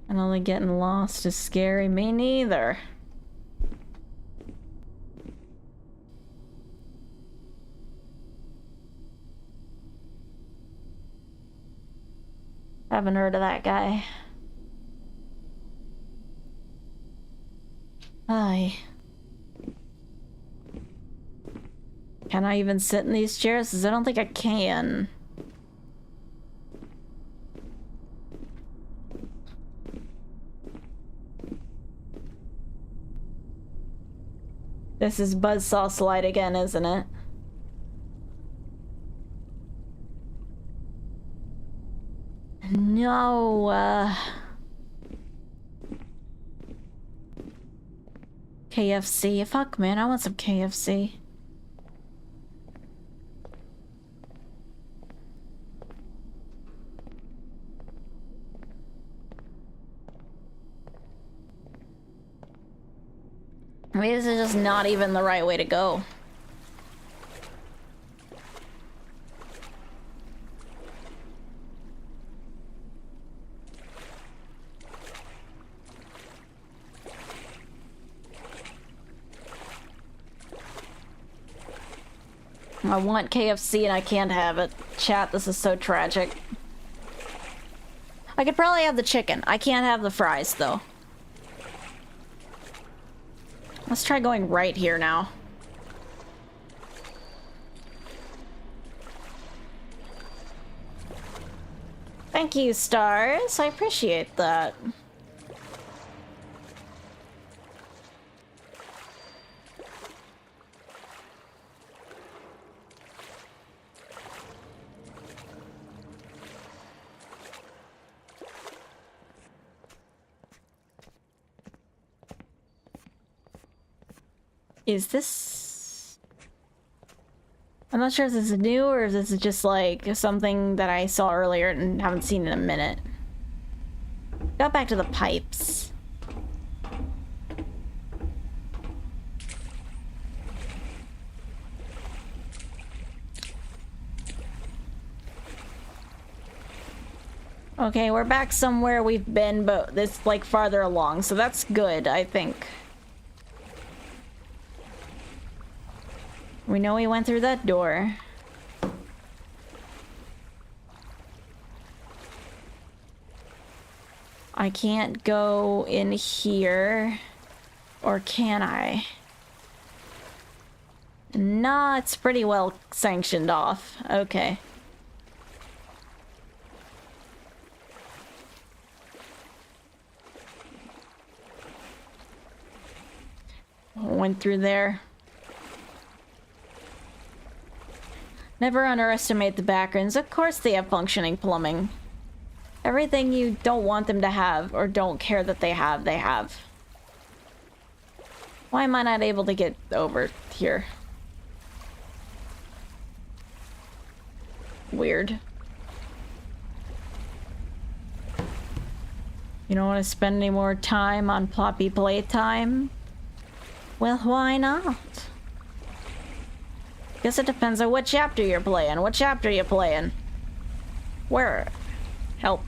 And only getting lost is scary. Me neither. Haven't heard of that guy. Aye. Can I even sit in these chairs? 'Cause I don't think I can. This is Buzzsaw Slide again, isn't it? No, KFC. Fuck, man, I want some KFC. Maybe this is just not even the right way to go. I want KFC and I can't have it. Chat, this is so tragic. I could probably have the chicken. I can't have the fries, though. Let's try going right here now. Thank you, stars. I appreciate that. Is this... I'm not sure if this is new or if this is just like something that I saw earlier and haven't seen in a minute. Got back to the pipes. Okay, we're back somewhere we've been, but it's like farther along, so that's good, I think. We know we went through that door. I can't go in here. Or can I? Nah, it's pretty well sanctioned off. Okay. Went through there. Never underestimate the Backrooms. Of course they have functioning plumbing. Everything you don't want them to have or don't care that they have, they have. Why am I not able to get over here? Weird. You don't want to spend any more time on Ploppy Playtime? Well, why not? Guess it depends on what chapter you're playing. What chapter you playing? Where? Help.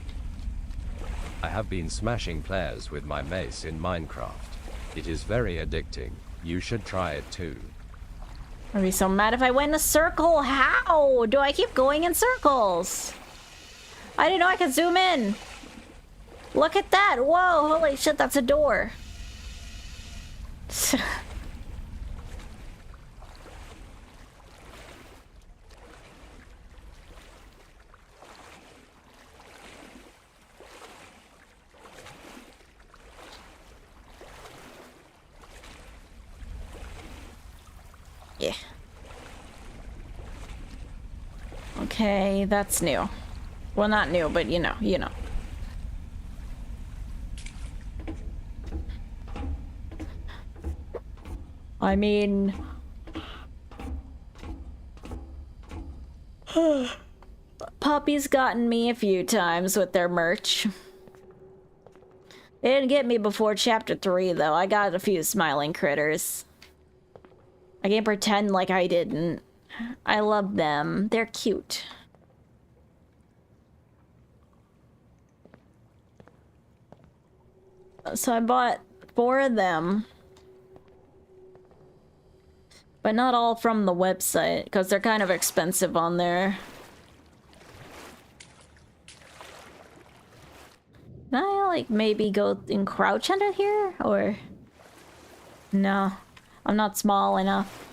I have been smashing players with my mace in Minecraft. It is very addicting. You should try it too. I'd be so mad if I went in a circle. How do I keep going in circles? I didn't know I could zoom in. Look at that. Whoa, holy shit, that's a door. Yeah. Okay, that's new. Well, not new, but you know, you know. I mean... Poppy's gotten me a few times with their merch. They didn't get me before chapter 3, though. I got a few smiling critters. I can't pretend like I didn't. I love them. They're cute. So I bought 4 of them. But not all from the website, because they're kind of expensive on there. Can I, like, maybe go and crouch under here? Or... No. I'm not small enough.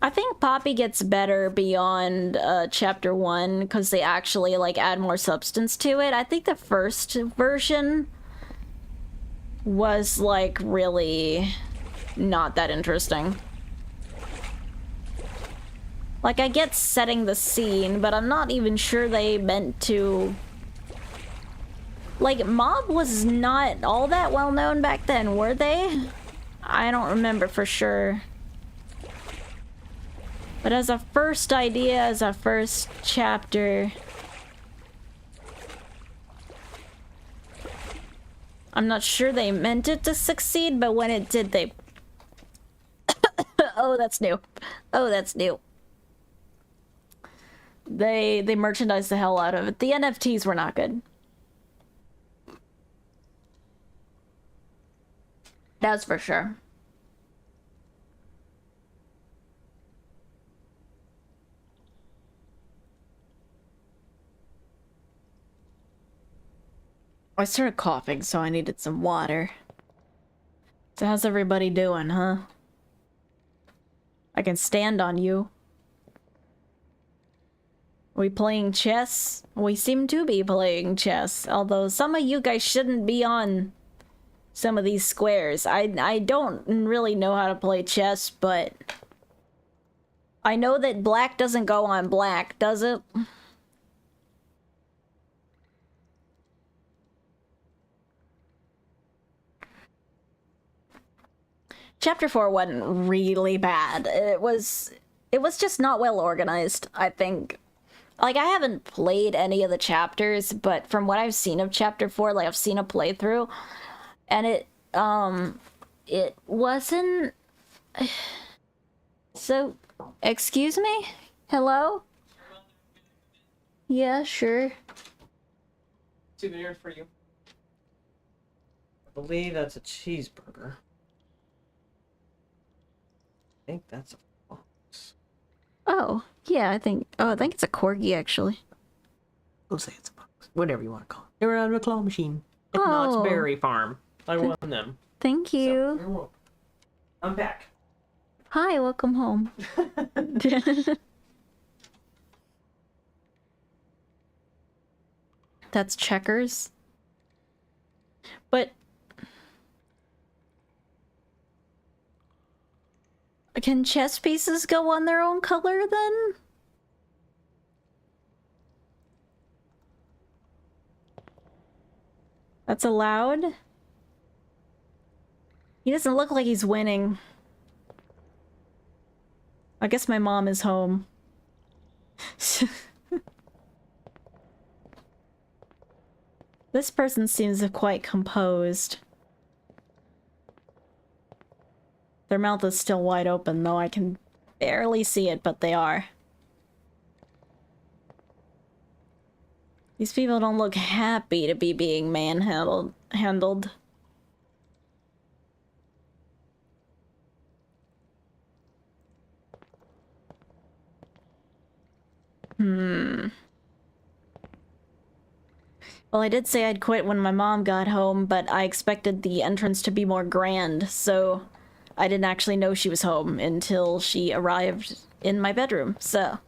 I think Poppy gets better beyond chapter 1 because they actually like add more substance to it. I think the first version was like really not that interesting. Like, I get setting the scene, but I'm not even sure they meant to... Like, Mob was not all that well known back then, were they? I don't remember for sure. But as a first idea, as a first chapter... I'm not sure they meant it to succeed, but when it did, they... Oh, that's new. Oh, that's new. They merchandised the hell out of it. The NFTs were not good. That's for sure. I started coughing, so I needed some water. So how's everybody doing, huh? I can stand on you. Are we playing chess? We seem to be playing chess, although some of you guys shouldn't be on some of these squares. I don't really know how to play chess, but I know that black doesn't go on black, does it? Chapter 4 wasn't really bad. It was just not well organized, I think. Like, I haven't played any of the chapters, but from what I've seen of chapter 4, like, I've seen a playthrough, and it wasn't... So, excuse me? Hello? Yeah, sure. Souvenir for you. I believe that's a cheeseburger. I think that's a fox. Oh, yeah, I think it's a corgi, actually. We'll say it's a fox. Whatever you want to call it. They were out of a claw machine at Knott's Berry Farm. I won them. Thank So, you. you're welcome. I'm back. Hi, welcome home. That's checkers. But can chess pieces go on their own color then? That's allowed? He doesn't look like he's winning. I guess my mom is home. This person seems quite composed. Their mouth is still wide open, though I can barely see it, but they are. These people don't look happy to be being manhandled. Well, I did say I'd quit when my mom got home, but I expected the entrance to be more grand, so I didn't actually know she was home until she arrived in my bedroom, so...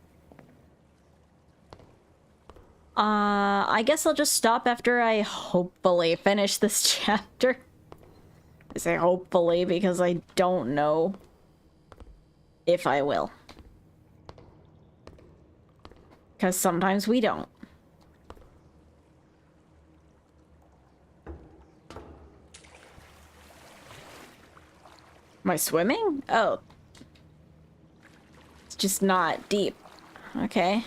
I guess I'll just stop after I hopefully finish this chapter. I say hopefully because I don't know if I will. Because sometimes we don't. Am I swimming? Oh. It's just not deep. Okay.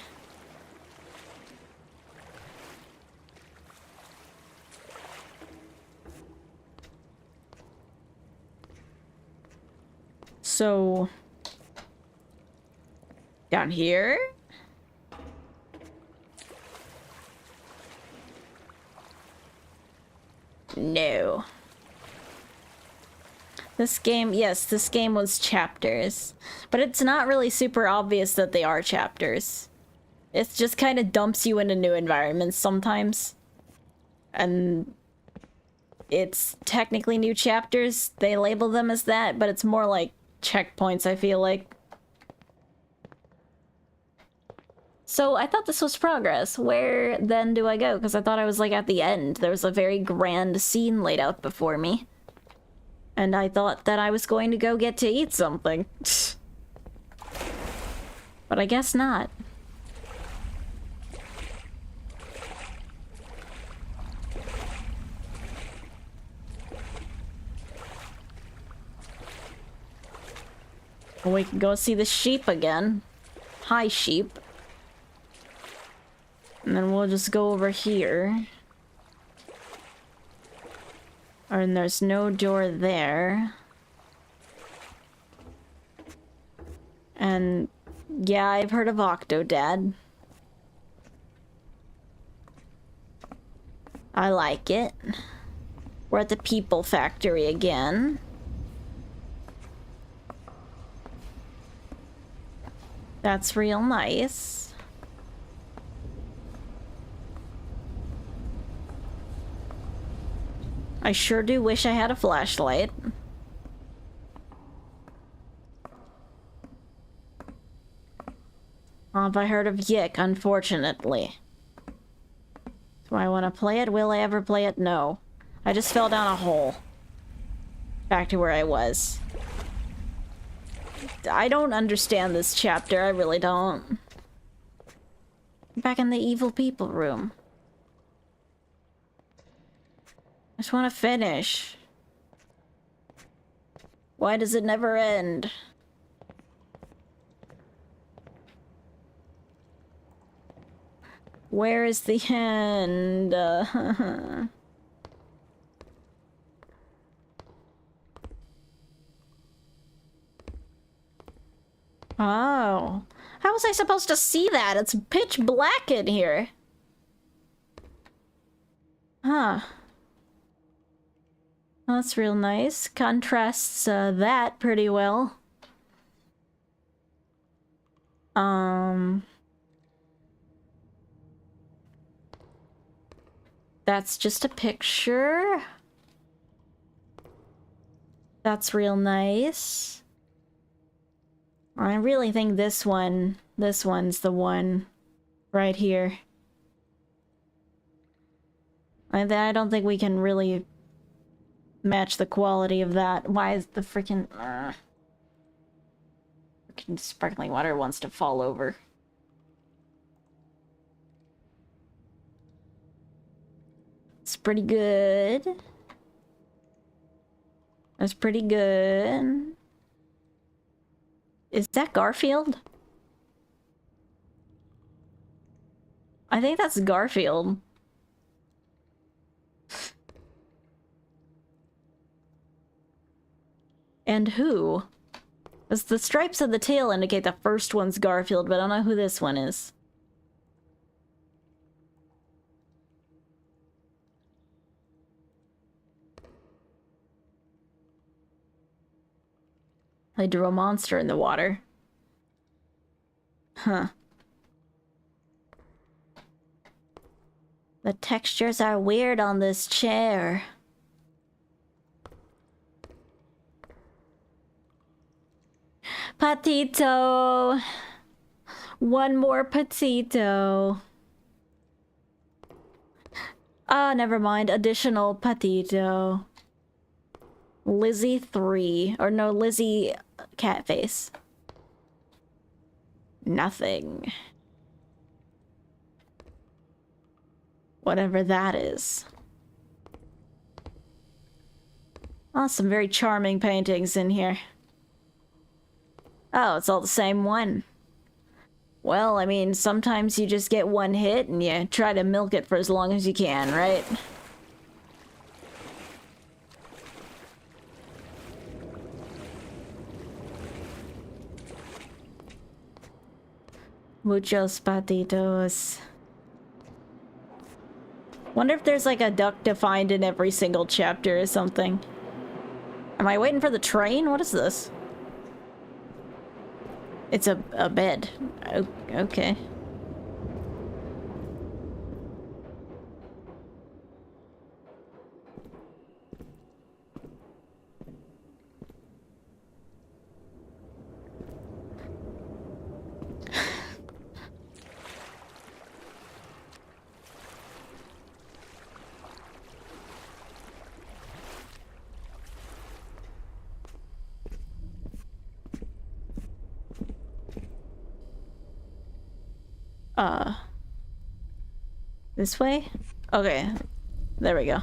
So, down here? No. This game, yes, this game was chapters, but it's not really super obvious that they are chapters. It just kind of dumps you into new environments sometimes. And it's technically new chapters. They label them as that, but it's more like checkpoints, I feel like. So I thought this was progress. Where then do I go? Because I thought I was like at the end. There was a very grand scene laid out before me. And I thought that I was going to go get to eat something. But I guess not. Well, we can go see the sheep again. Hi, sheep. And then we'll just go over here. And there's no door there. And yeah, I've heard of Octodad. I like it. We're at the People Factory again. That's real nice. I sure do wish I had a flashlight. Have I heard of Yick, unfortunately. Do I want to play it? Will I ever play it? No. I just fell down a hole. Back to where I was. I don't understand this chapter, I really don't. Back in the evil people room. I just want to finish. Why does it never end? Where is the end? Oh. How was I supposed to see that? It's pitch black in here. Huh. That's real nice. Contrasts that pretty well. That's just a picture. That's real nice. I really think this one's the one right here. I don't think we can really match the quality of that. Why is the freaking sparkling water wants to fall over? It's pretty good. That's pretty good. Is that Garfield? I think that's Garfield. And who? As the stripes of the tail indicate the first one's Garfield, but I don't know who this one is. They drew a monster in the water. Huh. The textures are weird on this chair. Patito! One more patito. Ah, never mind. Additional patito. Lizzie 3. Or no, Lizzie cat face. Nothing. Whatever that is. Oh, some very charming paintings in here. Oh, it's all the same one. Well, I mean, sometimes you just get one hit and you try to milk it for as long as you can, right? Muchos patitos. Wonder if there's like a duck to find in every single chapter or something. Am I waiting for the train? What is this? It's a bed. Oh, okay. This way? Okay. There we go.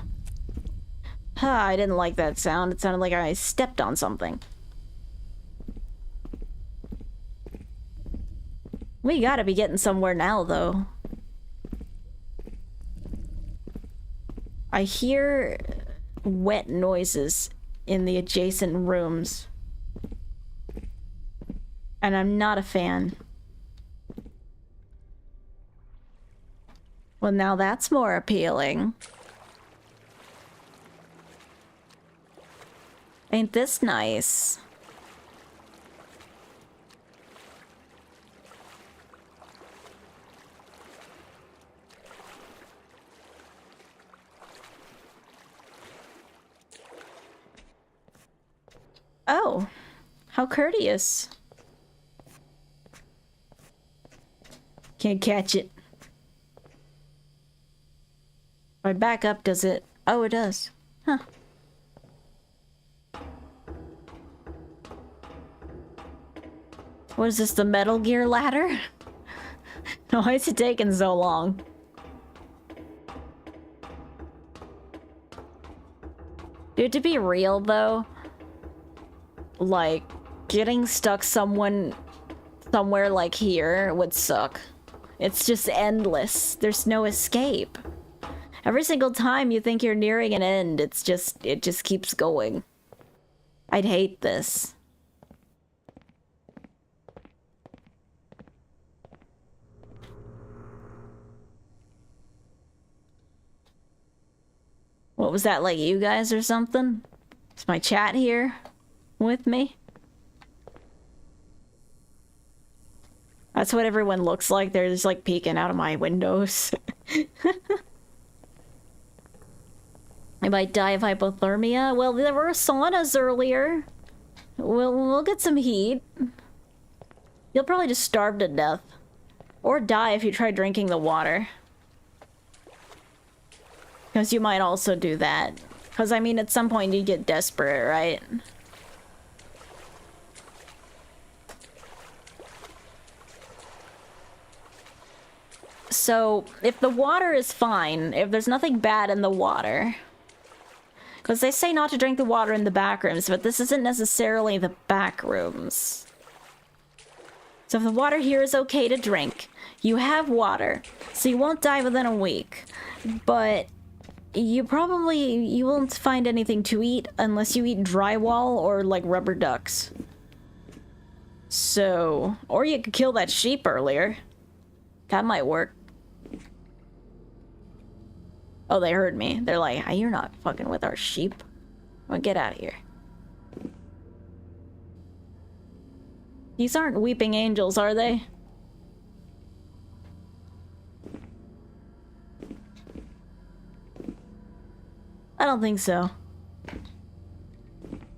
I didn't like that sound. It sounded like I stepped on something. We gotta be getting somewhere now, though. I hear wet noises in the adjacent rooms. And I'm not a fan. Well, now that's more appealing. Ain't this nice? Oh, how courteous. Can't catch it. My backup does it. Oh, it does. Huh. What is this, the Metal Gear ladder? Why is it taking so long? Dude, to be real though, like, getting stuck somewhere like here would suck. It's just endless. There's no escape. Every single time you think you're nearing an end, it just keeps going. I'd hate this. What was that, like you guys or something? Is my chat here with me? That's what everyone looks like. They're just like peeking out of my windows. I might die of hypothermia. Well, there were saunas earlier. We'll get some heat. You'll probably just starve to death. Or die if you try drinking the water. Because you might also do that. Because, I mean, at some point you get desperate, right? So, if the water is fine, if there's nothing bad in the water... Because they say not to drink the water in the back rooms, but this isn't necessarily the back rooms. So if the water here is okay to drink, you have water, so you won't die within a week. But you won't find anything to eat unless you eat drywall or like rubber ducks. So, or you could kill that sheep earlier. That might work. Oh, they heard me. They're like, hey, you're not fucking with our sheep. Well, get out of here. These aren't weeping angels, are they? I don't think so.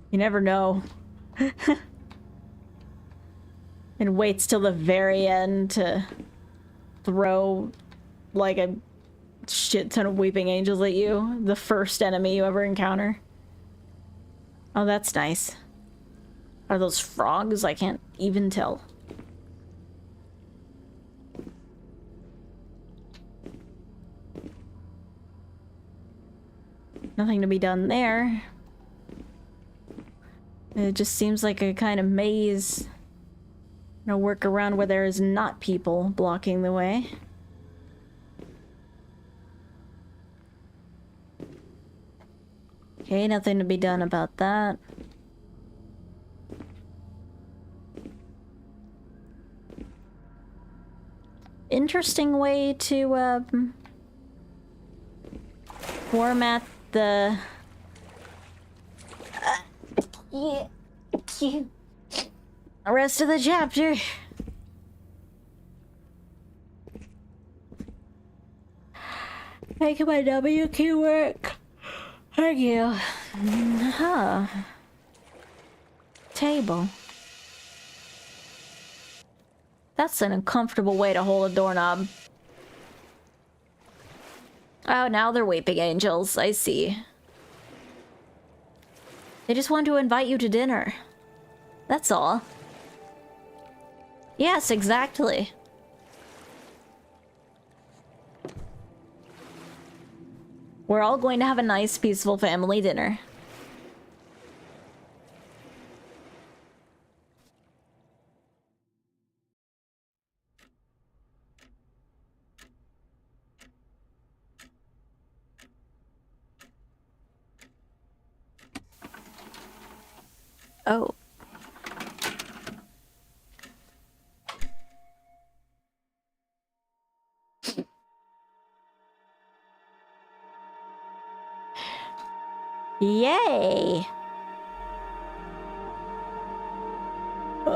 You never know. And waits till the very end to throw like a shit ton of weeping angels at you. The first enemy you ever encounter. Oh, that's nice. Are those frogs? I can't even tell. Nothing to be done there. It just seems like a kind of maze. No work around where there is not people blocking the way. Okay, nothing to be done about that. Interesting way to format the rest of the chapter. Make my W key work. Thank you. Huh. Table. That's an uncomfortable way to hold a doorknob. Oh, now they're weeping angels. I see. They just want to invite you to dinner. That's all. Yes, exactly. We're all going to have a nice, peaceful family dinner. Oh. Yay!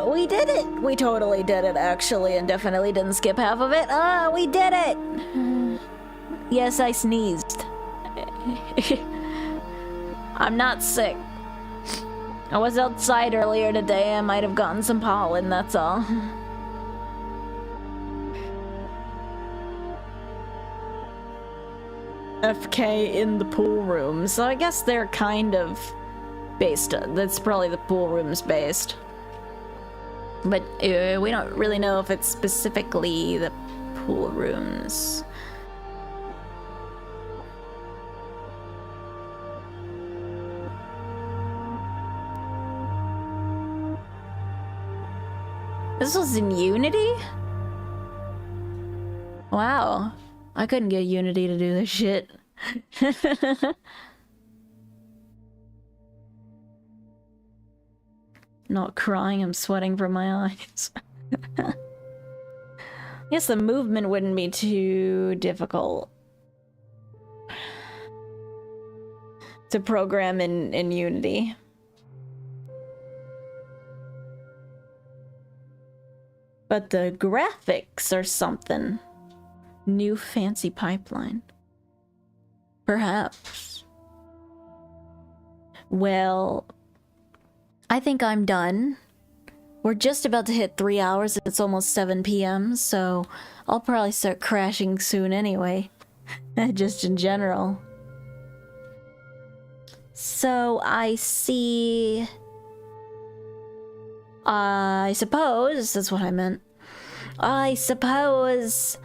We did it! We totally did it, actually, and definitely didn't skip half of it. We did it! Yes, I sneezed. I'm not sick. I was outside earlier today. I might have gotten some pollen, that's all. FK in the pool room, so I guess they're kind of based. That's probably the pool room's based. But we don't really know if it's specifically the pool rooms. This was in Unity? Wow. I couldn't get Unity to do this shit. Not crying, I'm sweating from my eyes. I guess the movement wouldn't be too difficult to program in Unity. But the graphics are something. New fancy pipeline. Perhaps. Well, I think I'm done. We're just about to hit 3 hours. It's almost 7 p.m., so I'll probably start crashing soon anyway. Just in general. So I see... I suppose, that's what I meant. I suppose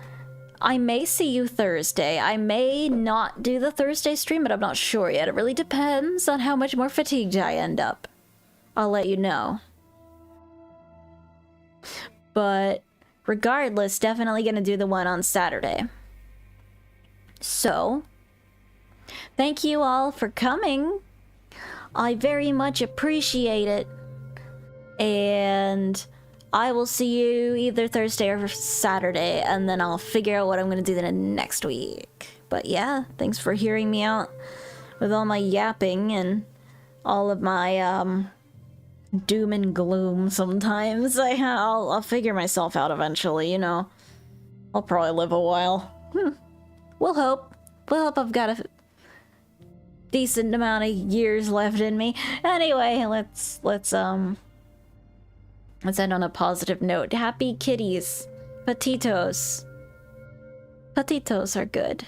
I may see you Thursday. I may not do the Thursday stream, but I'm not sure yet. It really depends on how much more fatigued I end up. I'll let you know. But regardless, definitely gonna do the one on Saturday. So, thank you all for coming. I very much appreciate it. And I will see you either Thursday or Saturday, and then I'll figure out what I'm gonna do the next week. But yeah, thanks for hearing me out with all my yapping and all of my doom and gloom sometimes. I'll figure myself out eventually, you know. I'll probably live a while. We'll hope. We'll hope I've got a decent amount of years left in me. Anyway, let's end on a positive note. Happy kitties. Patitos. Patitos are good.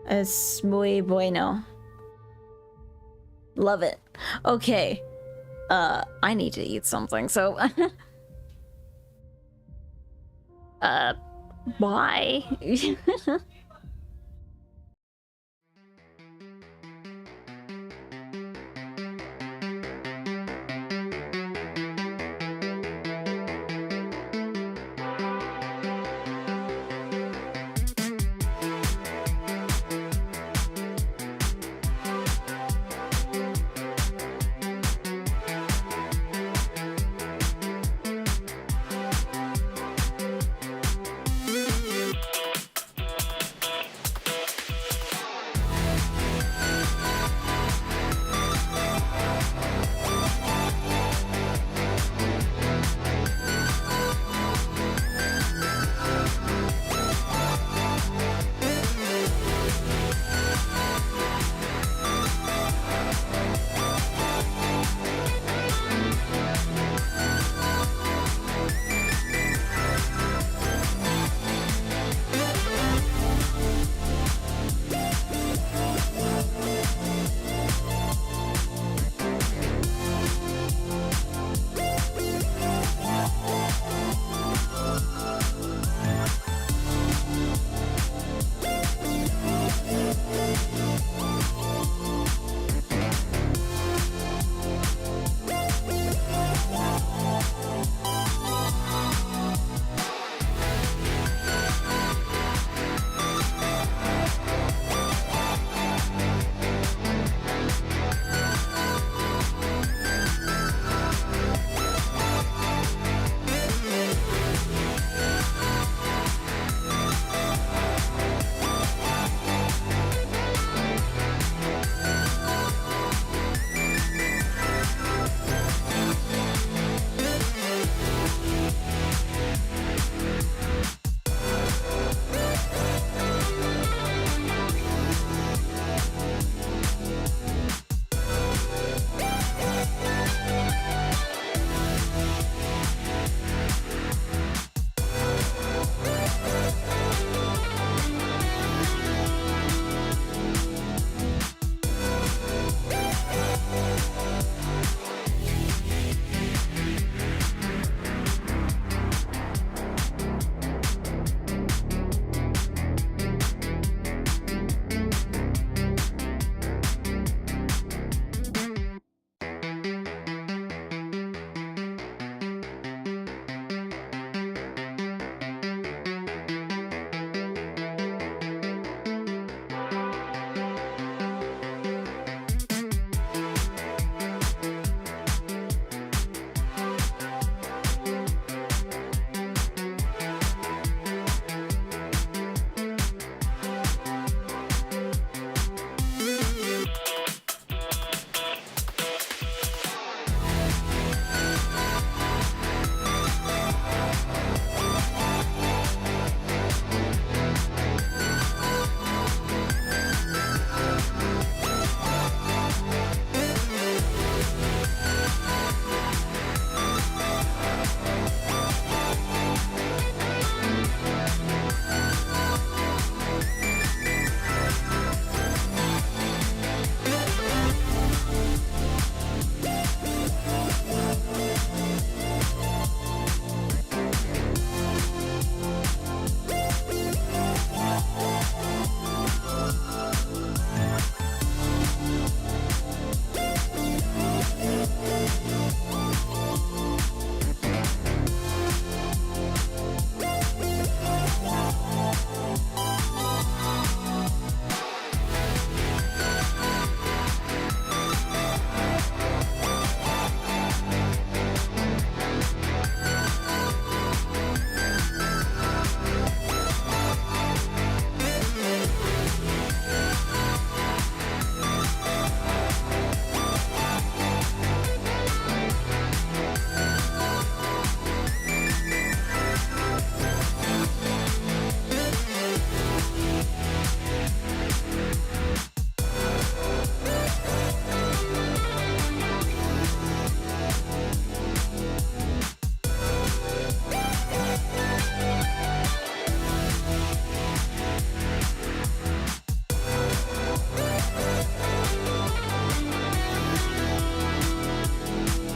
Es muy bueno. Love it. Okay. I need to eat something, so... Why?